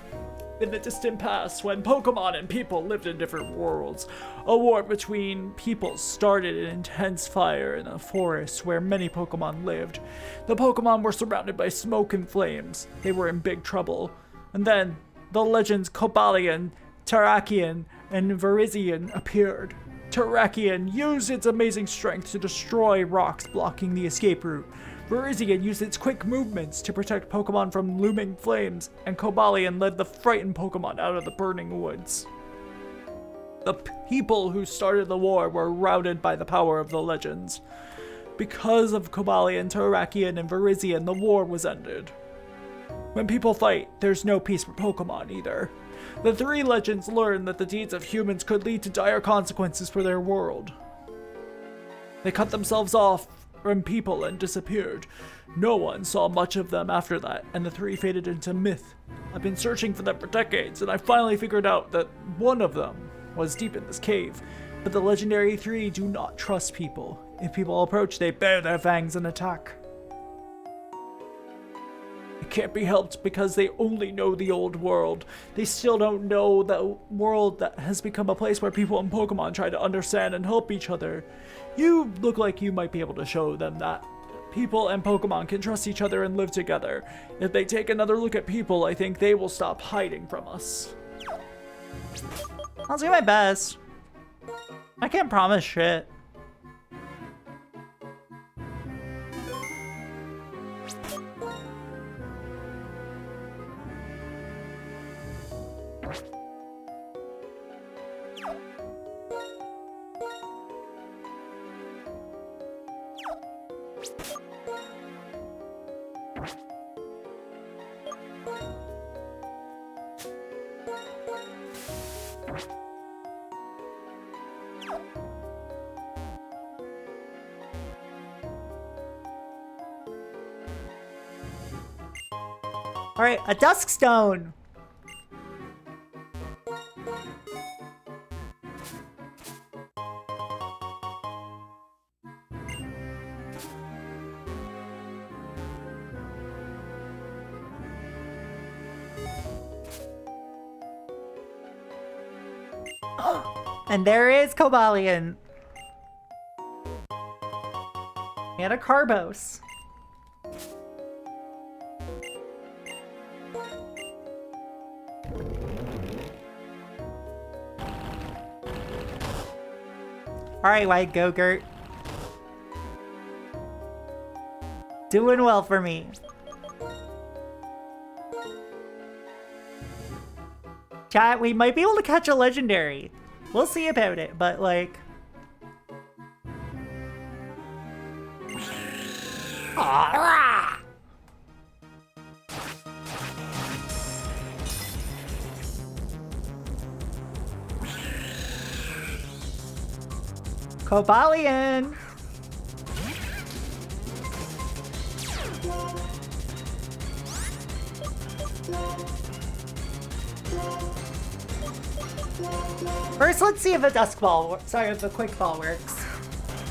In the distant past, when Pokemon and people lived in different worlds, a war between peoples started an intense fire in a forest where many Pokemon lived. The Pokemon were surrounded by smoke and flames. They were in big trouble. And then, the legends Cobalion, Terrakion, and Virizion appeared. Terrakion used its amazing strength to destroy rocks blocking the escape route. Virizion used its quick movements to protect Pokemon from looming flames, and Cobalion led the frightened Pokemon out of the burning woods. The people who started the war were routed by the power of the legends. Because of Cobalion, Terrakion, and Virizion, the war was ended. When people fight, there's no peace for Pokemon either. The three legends learned that the deeds of humans could lead to dire consequences for their world. They cut themselves off from people and disappeared. No one saw much of them after that, and the three faded into myth. I've been searching for them for decades, and I finally figured out that one of them was deep in this cave. But the legendary three do not trust people. If people approach, they bare their fangs and attack. It can't be helped because they only know the old world. They still don't know the world that has become a place where people and Pokemon try to understand and help each other. You look like you might be able to show them that people and Pokemon can trust each other and live together. If they take another look at people, I think they will stop hiding from us. I'll do my best. I can't promise shit. Alright, a Dusk Stone! And there is Cobalion. And a Carbos. Alright, White Go-Gurt. Doing well for me. Chat, we might be able to catch a legendary. We'll see about it, but like... Cobalion! First, let's see if a Dusk Ball, if a Quick Ball works.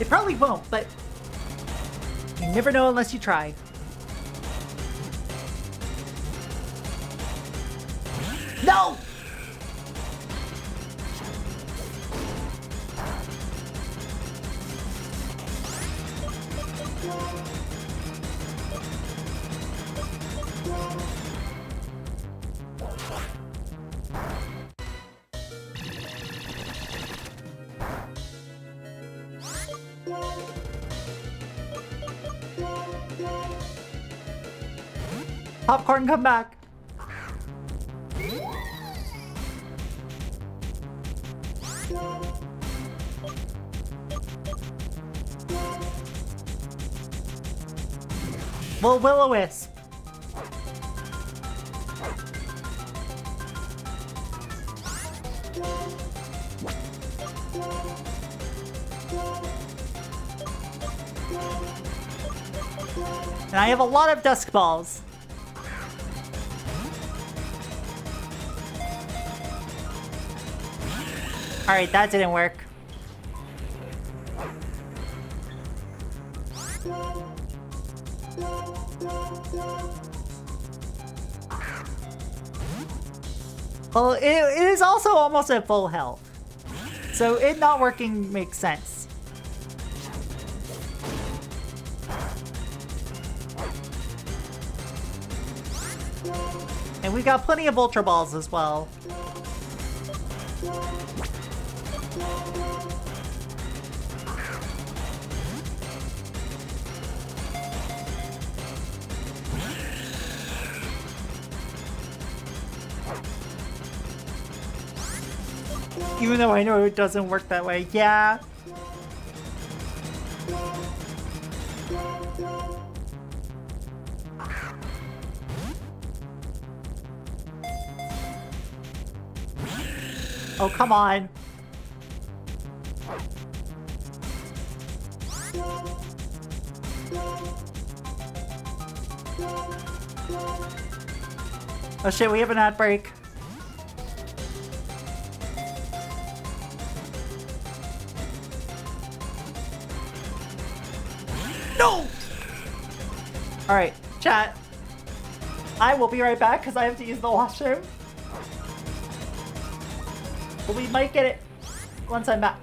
It probably won't, but you never know unless you try. No! Popcorn, come back. Well, Will-O-Wisp. And I have a lot of Dusk Balls. Alright, that didn't work. Well, it is also almost at full health. So it not working makes sense. And we got plenty of Ultra Balls as well. Even though I know it doesn't work that way. Yeah. Oh, come on. Oh shit, we have an ad break. No! Alright, chat. I will be right back because I have to use the washroom. But we might get it once I'm back.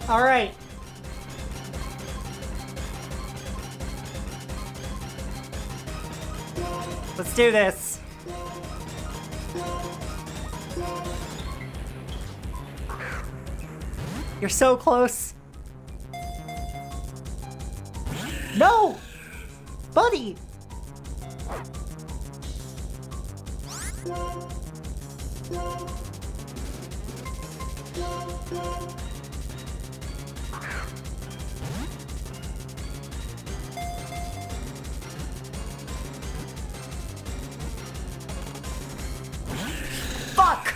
Alright. Let's do this. You're so close. No! Buddy! Fuck!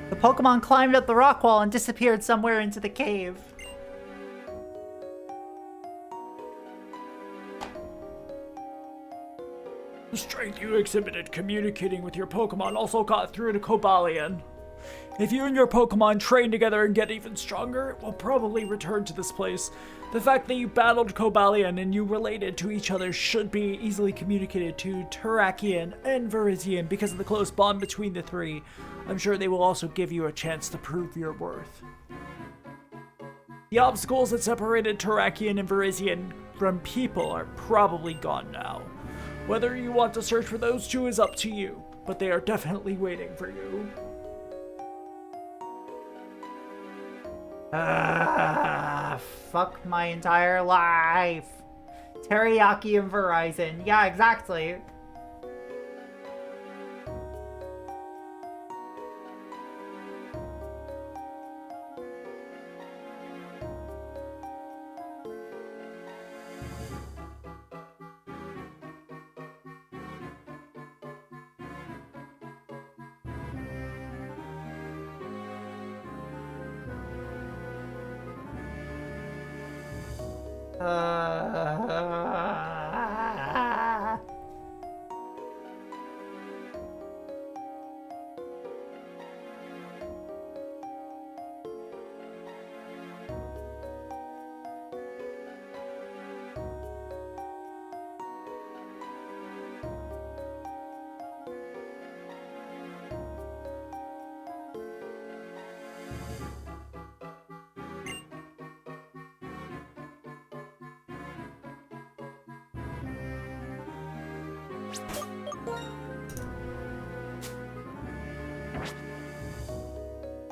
The Pokemon climbed up the rock wall and disappeared somewhere into the cave. The strength you exhibited communicating with your Pokemon also got through to Cobalion. If you and your Pokemon train together and get even stronger, it will probably return to this place. The fact that you battled Cobalion and you related to each other should be easily communicated to Terrakion and Virizion because of the close bond between the three. I'm sure they will also give you a chance to prove your worth. The obstacles that separated Terrakion and Virizion from people are probably gone now. Whether you want to search for those two is up to you, but they are definitely waiting for you. Fuck my entire life. Teriyaki and Verizon. Yeah, exactly.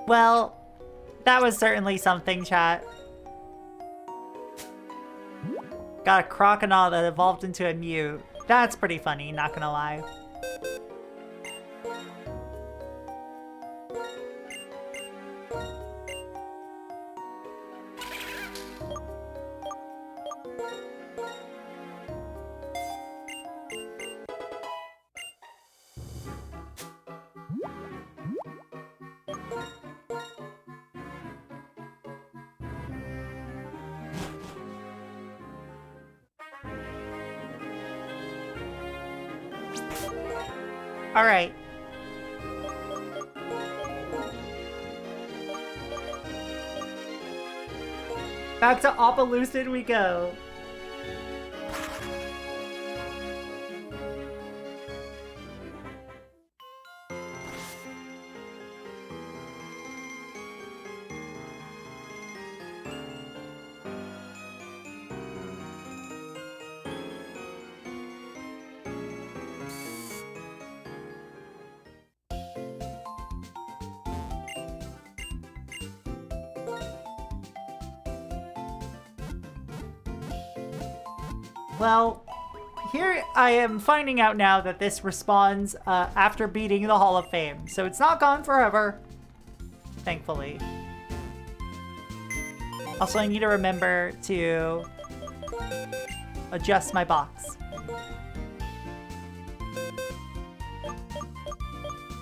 Well, that was certainly something, chat. Got a crocodile that evolved into a Mew. That's pretty funny, not gonna lie. Alright. Back to Opelousas we go. Well, here I am finding out now that this respawns after beating the Hall of Fame. So it's not gone forever, thankfully. Also, I need to remember to adjust my box.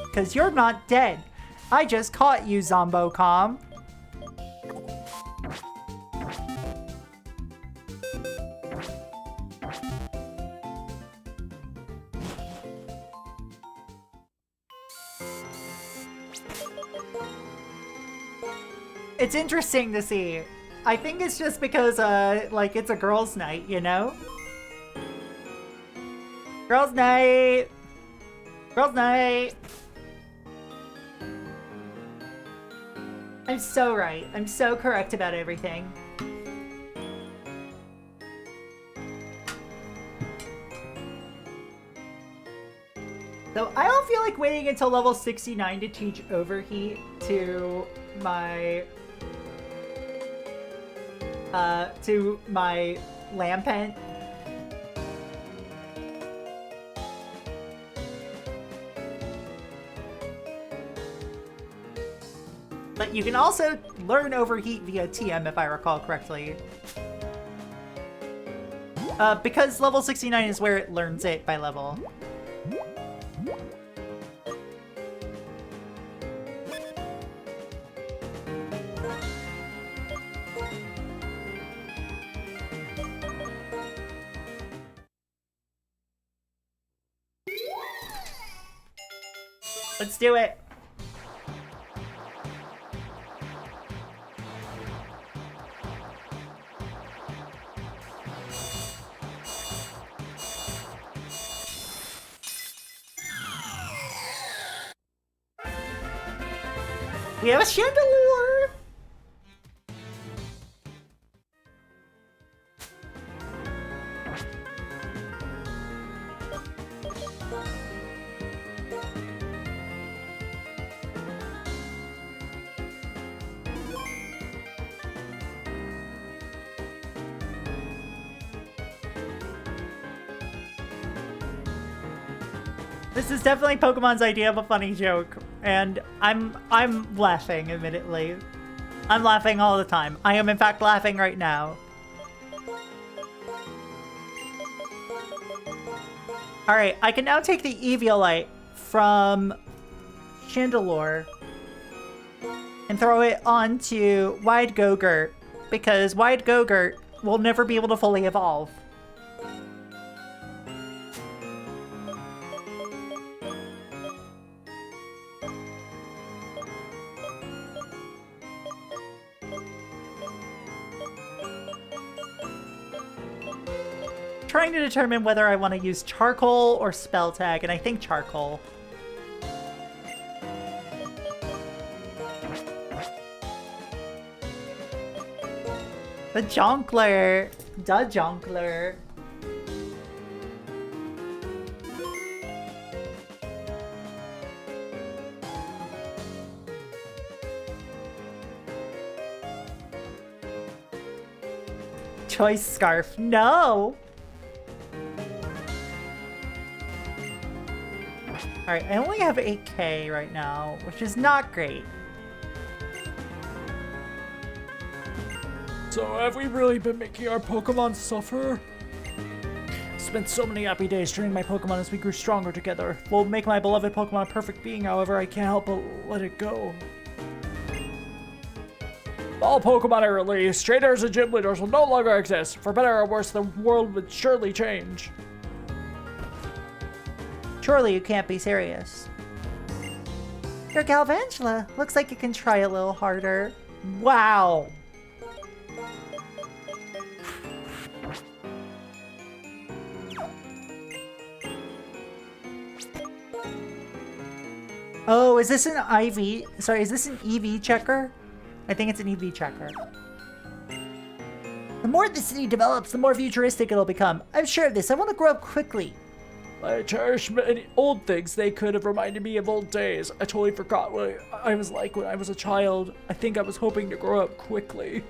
Because you're not dead. I just caught you, Zombocom. It's interesting to see I think it's just because, like, it's a girls' night, you know? Girls' night! Girls' night! I'm so right. I'm so correct about everything. So I don't feel like waiting until level 69 to teach Overheat to my Lampent. But you can also learn Overheat via TM if I recall correctly. Because level 69 is where it learns it by level. Let's do it. We have a Chandelure! This is definitely Pokemon's idea of a funny joke, and I'm laughing, admittedly. I'm laughing all the time. I am in fact laughing right now. Alright, I can now take the Eviolite from Chandelure and throw it onto Wide Gogurt, because Wide Gogurt will never be able to fully evolve. Trying to determine whether I want to use Charcoal or Spell Tag, and I think Charcoal. The Jonkler! The Jonkler! Choice Scarf. No! Alright, I only have 8k right now, which is not great. So have we really been making our Pokemon suffer? Spent so many happy days training my Pokemon as we grew stronger together. Will make my beloved Pokemon a perfect being, however, I can't help but let it go. All Pokemon I release, trainers and gym leaders will no longer exist. For better or worse, the world would surely change. Surely you can't be serious. Your Galvantula looks like you can try a little harder. Wow. Oh, is this an IV? Sorry, is this an EV checker? I think it's an EV checker. The more the city develops, the more futuristic it'll become. I'm sure of this. I want to grow up quickly. I cherish many old things. They could have reminded me of old days. I totally forgot what I was like when I was a child. I think I was hoping to grow up quickly.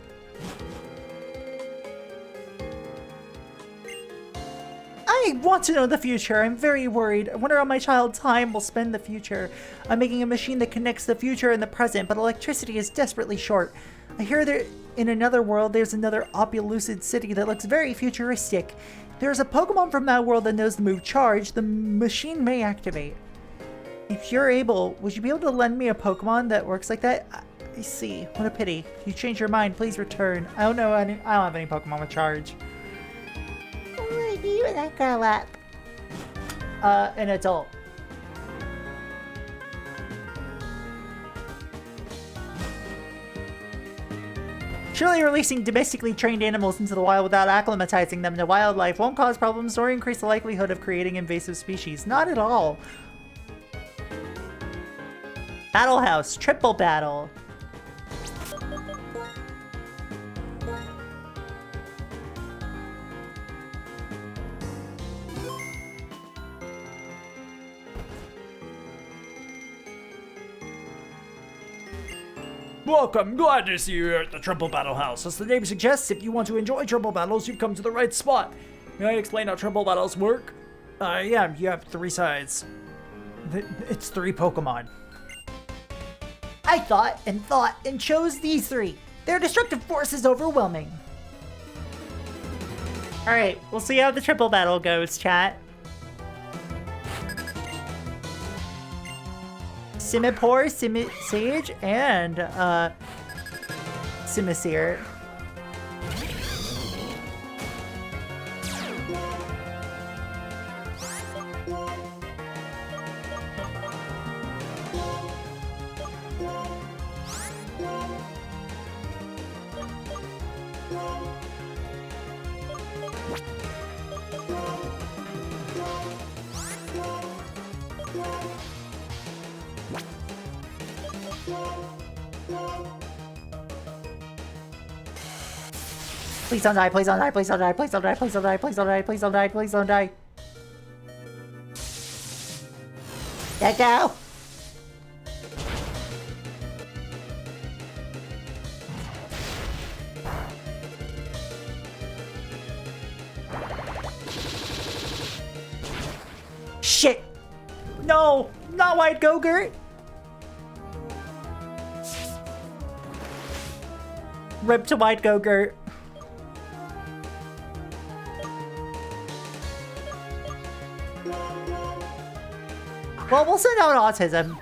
I want to know the future. I'm very worried. I wonder how my child time will spend the future. I'm making a machine that connects the future and the present, but electricity is desperately short. I hear that in another world, there's another Opelucid city that looks very futuristic. There's a Pokemon from that world that knows the move Charge. The machine may activate. If you're able, would you be able to lend me a Pokemon that works like that? I see. What a pity. If you change your mind, please return. I don't know. I don't have any Pokemon with Charge. What will I be when I grow up? An adult. Surely releasing domestically trained animals into the wild without acclimatizing them to wildlife won't cause problems or increase the likelihood of creating invasive species. Not at all. Battle House, triple battle. Welcome, glad to see you here at the Triple Battle House. As the name suggests, if you want to enjoy triple battles, you've come to the right spot. May I explain how triple battles work? Yeah, you have 3 sides. It's 3 Pokemon. I thought and chose these 3. Their destructive force is overwhelming. Alright, we'll see how the triple battle goes, chat. Simipour, Sage, and Simisear. Please don't die, please don't die, please don't die, please don't die, please don't die, please don't die, please don't die, please don't die. Let go! Shit! No! Not White Gogurt! Rip to White Gogurt. Well, we'll send out autism.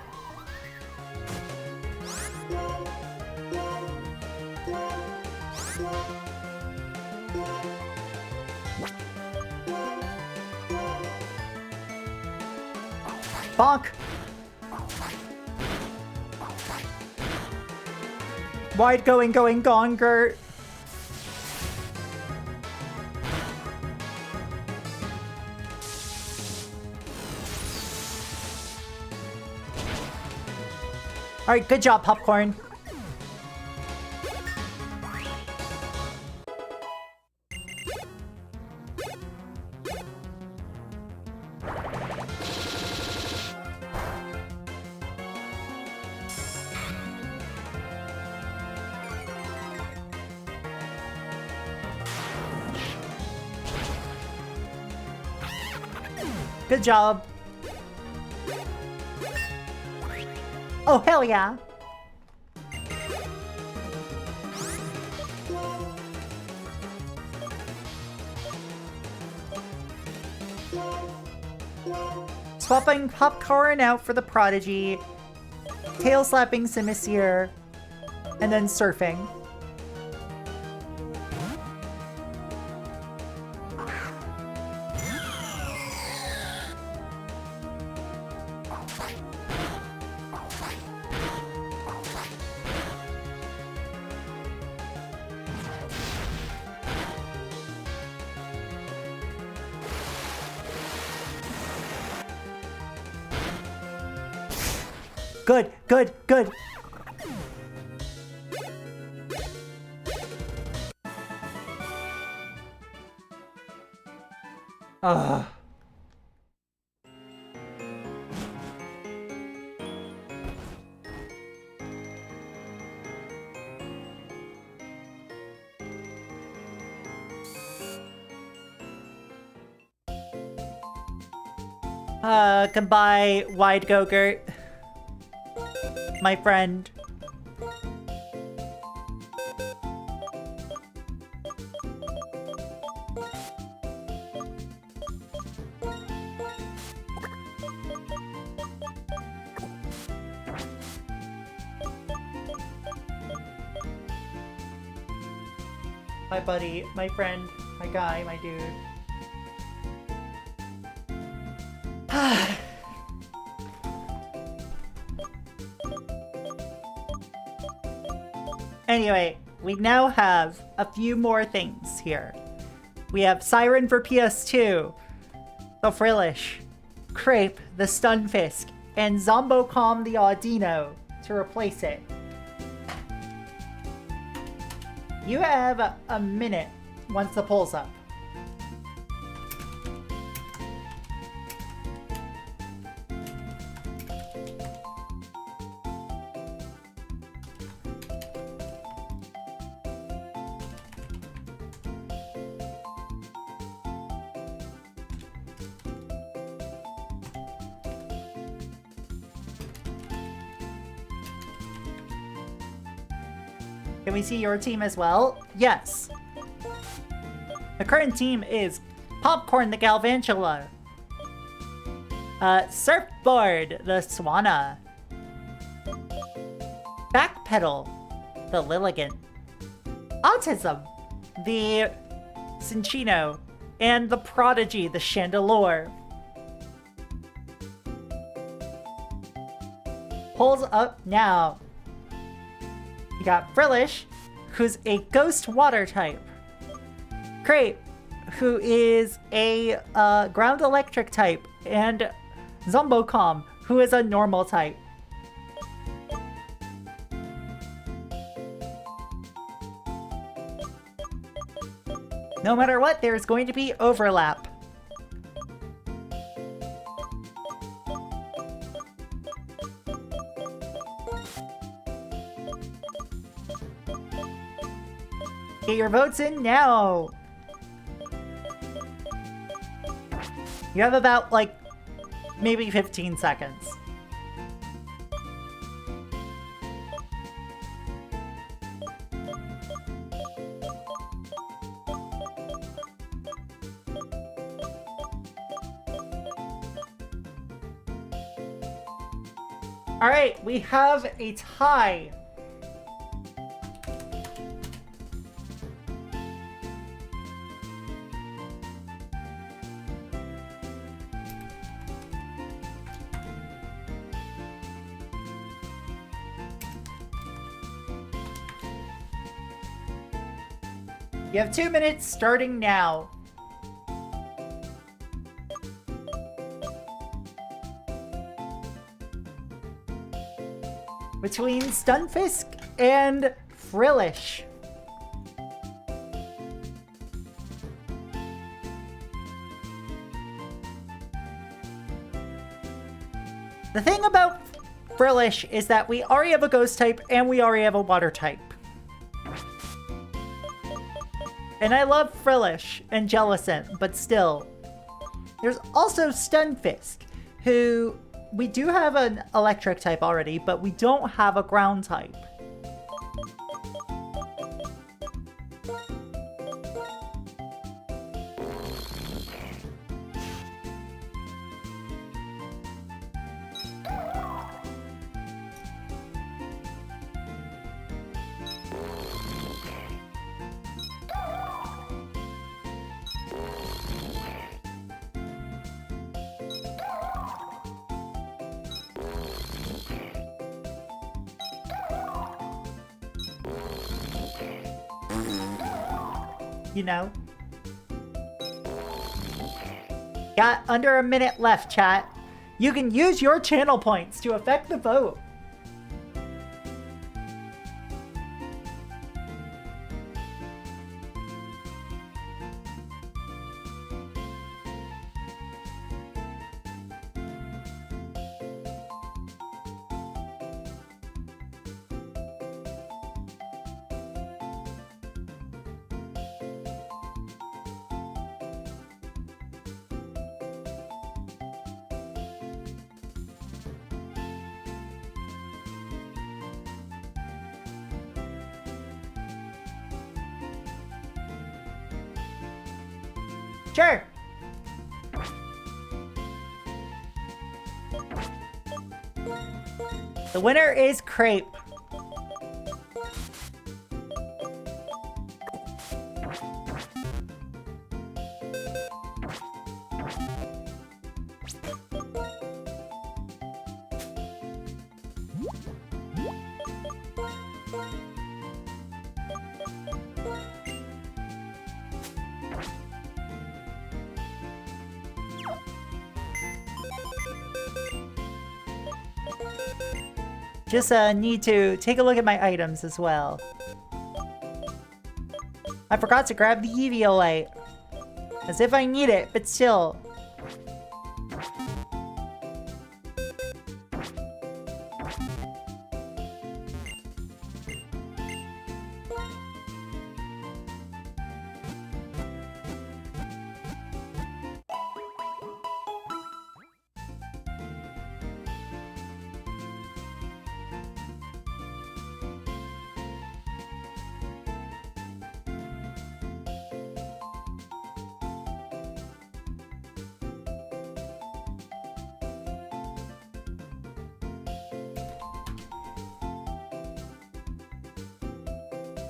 Bonk. Wide going, gone, Gert. Alright, good job, Popcorn. Good job. Oh, hell yeah. Swapping Popcorn out for the Prodigy, tail slapping Simisear, and then surfing. Good, good, good. Ugh. Goodbye, Wide Gogurt. My friend. My buddy, my friend, my guy, my dude. Anyway, we now have a few more things here. We have Siren for PS2, the Frillish, Crepe, the Stunfisk, and Zombocom the Audino to replace it. You have a minute once the poll's up. Can we see your team as well? Yes. The current team is Popcorn the Galvantula, Surfboard the Swanna, Backpedal the Lilligant, Autism the Cinchino, and the Prodigy the Chandelure. Polls up now. You got Frillish, who's a ghost water type. Crepe, who is a ground electric type. And Zombocom, who is a normal type. No matter what, there's going to be overlap. Get your votes in now! You have about, like, maybe 15 seconds. Alright, we have a tie. You have 2 minutes starting now. Between Stunfisk and Frillish. The thing about Frillish is that we already have a ghost type and we already have a water type. And I love Frillish and Jellicent, but still. There's also Stunfisk, who we do have an electric type already, but we don't have a ground type. You know? Got under a minute left, chat. You can use your channel points to affect the vote. Sure. The winner is Crepe. Just need to take a look at my items as well. I forgot to grab the Eviolite. As if I need it, but still.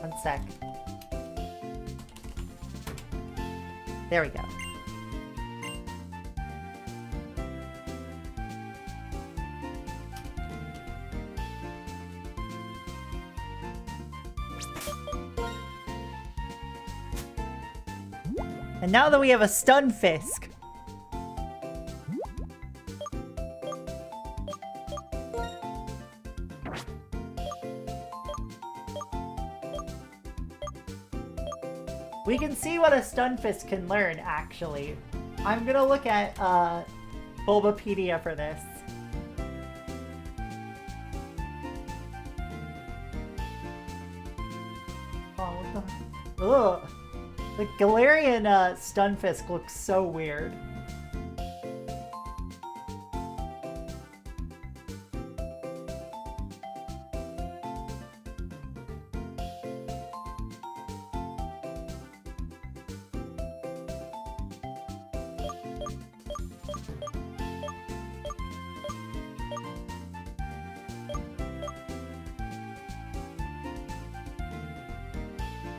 One sec. There we go. And now that we have a Stunfisk, we can see what a Stunfisk can learn, actually. I'm gonna look at Bulbapedia for this. Oh, what the... Ugh. The Galarian Stunfisk looks so weird.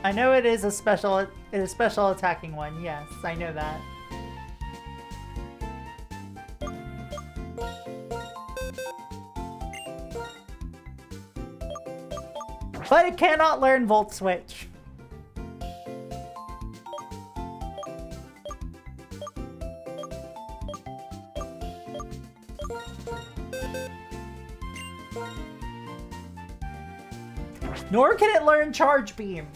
I know it is a special attacking one. Yes, I know that. But it cannot learn Volt Switch. Nor can it learn Charge Beam.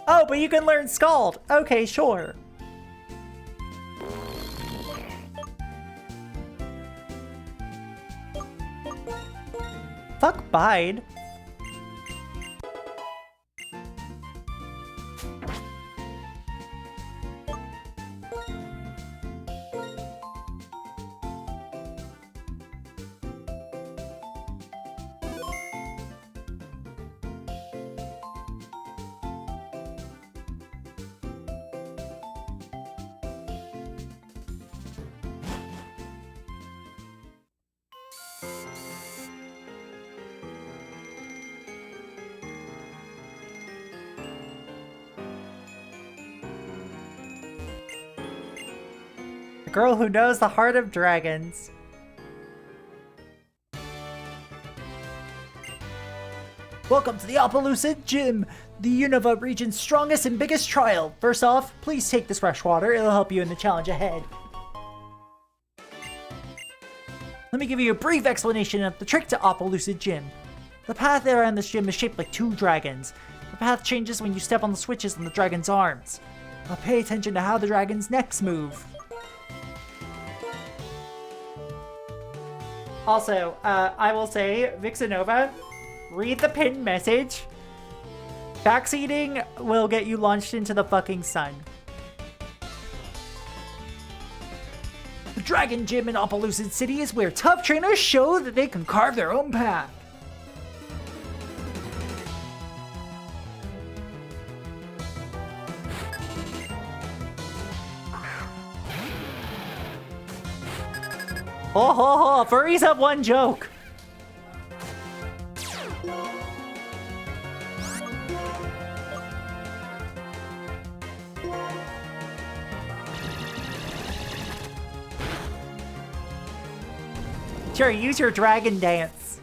Oh, but you can learn Scald. Okay, sure. Fuck Bide. The girl who knows the heart of dragons. Welcome to the Appaloosa Gym, the Unova region's strongest and biggest trial. First off, please take this fresh water. It'll help you in the challenge ahead. Let me give you a brief explanation of the trick to Appaloosa Gym. The path around this gym is shaped like two dragons. The path changes when you step on the switches on the dragon's arms. Now pay attention to how the dragon's necks move. Also, I will say, Vixenova, read the pinned message. Backseating will get you launched into the fucking sun. The Dragon Gym in Appaloosa City is where tough trainers show that they can carve their own path. Ho ho ho, furries have one joke. Sure, use your dragon dance.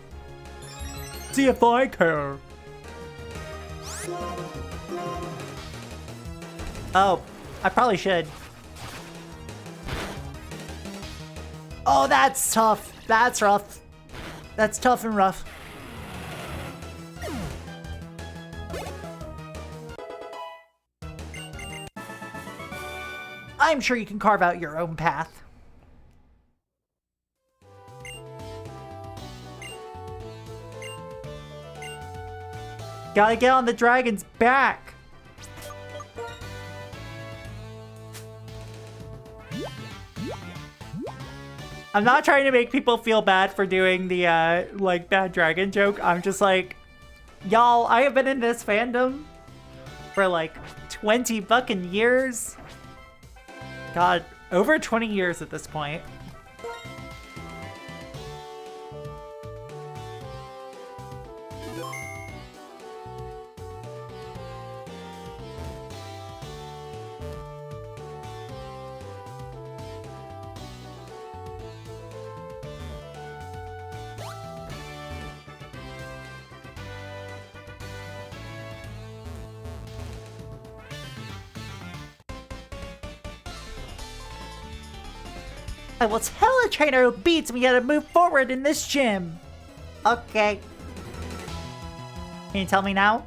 See if I care. Oh, I probably should. Oh, that's tough. That's rough. That's tough and rough. I'm sure you can carve out your own path. Gotta get on the dragon's back. I'm not trying to make people feel bad for doing the, like, bad dragon joke. I'm just like, y'all, I have been in this fandom for, like, 20 fucking years. God, over 20 years at this point. I will tell a trainer who beats me how to move forward in this gym. Okay. Can you tell me now?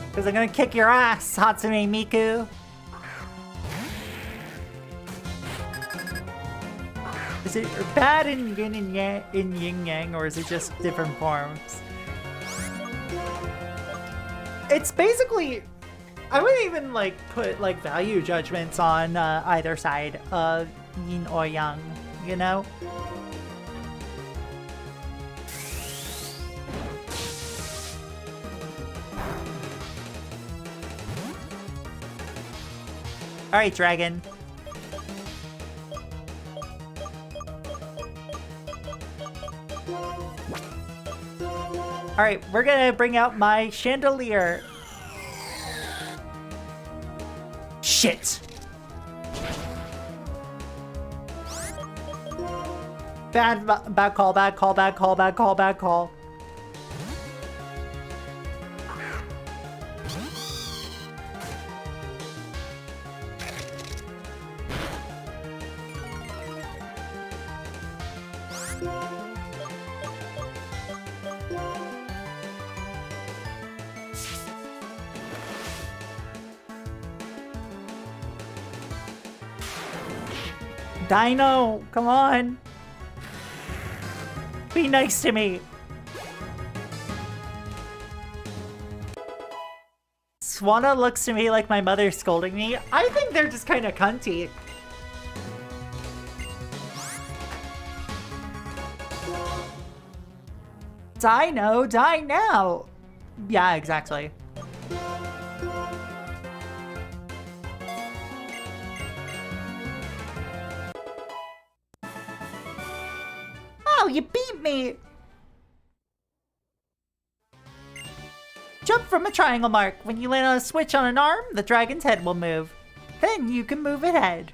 Because I'm gonna kick your ass, Hatsune Miku. Is it bad in yin and yang, in yin yang, or is it just different forms? It's basically, I wouldn't even like put like value judgments on either side of yin or yang, you know? Alright, dragon. Alright, we're gonna bring out my chandelier. Shit! Bad call, bad call, bad call, bad call, bad call. Dino, come on. Be nice to me. Swanna looks to me like my mother's scolding me. I think they're just kind of cunty. Dino, die now. Yeah, exactly. Oh, you beat me! Jump from a triangle mark. When you land on a switch on an arm, the dragon's head will move. Then you can move ahead.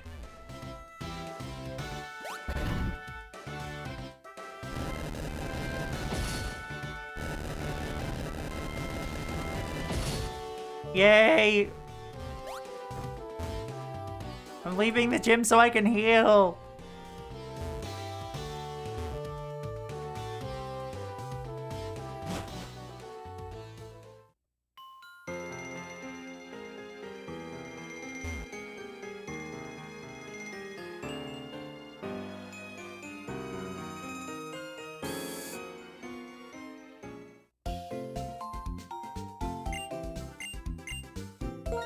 Yay! I'm leaving the gym so I can heal.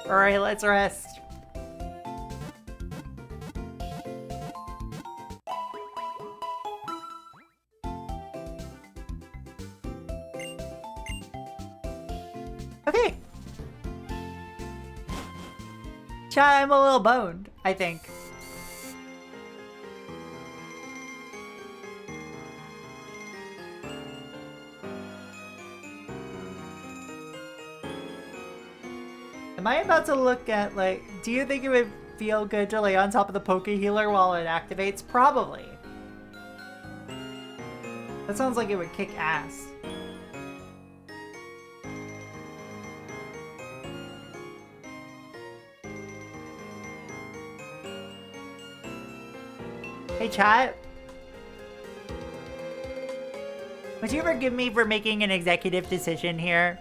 Alright, let's rest. Okay. Chat, I'm a little boned, I think. Am I about to look at, like, do you think it would feel good to lay on top of the Poke Healer while it activates? Probably. That sounds like it would kick ass. Hey chat. Would you forgive me for making an executive decision here?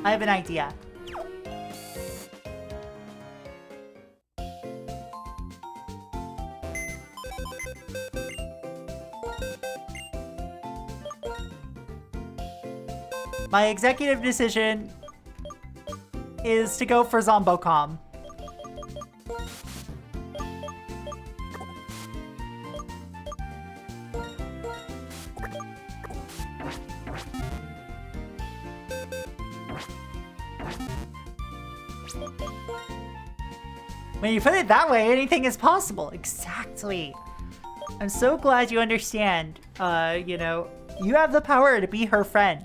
I have an idea. My executive decision is to go for Zombocom. When you put it that way, anything is possible. Exactly. I'm so glad you understand. You know, you have the power to be her friend.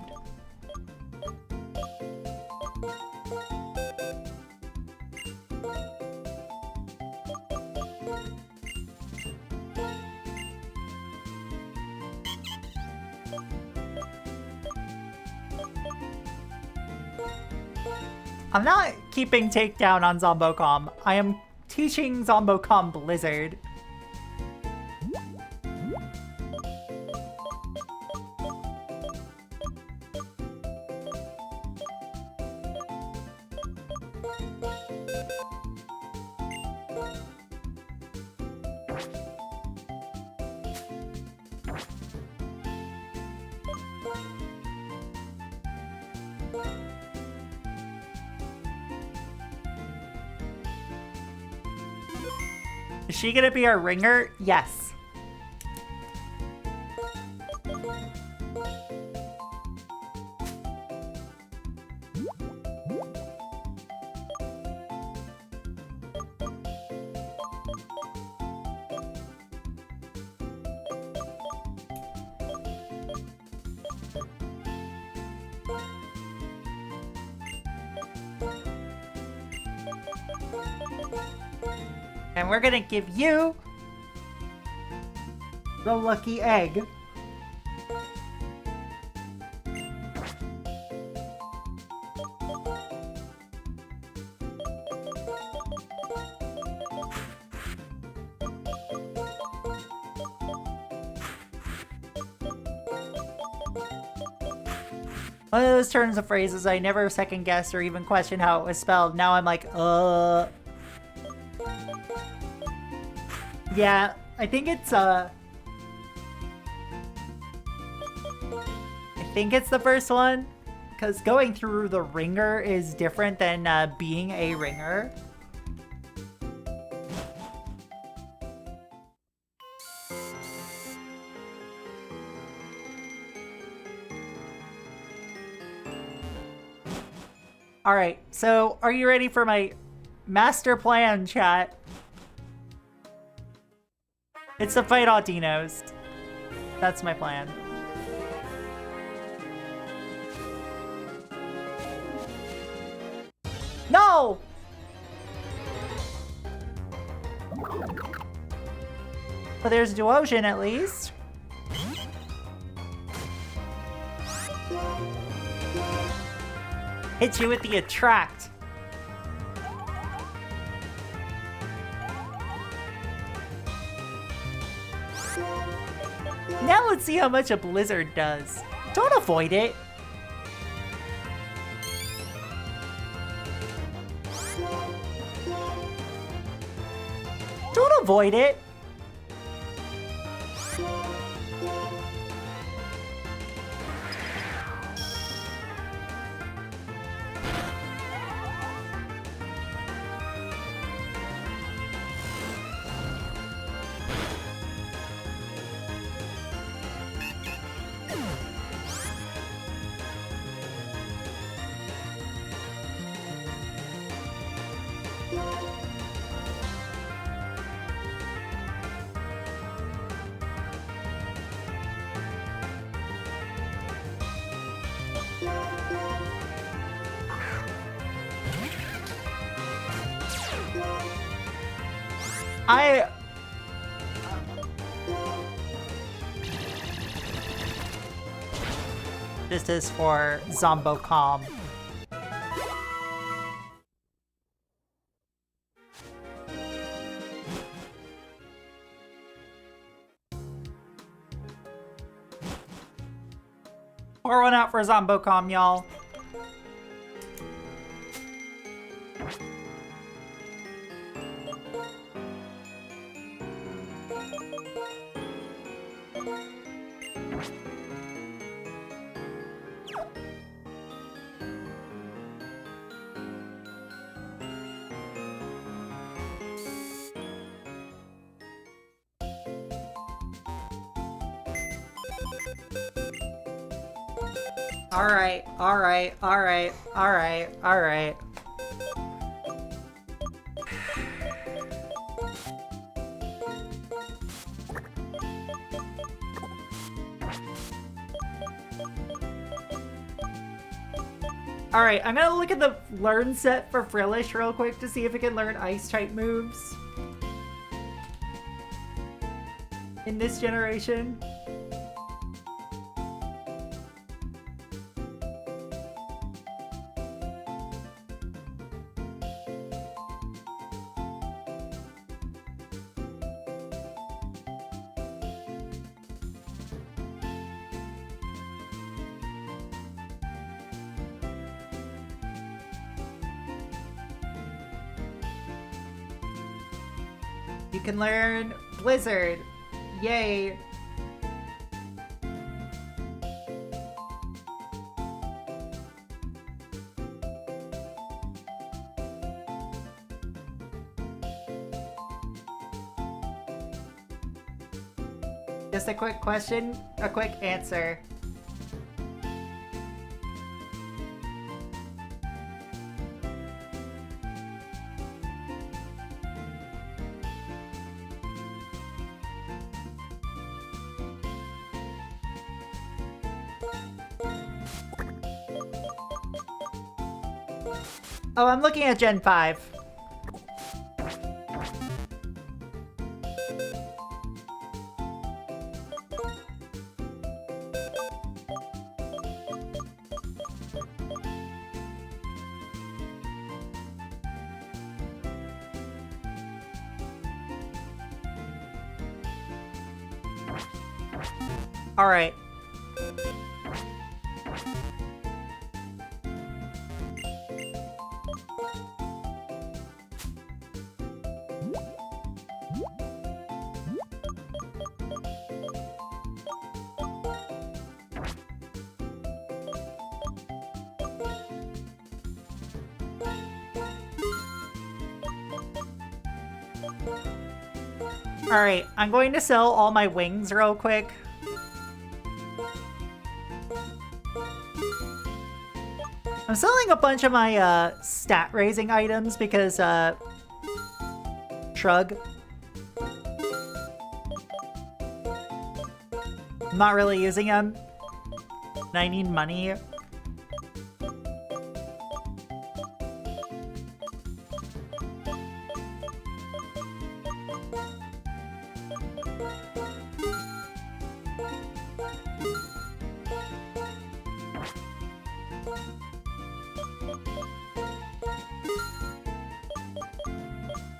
I'm not keeping takedown on Zombocom. I am teaching Zombocom Blizzard. Is she gonna be our ringer? Yes. And we're gonna give you the lucky egg. One of those turns of phrases I never second guessed or even questioned how it was spelled. Now I'm like, Yeah, I think it's the first one, because going through the ringer is different than being a ringer. Alright, so are you ready for my master plan, chat? It's to fight all dinos. That's my plan. No! But there's Duosion at least. Hit you with the attract. Now let's see how much a blizzard does. Don't avoid it. Don't avoid it. This is for Zombocom. Pour one out for Zombocom, y'all. Alright, alright, alright, alright, alright. Alright, I'm gonna look at the learn set for Frillish real quick to see if it can learn ice-type moves. In this generation. You can learn Blizzard. Yay. Just a quick question, a quick answer. Oh, I'm looking at Gen 5. All right. Alright, I'm going to sell all my wings real quick. I'm selling a bunch of my stat raising items because shrug. I'm not really using them. And I need money.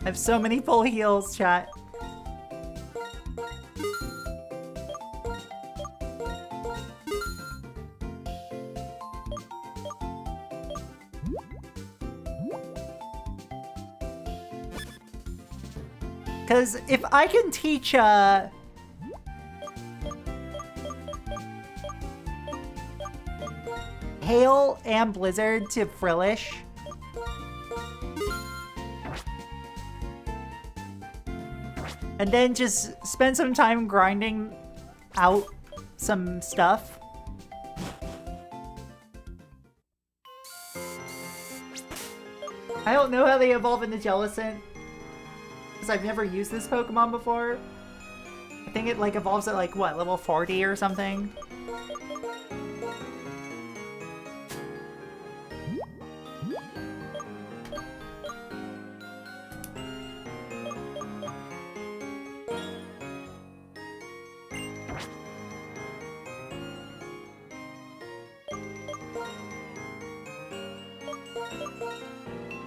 I have so many full heals, chat. Because if I can teach, Hail and Blizzard to Frillish, and then just spend some time grinding out some stuff. I don't know how they evolve into Jellicent, because I've never used this Pokemon before. I think it like evolves at like, what, level 40 or something?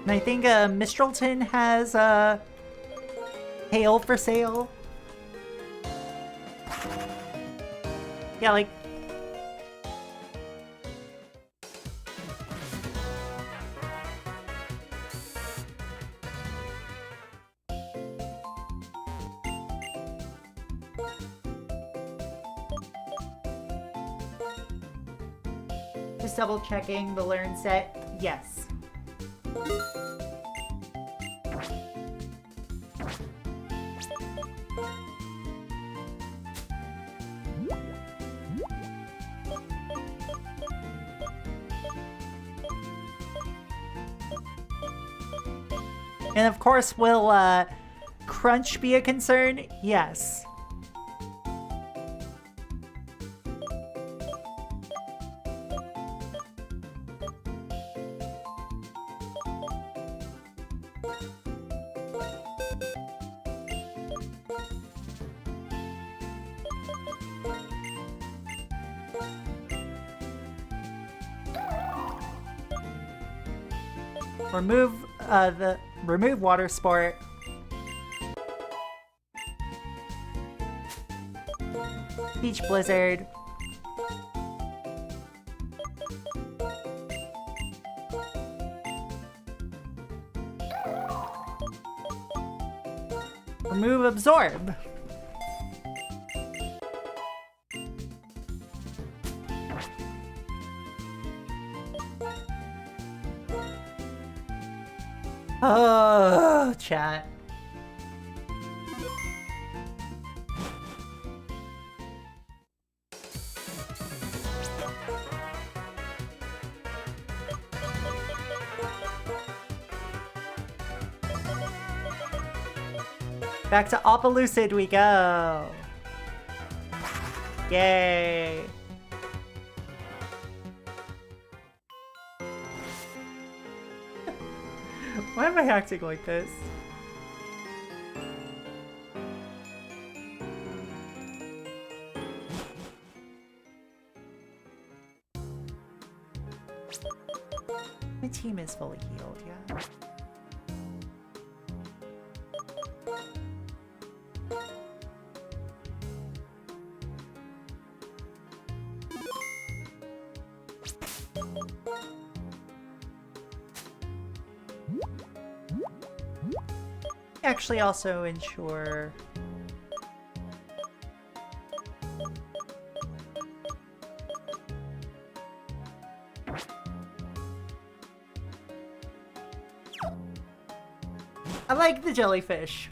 And I think Mistralton has hail for sale. Yeah, like... Just double checking the learn set. Yes. And of course, will crunch be a concern? Yes. Remove water sport. Beach blizzard. Remove absorb. Oh, chat. Back to Opelucid we go. Yay. Why am I acting like this? My team is fully healed, yeah. Actually also ensure I like the jellyfish.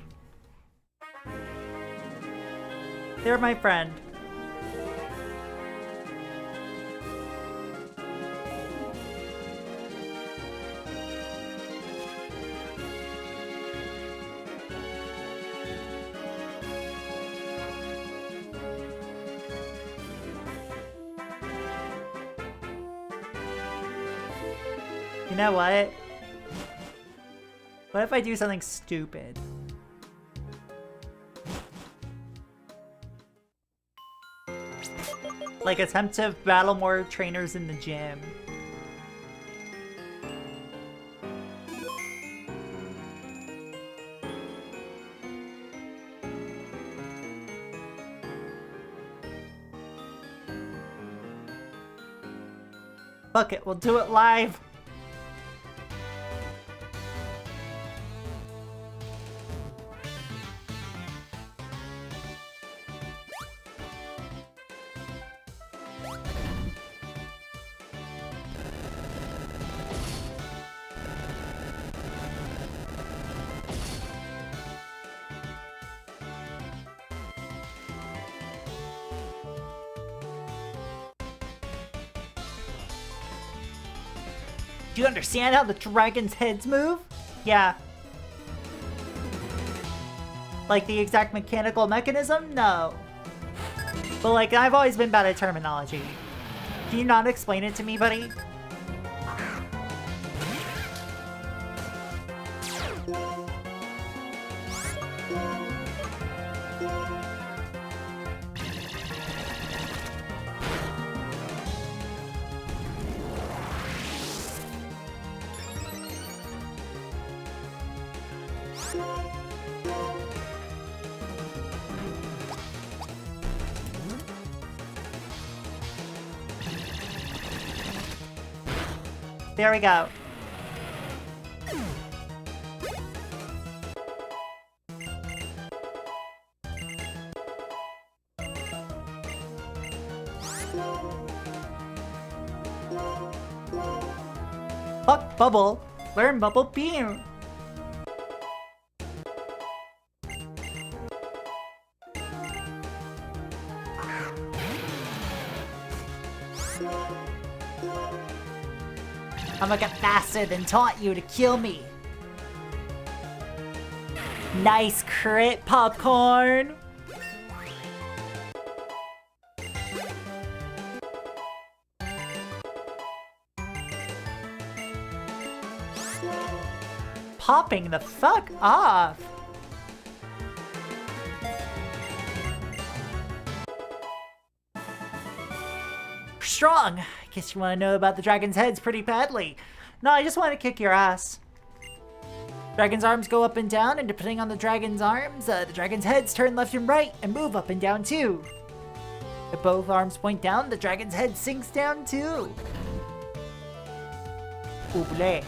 They're my friend. You know what? What if I do something stupid? Like attempt to battle more trainers in the gym. Fuck it, we'll do it live. Do you understand how the dragon's heads move? Yeah. Like the exact mechanical mechanism? No. But like, I've always been bad at terminology. Can you not explain it to me, buddy? There we go. Fuck Bubble. Learn Bubble Beam. I'm gonna get faster than taught you to kill me. Nice crit, Popcorn. Popping the fuck off. Strong. I guess you want to know about the dragon's heads pretty badly. No, I just want to kick your ass. Dragon's arms go up and down, and depending on the dragon's arms, the dragon's heads turn left and right and move up and down too. If both arms point down, the dragon's head sinks down too. Oublé.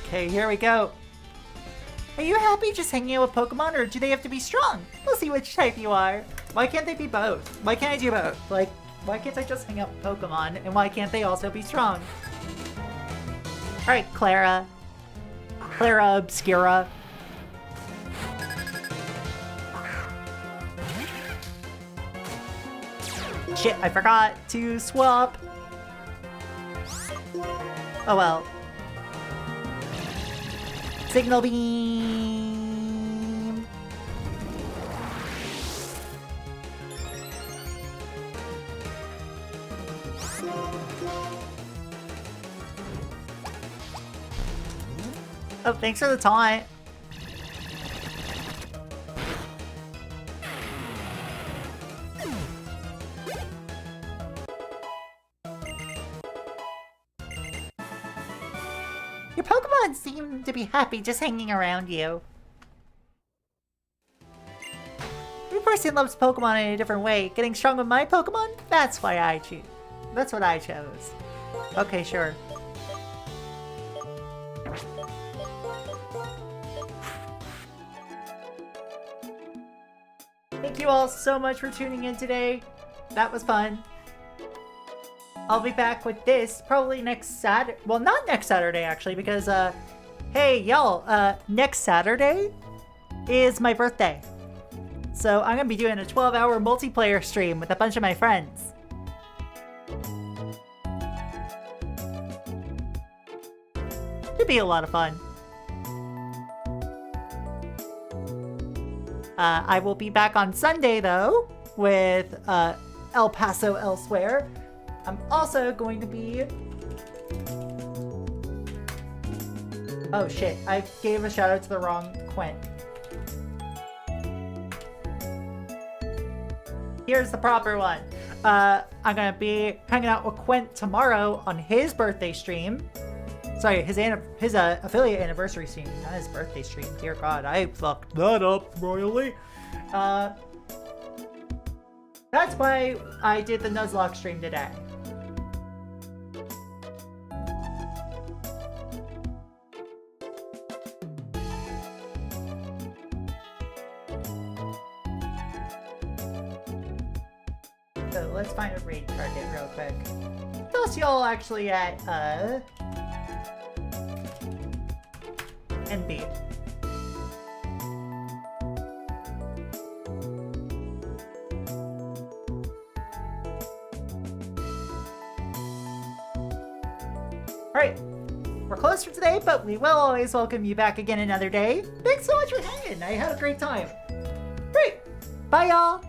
Okay, here we go. Are you happy just hanging out with Pokemon, or do they have to be strong? We'll see which type you are. Why can't they be both? Why can't I do both? Like, why can't I just hang out with Pokemon, and why can't they also be strong? Alright, Clara. Clara Obscura. Shit, I forgot to swap. Oh well. Signal beam. Oh, thanks for the taunt. Your Pokemon seem to be happy just hanging around you. Every person loves Pokemon in a different way. Getting strong with my Pokemon? That's why I choose. That's what I chose. Okay, sure. Thank you all so much for tuning in today. That was fun. I'll be back with this probably next Saturday. Well, not next Saturday, actually, because, hey, y'all, next Saturday is my birthday. So I'm gonna be doing a 12-hour multiplayer stream with a bunch of my friends. It'd be a lot of fun. I will be back on Sunday, though, with El Paso Elsewhere. I'm also going to be... Oh shit, I gave a shout out to the wrong Quint. Here's the proper one. I'm gonna be hanging out with Quint tomorrow on his birthday stream. Sorry, his affiliate anniversary stream, not his birthday stream. Dear God, I fucked that up royally. That's why I did the Nuzlocke stream today. So let's find a raid target real quick. Those y'all actually at NB. Alright, we're closed for today, but we will always welcome you back again another day. Thanks so much for hanging. I had a great time. Great. Bye, y'all.